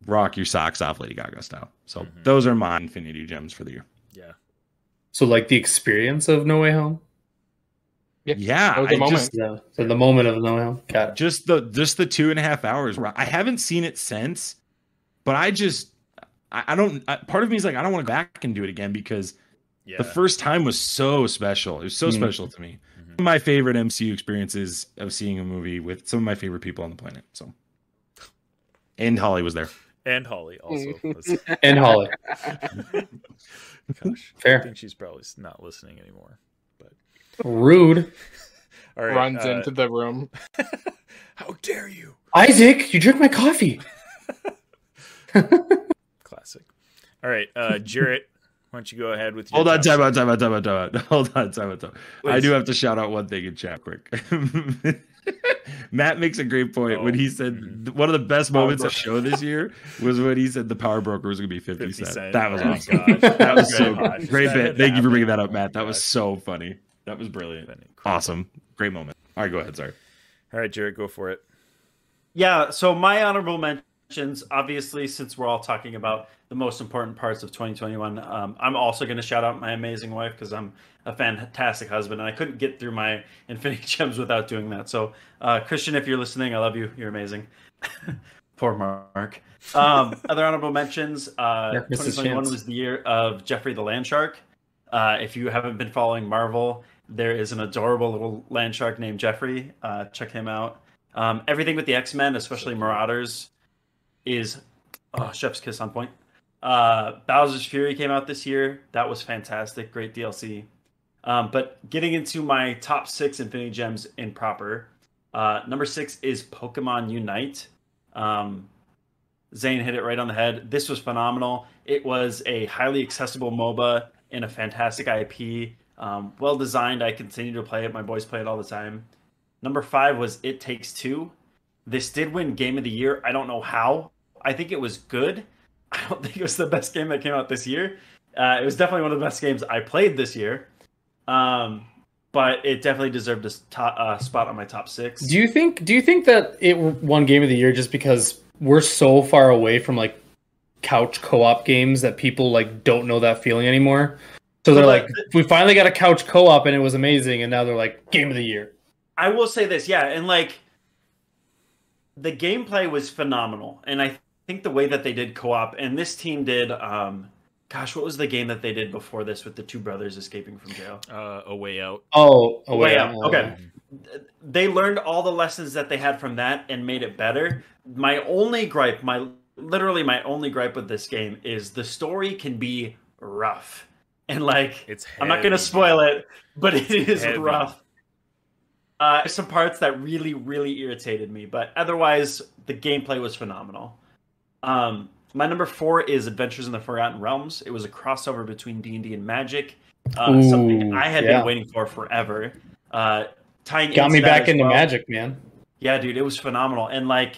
rock your socks off Lady Gaga style. So those are my Infinity Gems for the year. Yeah. So like the experience of No Way Home? Yeah, that was the I moment. just Yeah. So the moment of No Way Home. Got it. just the 2.5 hours. I haven't seen it since, but I don't. Part of me is like, I don't want to go back and do it again because Yeah. the first time was so special. It was so special to me. One of my favorite MCU experiences of seeing a movie with some of my favorite people on the planet. So, and Holly was there. And Holly also. And Holly. Gosh. I Fair. think she's probably not listening anymore. But Rude. all right. Runs into the room. How dare you? Isaac, you drink my coffee. Classic. All right, Jarrett, why don't you go ahead with your Hold on, top time out. Hold on, time out. I do have to shout out one thing in chat quick. Matt makes a great point when he said one of the best moments of the show this year was when he said the power broker was going to be 50 cents. That was Oh my awesome. gosh. That was so Gosh. good. Great That bit. had Thank you for bringing that happened. up, Matt. That Oh my was gosh. so funny. That was brilliant. Incredible. Awesome. Great moment. All right, go ahead. Sorry. All right, Jarrett, go for it. Yeah, so my honorable mentions, obviously, since we're all talking about the most important parts of 2021, I'm also going to shout out my amazing wife because I'm a fantastic husband, and I couldn't get through my Infinity Gems without doing that. So, Christian, if you're listening, I love you. You're amazing. Poor Mark. Other honorable mentions, Mark missed his 2021 chance. was the year of Jeffrey the Land Shark. If you haven't been following Marvel, there is an adorable little land shark named Jeffrey. Check him out. Everything with the X-Men, especially Marauders, is chef's kiss on point. Bowser's Fury came out this year. That was fantastic. Great DLC. But getting into my top 6 Infinity Gems in proper, number 6 is Pokemon Unite. Zane hit it right on the head. This was phenomenal. It was a highly accessible MOBA and a fantastic IP. Well designed. I continue to play it. My boys play it all the time. Number 5 was It Takes Two. This did win Game of the Year. I don't know how. I think it was good. I don't think it was the best game that came out this year. It was definitely one of the best games I played this year. But it definitely deserved a spot on my top 6. Do you think that it won Game of the Year just because we're so far away from like couch co-op games that people like don't know that feeling anymore? So they're like, we finally got a couch co-op and it was amazing, and now they're like, game of the year. I will say this, yeah, and like the gameplay was phenomenal, and I think the way that they did co-op, and this team did, gosh, what was the game that they did before this with the two brothers escaping from jail? A Way Out. Oh, A Way Out. Okay. They learned all the lessons that they had from that and made it better. My only gripe, literally my only gripe with this game is the story can be rough. And like, It's I'm not going to spoil it, but it is Heavy. rough. There's some parts that really, really irritated me, but otherwise the gameplay was phenomenal. My number 4 is Adventures in the Forgotten Realms. It was a crossover between D&D and Magic. Something I had been waiting for forever. Got me back into Magic, man. Yeah, dude, it was phenomenal. And like,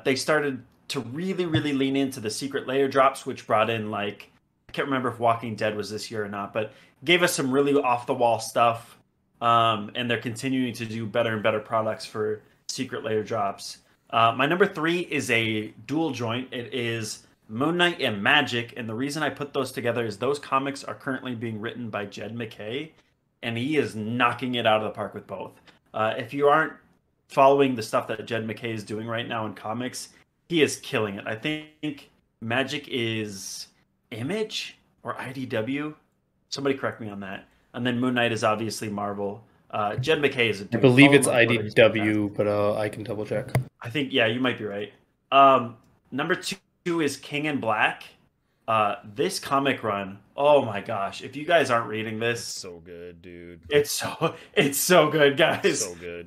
they started to really, really lean into the secret layer drops, which brought in like, I can't remember if Walking Dead was this year or not, but gave us some really off the wall stuff. And they're continuing to do better and better products for secret layer drops. My number 3 is a dual joint. It is Moon Knight and Magic, and the reason I put those together is those comics are currently being written by Jed McKay, and he is knocking it out of the park with both. If you aren't following the stuff that Jed McKay is doing right now in comics, he is killing it. I think Magic is Image or IDW. Somebody correct me on that. And then Moon Knight is obviously Marvel. Jed McKay is a dude. I believe it's IDW, but I can double check. I think, yeah, you might be right. Number 2 is King in Black. This comic run, oh my gosh! If you guys aren't reading this, It's so good, dude. it's so good, guys. So good.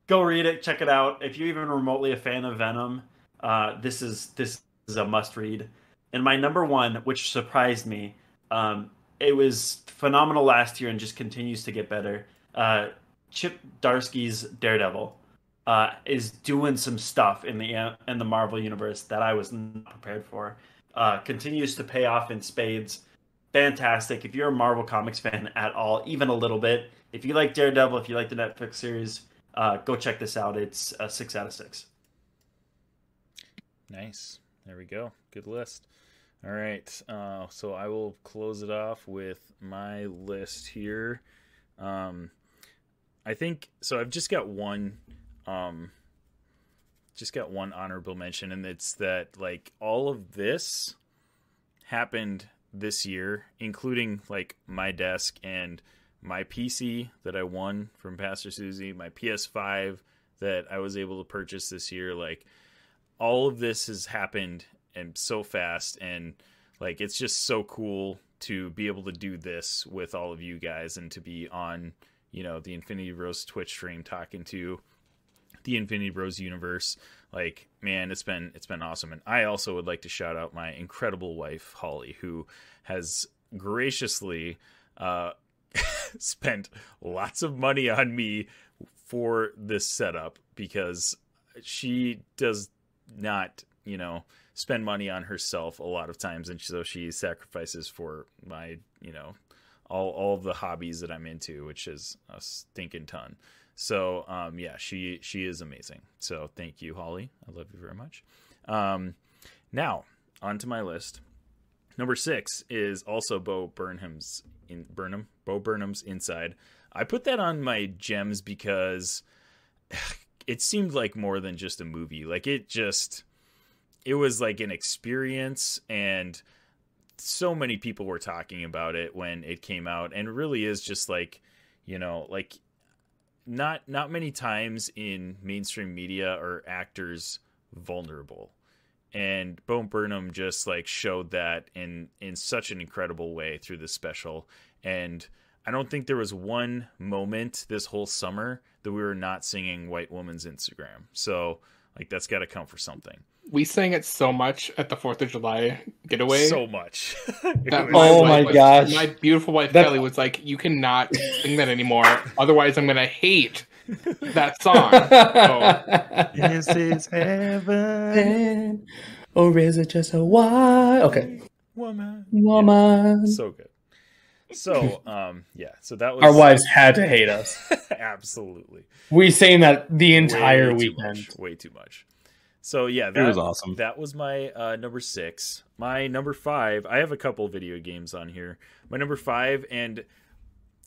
Go read it, check it out. If you're even remotely a fan of Venom, this is a must read. And my number 1, which surprised me, it was phenomenal last year and just continues to get better. Chip Darsky's Daredevil is doing some stuff in the Marvel universe that I was not prepared for. Continues to pay off in spades. Fantastic. If you're a Marvel Comics fan at all, even a little bit, if you like Daredevil, if you like the Netflix series, go check this out. It's a 6 out of 6. Nice. There we go. Good list. All right. So I will close it off with my list here. I think so. I've just got one honorable mention, and it's that like all of this happened this year, including like my desk and my PC that I won from Pastor Susie, my PS5 that I was able to purchase this year. Like all of this has happened and so fast, and like it's just so cool to be able to do this with all of you guys and to be on, you know, the Infinity Rose Twitch stream talking to the Infinity Rose universe. Like, man, it's been awesome. And I also would like to shout out my incredible wife, Holly, who has graciously spent lots of money on me for this setup, because she does not, you know, spend money on herself a lot of times, and so she sacrifices for my, you know, all of the hobbies that I'm into, which is a stinking ton. So yeah, she is amazing. So thank you, Holly. I love you very much. Now on to my list. Number 6 is also Bo Burnham's Inside. I put that on my gems because it seemed like more than just a movie. Like it was like an experience, and so many people were talking about it when it came out, and it really is just like, you know, like not many times in mainstream media are actors vulnerable, and Bo Burnham just like showed that in such an incredible way through this special. And I don't think there was one moment this whole summer that we were not singing White Woman's Instagram. So like that's got to count for something. We sang it so much at the 4th of July getaway. So much. Oh my gosh. My beautiful wife, Kelly, was like, you cannot sing that anymore. Otherwise, I'm going to hate that song. So, This is heaven. Or is it just a why? Okay. Woman. Woman. Yeah, so good. So, yeah. So that was Our wives had to hate us. absolutely. We sang that the entire Way too weekend. much, way too much. So yeah, It was awesome. That was my number 6. my number 5, I have a couple video games on here. My number 5, and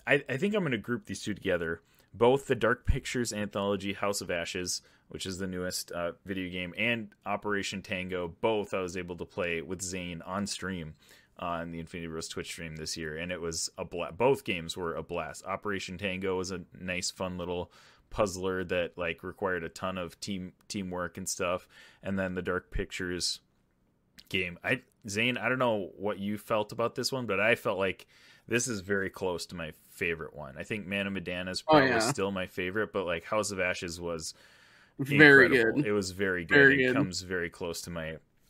I think I'm going to group these two together. Both the Dark Pictures anthology House of Ashes, which is the newest video game, and Operation Tango, both I was able to play with Zayn on stream on the Infinity Bros Twitch stream this year, and it was a blast. Both games were a blast. Operation Tango was a nice, fun little puzzler that like required a ton of teamwork and stuff, and then the Dark Pictures game. Zayn, I don't know what you felt about this one, but I felt like this is very close to my favorite one. I think Man of Medan is probably still my favorite, but like House of Ashes was very incredible. good. It was very good. Very it good. comes very close to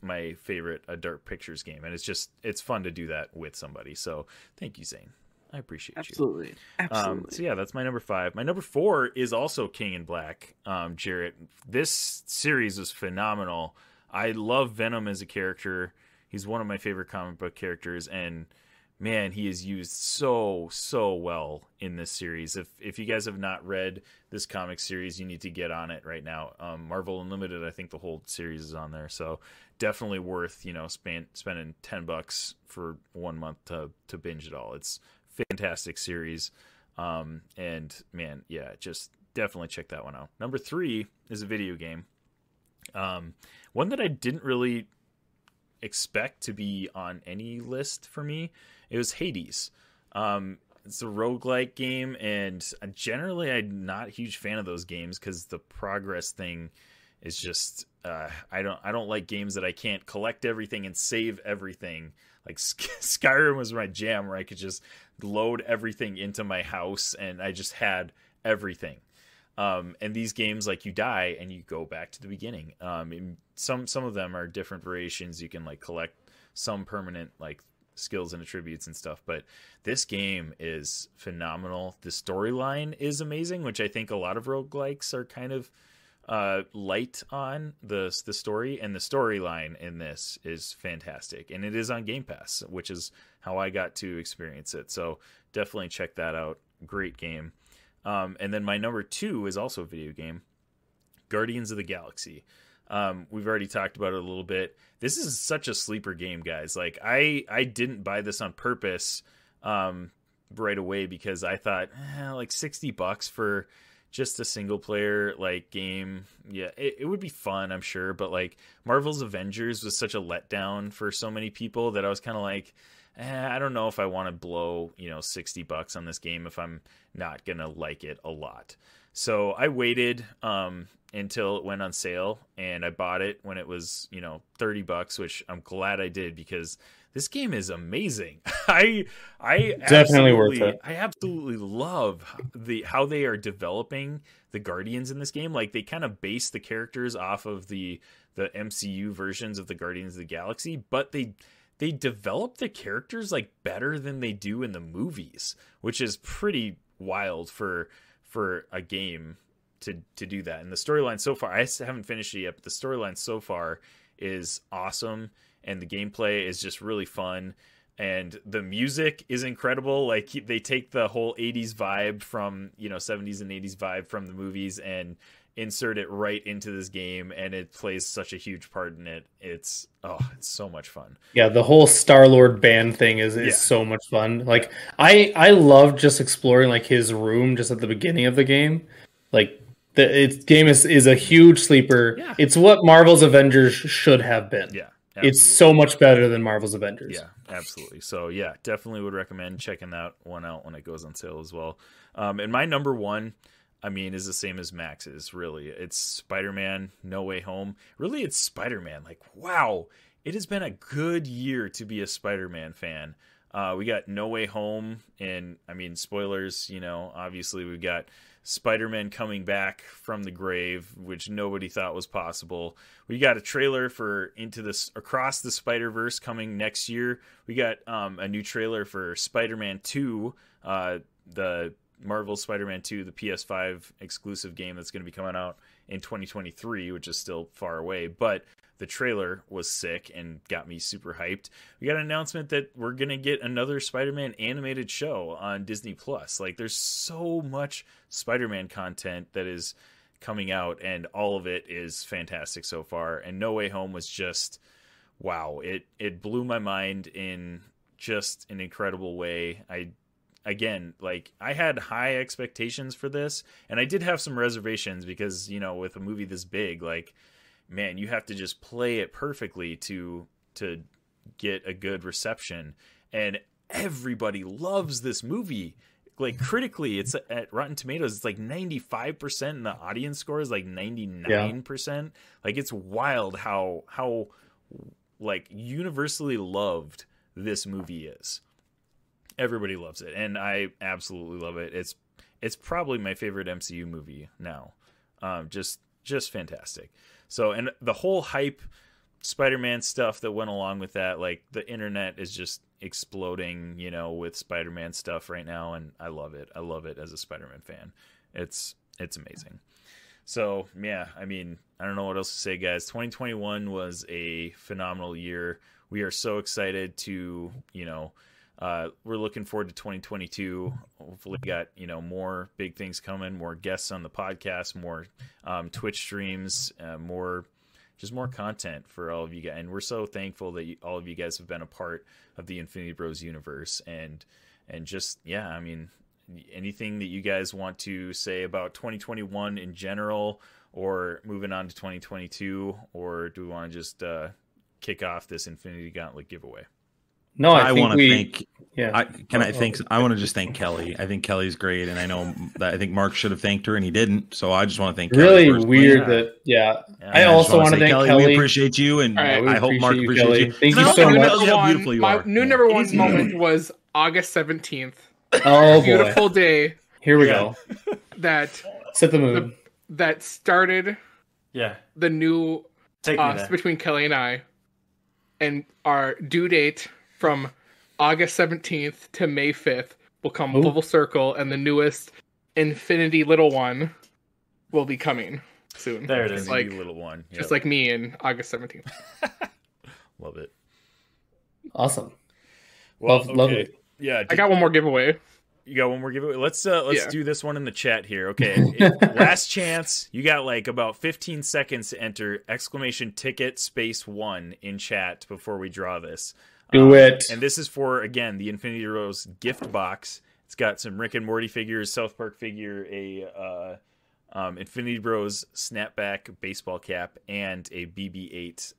my favorite Dark Pictures game, and it's fun to do that with somebody. So thank you, Zayn. I appreciate Absolutely. you. Absolutely. So yeah, that's my number 5. My number 4 is also King in Black. Jarrett, this series was phenomenal. I love Venom as a character. He's one of my favorite comic book characters, and man, he is used so well in this series. If you guys have not read this comic series, you need to get on it right now. Marvel Unlimited, I think the whole series is on there, so definitely worth spending $10 for 1 month to binge it all. It's a fantastic series, and man, yeah, just definitely check that one out. Number 3 is a video game, one that I didn't really expect to be on any list for me. It was Hades. It's a roguelike game, and generally I'm not a huge fan of those games because the progress thing is just I don't like games that I can't collect everything and save everything. Like Skyrim was my jam, where I could just load everything into my house and I just had everything. And these games, like, you die and you go back to the beginning. And some of them are different variations. You can like collect some permanent like skills and attributes and stuff, but this game is phenomenal. The storyline is amazing, which I think a lot of roguelikes are kind of light on the story, and the storyline in this is fantastic, and it is on Game Pass, which is how I got to experience it. So definitely check that out. Great game. And then my number 2 is also a video game, Guardians of the Galaxy. We've already talked about it a little bit. This is such a sleeper game, guys. Like I didn't buy this on purpose right away because I thought like $60 for just a single player like game. Yeah, it would be fun, I'm sure. But like Marvel's Avengers was such a letdown for so many people that I was kind of like, I don't know if I want to blow, $60 on this game if I'm not going to like it a lot. So I waited until it went on sale, and I bought it when it was, $30, which I'm glad I did because this game is amazing. I Definitely worth it. I absolutely love how they are developing the Guardians in this game. Like, they kind of base the characters off of the MCU versions of the Guardians of the Galaxy, but they develop the characters like better than they do in the movies, which is pretty wild for a game to do that. And the storyline so far, I haven't finished it yet, but the storyline so far is awesome, and the gameplay is just really fun, and the music is incredible. Like, they take the whole 80s vibe from 70s and 80s vibe from the movies and insert it right into this game, and it plays such a huge part in it. It's so much fun. Yeah, the whole Star-Lord band thing is so much fun. Like, I love just exploring like his room just at the beginning of the game. Like, game is a huge sleeper. Yeah. It's what Marvel's Avengers should have been. Yeah, absolutely. It's so much better than Marvel's Avengers. Yeah, absolutely. So yeah, definitely would recommend checking that one out when it goes on sale as well. And my number 1, is the same as Max's, really. It's Spider-Man No Way Home. Really, it's Spider-Man. Like, wow, it has been a good year to be a Spider-Man fan. We got No Way Home, and spoilers, obviously we've got Spider-Man coming back from the grave, which nobody thought was possible. We got a trailer for Across the Spider-Verse coming next year. We got a new trailer for Spider-Man 2, the Marvel Spider-Man 2, the PS5 exclusive game that's going to be coming out in 2023, which is still far away, but the trailer was sick and got me super hyped. We got an announcement that we're going to get another Spider-Man animated show on Disney Plus. Like, there's so much Spider-Man content that is coming out, and all of it is fantastic so far. And No Way Home was just wow, it blew my mind in just an incredible way. Again, like, I had high expectations for this, and I did have some reservations because, you know, with a movie this big, like, man, you have to just play it perfectly to get a good reception. And everybody loves this movie. Like, critically, it's at Rotten Tomatoes, it's like 95%, and the audience score is like 99%. Yeah. Like, it's wild how like universally loved this movie is. Everybody loves it, and I absolutely love it. It's probably my favorite MCU movie now. Just fantastic. So, and the whole hype Spider-Man stuff that went along with that, like, the internet is just exploding, you know, with Spider-Man stuff right now, and I love it. I love it as a Spider-Man fan. It's amazing. So, yeah, I mean, I don't know what else to say, guys. 2021 was a phenomenal year. We are so excited to, you know, we're looking forward to 2022. Hopefully we got, you know, more big things coming, more guests on the podcast, more Twitch streams, more content for all of you guys. And we're so thankful that all of you guys have been a part of the Infinity Bros universe. And just, yeah, I mean, anything that you guys want to say about 2021 in general, or moving on to 2022, or do we want to just kick off this Infinity Gauntlet giveaway? No, I want to thank. Yeah, I want to just thank Kelly. I think Kelly's great, and I know that I think Mark should have thanked her, and he didn't. So I just want to thank. Really Kelly weird that. Yeah. I also want to thank Kelly. We appreciate you, and I hope Mark appreciates you. Thank you so much. How beautiful you are. My new number one moment was August 17th. Oh, beautiful day. Here we go. That set the mood. That started. Yeah. The new between Kelly and I, and our due date from August 17th to May 5th will come full circle, and the newest Infinity Little One will be coming soon. There it is. Like Little One. Yep. Just like me in August 17th. Love it. Awesome. Well, love it. Yeah. I got one more giveaway. You got one more giveaway? Let's do this one in the chat here. Okay. Last chance. You got like about 15 seconds to enter !ticket_1 in chat before we draw this. Do it. And this is for, again, the Infinity Rose gift box. It's got some Rick and Morty figures, South Park figure, a Infinity Bros snapback baseball cap, and a BB-8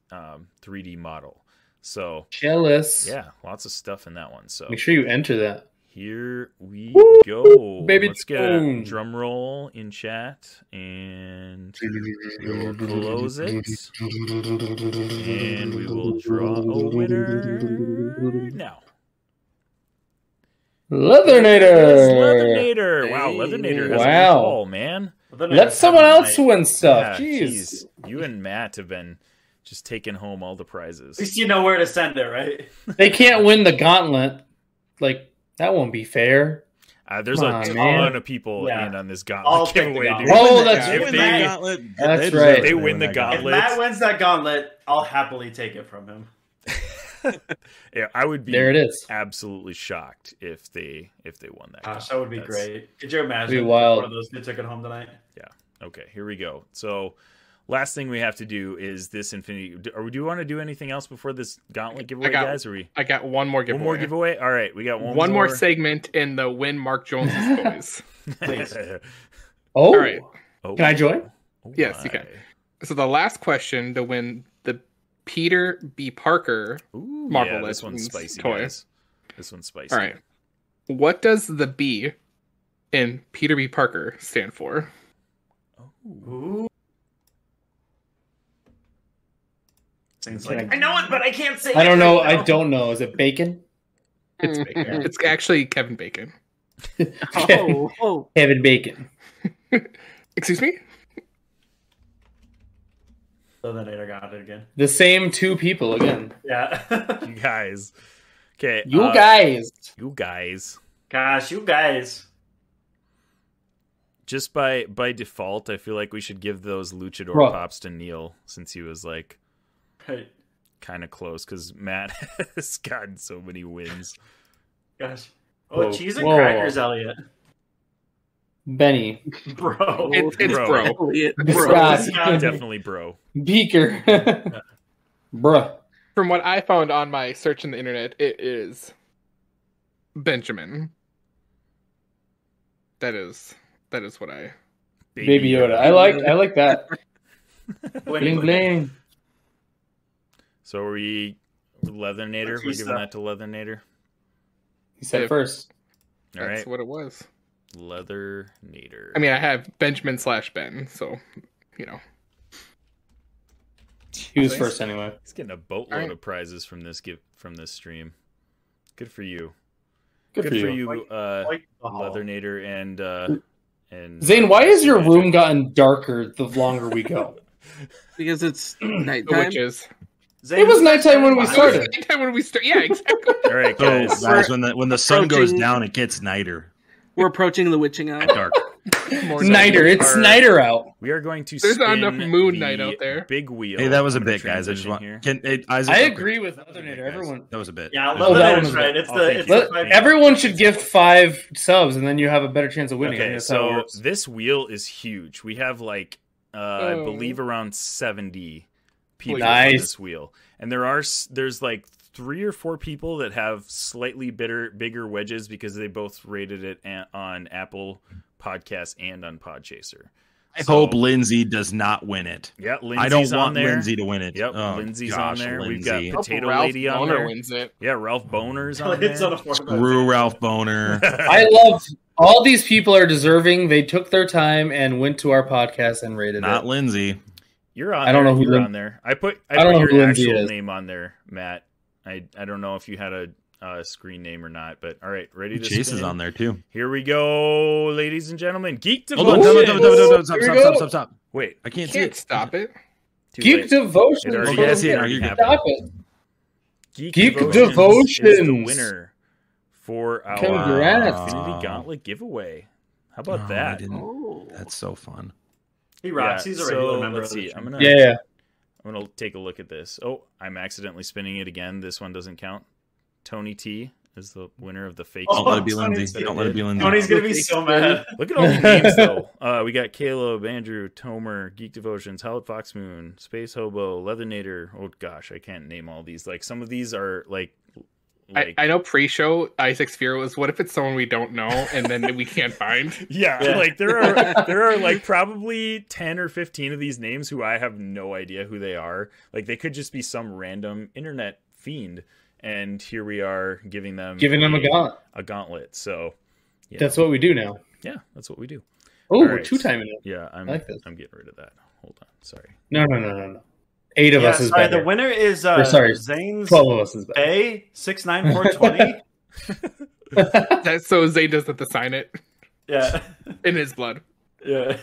3D model. So jealous. Yeah, lots of stuff in that one. So make sure you enter that. Here we go. Baby, let's get a drum roll in chat, and we'll close it, and we will draw a winner now. Leathernator. Wow, Leathernator has a call, man. Let someone else win stuff. Yeah, jeez. You and Matt have been just taking home all the prizes. At least you know where to send it, right? They can't win the gauntlet. Like, that won't be fair. There's a ton of people in on this gauntlet giveaway, dude. Oh, that's right. They win the gauntlet. If Matt wins that gauntlet, I'll happily take it from him. Yeah, I would be absolutely shocked if they won that. Gosh, that would be great. Could you imagine be wild. One of those took it home tonight? Yeah. Okay, here we go. So last thing we have to do is this Infinity. Do you want to do anything else before this gauntlet giveaway, guys? I got one more giveaway. One more giveaway? All right, we got one more segment in the Win Mark Jones' Toys. Please. All right. Can I join? Yes, you can. So the last question to win the Peter B. Parker Marvel Legends this one's spicy, toy. Guys. This one's spicy. All right. What does the B in Peter B. Parker stand for? Ooh. Seems like I know it, but I can't say. I don't know. I don't know. Is it bacon? It's bacon. It's actually Kevin Bacon. Kevin Bacon. Excuse me? So then I got it again. The same two people again. Yeah. You guys. Okay. You guys. Gosh, you guys. Just by default, I feel like we should give those luchador pops to Neil, since he was like kind of close, because Matt has gotten so many wins. Gosh. Oh, cheese and crackers, Elliot. Benny. Bro. It's bro. Bro. Definitely bro. Beaker. Bruh. From what I found on my search on the internet, it is Benjamin. That is what I. Baby Yoda. I like that. Bling bling. So are we Leathernator? We're giving that to Leathernator. He said first. All right. That's what it was. Leathernator. I mean, I have Benjamin/Ben, so you know. He was first anyway. He's getting a boatload of prizes from this stream. Good for you. Good for you, Leathernator and Zane. Why has your room gotten darker the longer we go? Because it's The nighttime. witches. It was nighttime when we started. Yeah, exactly. All right, So, guys. guys, when the sun goes approaching- down, it gets nighter. We're approaching the witching hour. Dark. Snyder, it's Snyder out. We are going to There's not spin enough moon the night out there. Big wheel. Hey, that was a I'm gonna bit, guys. I just transition want. here. Isaac, I agree with Leathernator. Everyone, That was a bit. Yeah, Oh, that one Leathernator's was right. good. It's the everyone should gift 5 subs, and then you have a better chance of winning. Okay, That's how it so works. this wheel is huge. We have like I believe around 70 people on Nice. this wheel, and there's like 3 or 4 people that have slightly bigger wedges because they both rated it on Apple Podcasts and on Podchaser. I hope Lindsay does not win it. Yeah, Lindsay's I don't on want there. Lindsay to win it. Yep, Oh, Lindsay's gosh, on there. Lindsay. We've got Potato Ralph Lady on Boner there. wins it. Yeah, Ralph Boner's on It's there. on a 4. Screw Ralph Boner. I love all these people are deserving. They took their time and went to our podcast and rated Not it. Lindsay. You're on. I don't know who You're Lin- on there. I put don't know your who Lindsay actual is. name on there, Matt. I don't know if you had a screen name or not, but all right, ready to Chase spin? is on there too. Here we go, ladies and gentlemen. Geek Hold on, Devotion. stop. Wait, I can't see Can't it. stop it. too Geek late. Devotion. It already Okay, I see it. already You're good. happened. Stop it. Geek Geek Devotions is the Devotions. winner for our Congrats. Infinity Gauntlet giveaway. How about Oh, I that? didn't. Oh. That's so fun. He rocks. He's a regular member let's of the see. channel. Yeah. I'm gonna take a look at this. Oh, I'm accidentally spinning it again. This one doesn't count. Tony T is the winner of the fake. Oh, Don't let it be Tony's Lindsay. gonna Don't let it be Lindsay. Tony's gonna be so mad. Look at all the names though. We got Caleb, Andrew, Tomer, Geek Devotions, Howlett Fox Moon, Space Hobo, Leathernator. Oh gosh, I can't name all these. Like some of these are like I know pre-show Isaac's fear was, what if it's someone we don't know and then we can't find? yeah, like there are like probably 10 or 15 of these names who I have no idea who they are. Like they could just be some random internet fiend, and here we are giving them a gauntlet. So yeah. That's what we do now. Yeah, that's what we do. Oh, All we're right. 2-timing it. Yeah, I'm I like this. I'm getting rid of that. Hold on, sorry. No. 8 of us is sorry, better. the winner is sorry, Zane's 12 of us is better. A 69420. That's so Zay doesn't have to sign it Yeah, in his blood. yeah.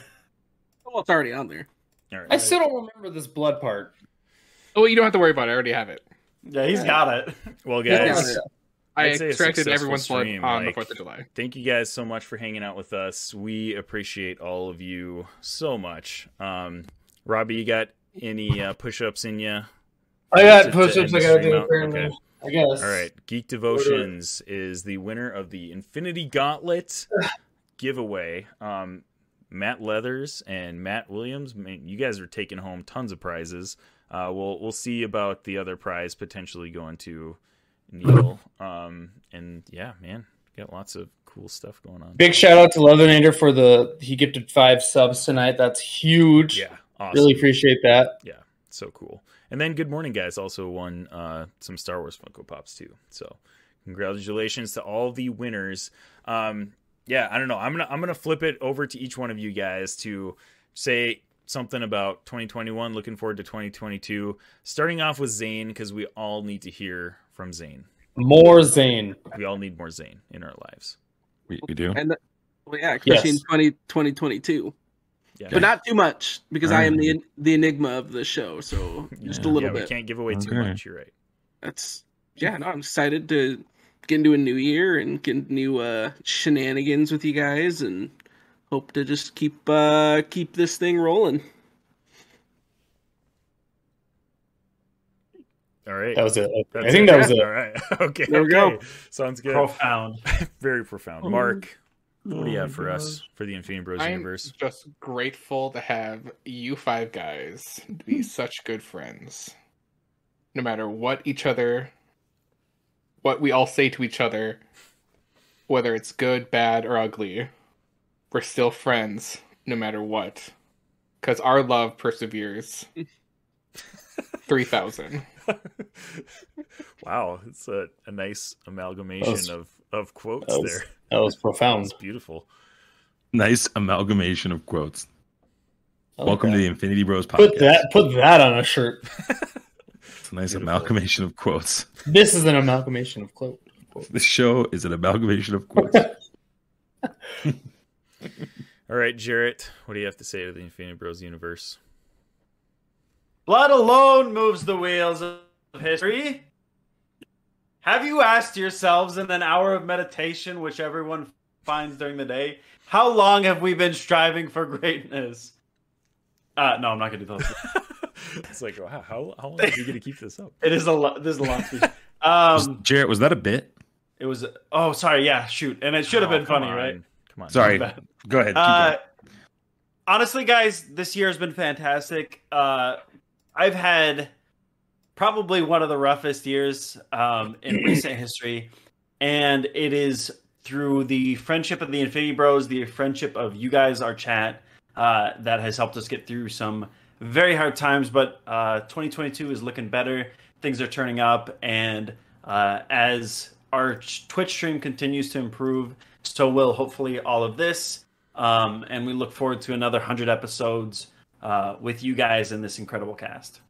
Well, it's already on there. All right. I still don't remember this blood part. Oh, you don't have to worry about it. I already have it. Yeah, he's got it. Well, Yeah. guys, I I'd say a extracted successful everyone's blood stream, on like- the 4th of July. thank you guys so much for hanging out with us. We appreciate all of you so much. Robbie, you got any push-ups in you? I got To push-ups end I the gotta stream do out? apparently. Okay. I guess. All right, Geek Devotions is the winner of the Infinity Gauntlet giveaway. Matt Leathers and Matt Williams, man, you guys are taking home tons of prizes. We'll see about the other prize potentially going to Neil. And yeah, man, got lots of cool stuff going on. Big shout out to Leathernator he gifted 5 subs tonight. That's huge. Yeah, awesome. Really appreciate that. Yeah, so cool. And then Good Morning Guys also won some Star Wars Funko Pops too. So congratulations to all the winners. Yeah, I don't know. I'm gonna flip it over to each one of you guys to say something about 2021. Looking forward to 2022. Starting off with Zayn, because we all need to hear from Zayn. More Zane. We all need more Zayn in our lives. We do. And well, yeah, Yes. especially in 2022. Yeah, But not too much, because I am Alright. the enigma of the show, so just a little We bit. can't give away too Okay. much. You're right. That's no, I'm excited to get into a new year and get new shenanigans with you guys, and hope to just keep this thing rolling. All right. That was it. That's I think that was it. All right. Okay. There we okay. go. Sounds good. Profound. Very profound. Mark, what do you have for us for the Infinity Bros I'm universe? just grateful to have you 5 guys be such good friends. no matter what we all say to each other, whether it's good, bad, or ugly, we're still friends no matter what. Because our love perseveres. 3,000. Wow, it's a nice amalgamation of quotes there. That was profound. It's beautiful. Nice amalgamation of quotes. Welcome to the Infinity Bros podcast. Put that on a shirt. It's a nice amalgamation of quotes. This is an amalgamation of quotes. This show is an amalgamation of quotes. All right, Jarrett, what do you have to say to the Infinity Bros universe? Blood alone moves the wheels of history. Have you asked yourselves in an hour of meditation, which everyone finds during the day, how long have we been striving for greatness? No, I'm not going to do those. It's like, wow, how long are you going to keep this up? It is a lot. This is a long speech. Jarrett, was that a bit? It was. Oh, sorry. Yeah, shoot. And it should have been funny, right? Come on. Sorry. Go ahead. Keep going. Honestly, guys, this year has been fantastic. I've had probably one of the roughest years in recent history, and it is through the friendship of the Infinity Bros, the friendship of you guys, our chat, that has helped us get through some very hard times. But 2022 is looking better. Things are turning up, and as our Twitch stream continues to improve, so will hopefully all of this. And we look forward to another 100 episodes with you guys in this incredible cast.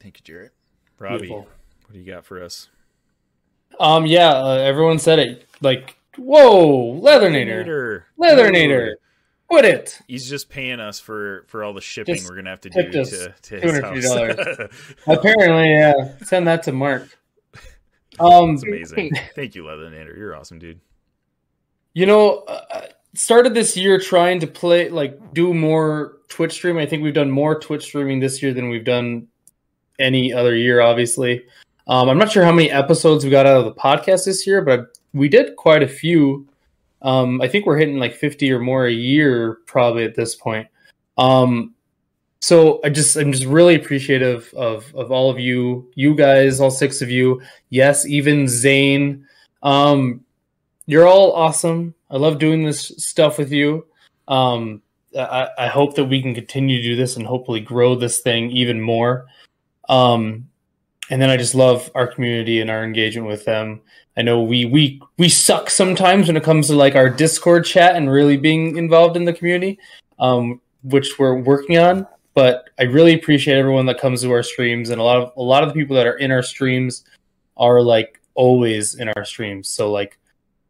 Thank you, Jarrett. Robbie, Beautiful. what do you got for us? Everyone said it. Like, whoa, Leathernator. Quit it. He's just paying us for all the shipping we're gonna have to do to his $250. Apparently, yeah. Send that to Mark. It's amazing. Thank you, Leathernator. You're awesome, dude. You know, started this year trying to do more Twitch stream. I think we've done more Twitch streaming this year than we've done any other year, obviously. I'm not sure how many episodes we got out of the podcast this year, but we did quite a few. I think we're hitting like 50 or more a year probably at this point. So I'm just really appreciative of all of you guys, all 6 of you. Yes, even Zayn. You're all awesome. I love doing this stuff with you. I hope that we can continue to do this and hopefully grow this thing even more. And then I just love our community and our engagement with them. I know we suck sometimes when it comes to like our Discord chat and really being involved in the community, which we're working on. But I really appreciate everyone that comes to our streams, and a lot of the people that are in our streams are like always in our streams. So like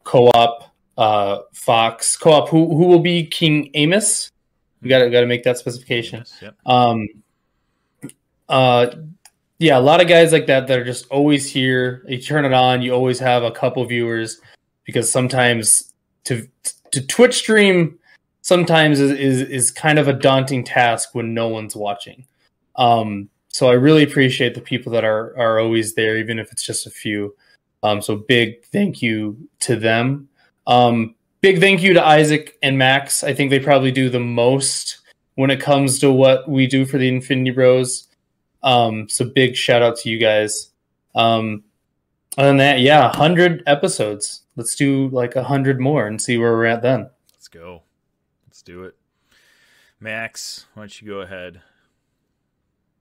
Co-op, Fox, Co-op, who will be King Amos. We got to make that specification. Yep. Yeah, a lot of guys like that are just always here. You turn it on, you always have a couple viewers, because sometimes to Twitch stream sometimes is kind of a daunting task when no one's watching. So I really appreciate the people that are always there, even if it's just a few. So big thank you to them. Big thank you to Isaac and Max. I think they probably do the most when it comes to what we do for the Infinity Bros. So big shout out to you guys. Other than that, 100 episodes. Let's do like 100 more and see where we're at then. Let's go. Let's do it. Max, why don't you go ahead?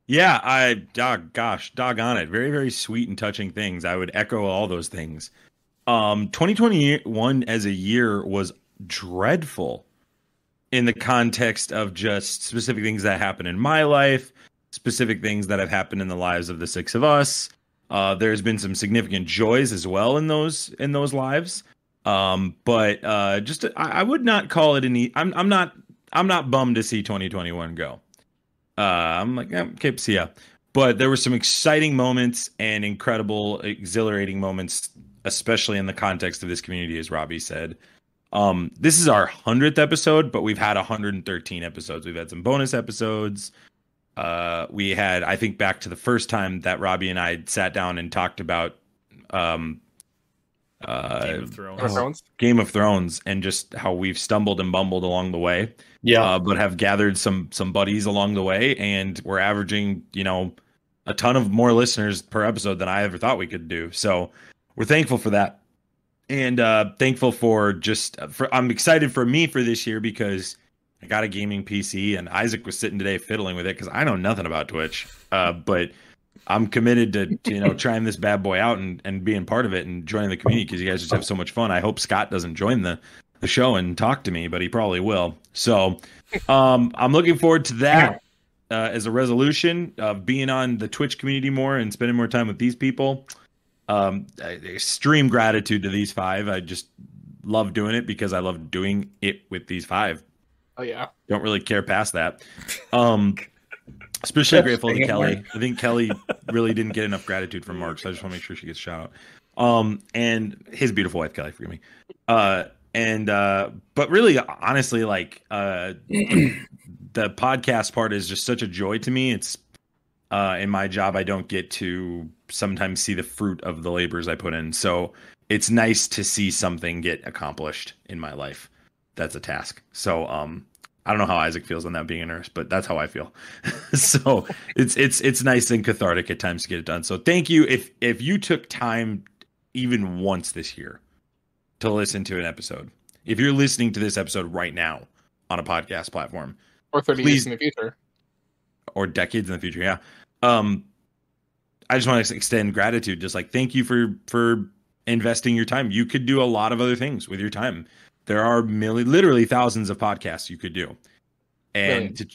Yeah, doggone it. Very, very sweet and touching things. I would echo all those things. 2021 as a year was dreadful in the context of just specific things that happened in my life, specific things that have happened in the lives of the 6 of us. There's been some significant joys as well in those lives. But I would not call it I'm not bummed to see 2021 go. I'm like, okay, see ya. But there were some exciting moments and incredible, exhilarating moments, especially in the context of this community, as Robbie said. This is our 100th episode, but we've had 113 episodes. We've had some bonus episodes. We had, I think, back to the first time that Robbie and I sat down and talked about Game of Thrones, and just how we've stumbled and bumbled along the way. Yeah, but have gathered some buddies along the way, and we're averaging, a ton of more listeners per episode than I ever thought we could do. So we're thankful for that. And thankful for I'm excited for me for this year because I got a gaming PC and Isaac was sitting today fiddling with it because I know nothing about Twitch. But I'm committed to trying this bad boy out and being part of it and joining the community because you guys just have so much fun. I hope Scott doesn't join the show and talk to me, but he probably will. So I'm looking forward to that as a resolution of being on the Twitch community more and spending more time with these people. Extreme gratitude to these 5. I just love doing it because I love doing it with these 5. Oh yeah. Don't really care past that. Especially grateful to Kelly. I think Kelly really didn't get enough gratitude from Mark, so I just want to make sure she gets a shout out. And his beautiful wife, Kelly, forgive me. But really, honestly, like the podcast part is just such a joy to me. It's in my job, I don't get to sometimes see the fruit of the labors I put in. So it's nice to see something get accomplished in my life. That's a task. So I don't know how Isaac feels on that being a nurse, but that's how I feel. So it's nice and cathartic at times to get it done. So thank you. If you took time even once this year to listen to an episode, if you're listening to this episode right now on a podcast platform, or 30 years in the future, or decades in the future, yeah. I just want to extend gratitude. Just like thank you for investing your time. You could do a lot of other things with your time. There are literally thousands of podcasts you could do, and to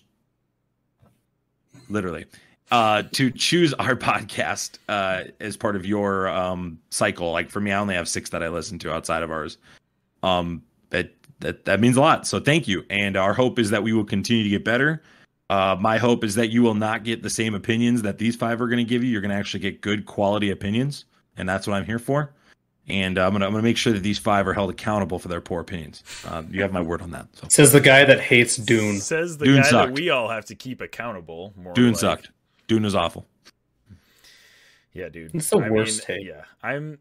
choose our podcast as part of your cycle. Like for me, I only have 6 that I listen to outside of ours. That means a lot. So thank you. And our hope is that we will continue to get better. My hope is that you will not get the same opinions that these 5 are going to give you. You're going to actually get good quality opinions, and that's what I'm here for. And I'm gonna make sure that these 5 are held accountable for their poor opinions. You have my word on that. So. Says the guy that hates Dune. Says the Dune guy sucked. that we all have to keep accountable. Dune sucked. Dune was awful. Yeah, dude. It's the worst take. Yeah, I'm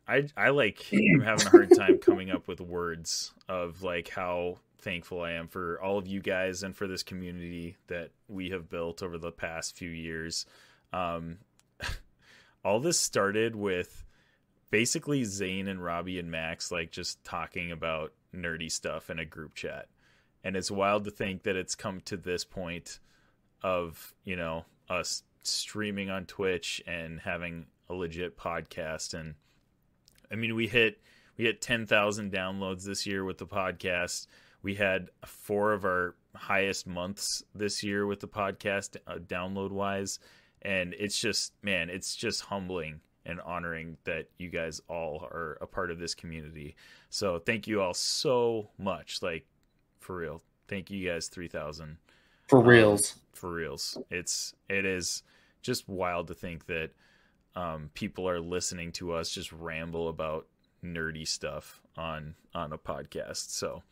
having a hard time coming up with words of like how thankful I am for all of you guys and for this community that we have built over the past few years. All this started with basically Zayn and Robbie and Max like just talking about nerdy stuff in a group chat. And it's wild to think that it's come to this point of, us streaming on Twitch and having a legit podcast. And I mean, we hit 10,000 downloads this year with the podcast. We had 4 of our highest months this year with the podcast download wise. And it's just humbling and honoring that you guys all are a part of this community. So thank you all so much. Like, for real. Thank you guys, 3,000. For reals. For reals. It is just wild to think that people are listening to us just ramble about nerdy stuff on a podcast. So,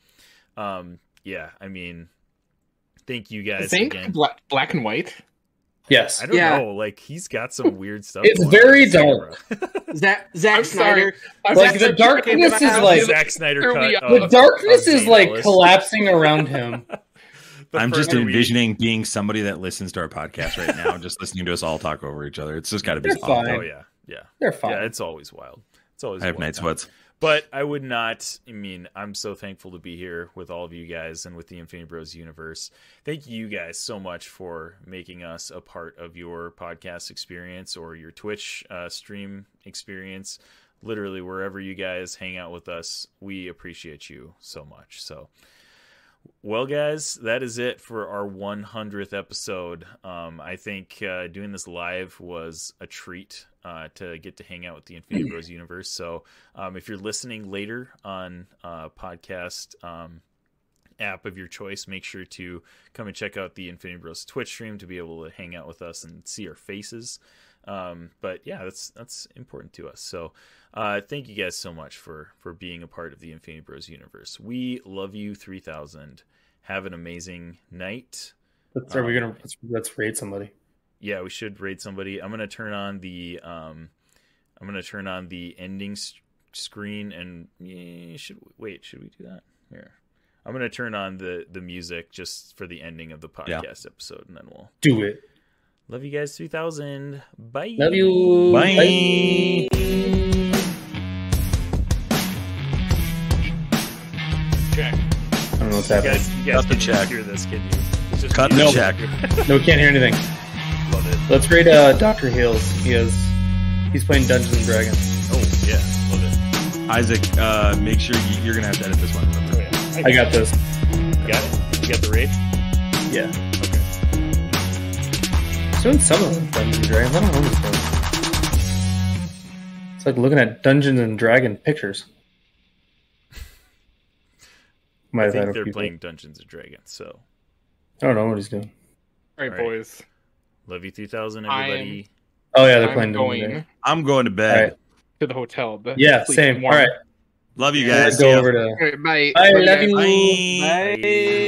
yeah, I mean, thank you guys again. Black and white? Yes. I don't know. Like, he's got some weird stuff. It's very dark. Zack Snyder. Like, the darkness is like... Zack Snyder cut. The darkness is like collapsing around him. I'm just envisioning being somebody that listens to our podcast right now, just listening to us all talk over each other. It's just got to be awful. Oh, yeah. Yeah. They're fine. Yeah, it's always wild. I have night sweats. But I would not, I'm so thankful to be here with all of you guys and with the Infinity Bros universe. Thank you guys so much for making us a part of your podcast experience or your Twitch stream experience. Literally, wherever you guys hang out with us, we appreciate you so much. So, well, guys, that is it for our 100th episode. I think doing this live was a treat to get to hang out with the Infinity Bros universe. So if you're listening later on podcast app of your choice, make sure to come and check out the Infinity Bros Twitch stream to be able to hang out with us and see our faces. But yeah, that's important to us. So thank you guys so much for being a part of the Infinity Bros universe. We love you, 3,000. Have an amazing night. Let's raid somebody. Yeah, we should raid somebody. I'm gonna turn on the ending screen and should we do that? Here, I'm gonna turn on the music just for the ending of the podcast episode, and then we'll do it. Love you guys 3000. Bye. Love you. Bye. Check. I don't know what's happening. You guys Cut the can check. hear this, can you? It's just Cut me. the check. No, we can't hear anything. Love it. Let's rate Dr. Hills. He's playing Dungeons and Dragons. Oh, yeah. Love it. Isaac, make sure you're going to have to edit this one. Oh, yeah. I got this. You got it? You got the rate? Yeah. Okay. He's doing some of them Dungeons and Dragons. I don't know what he's doing. It's like looking at Dungeons and Dragon pictures. Might I have had think a they're few playing Dungeons and Dragons, so. I don't know what he's doing. All right, All right. boys. Love you 3000, everybody. Oh yeah, they're I'm playing Dungeons and going Dragons. I'm going to bed. All right. to the hotel. To Yeah, sleep same. All warm. right. Love you Let's guys. go See ya. over to. All right, bye. Bye, Love you love guys. you. Bye. Bye.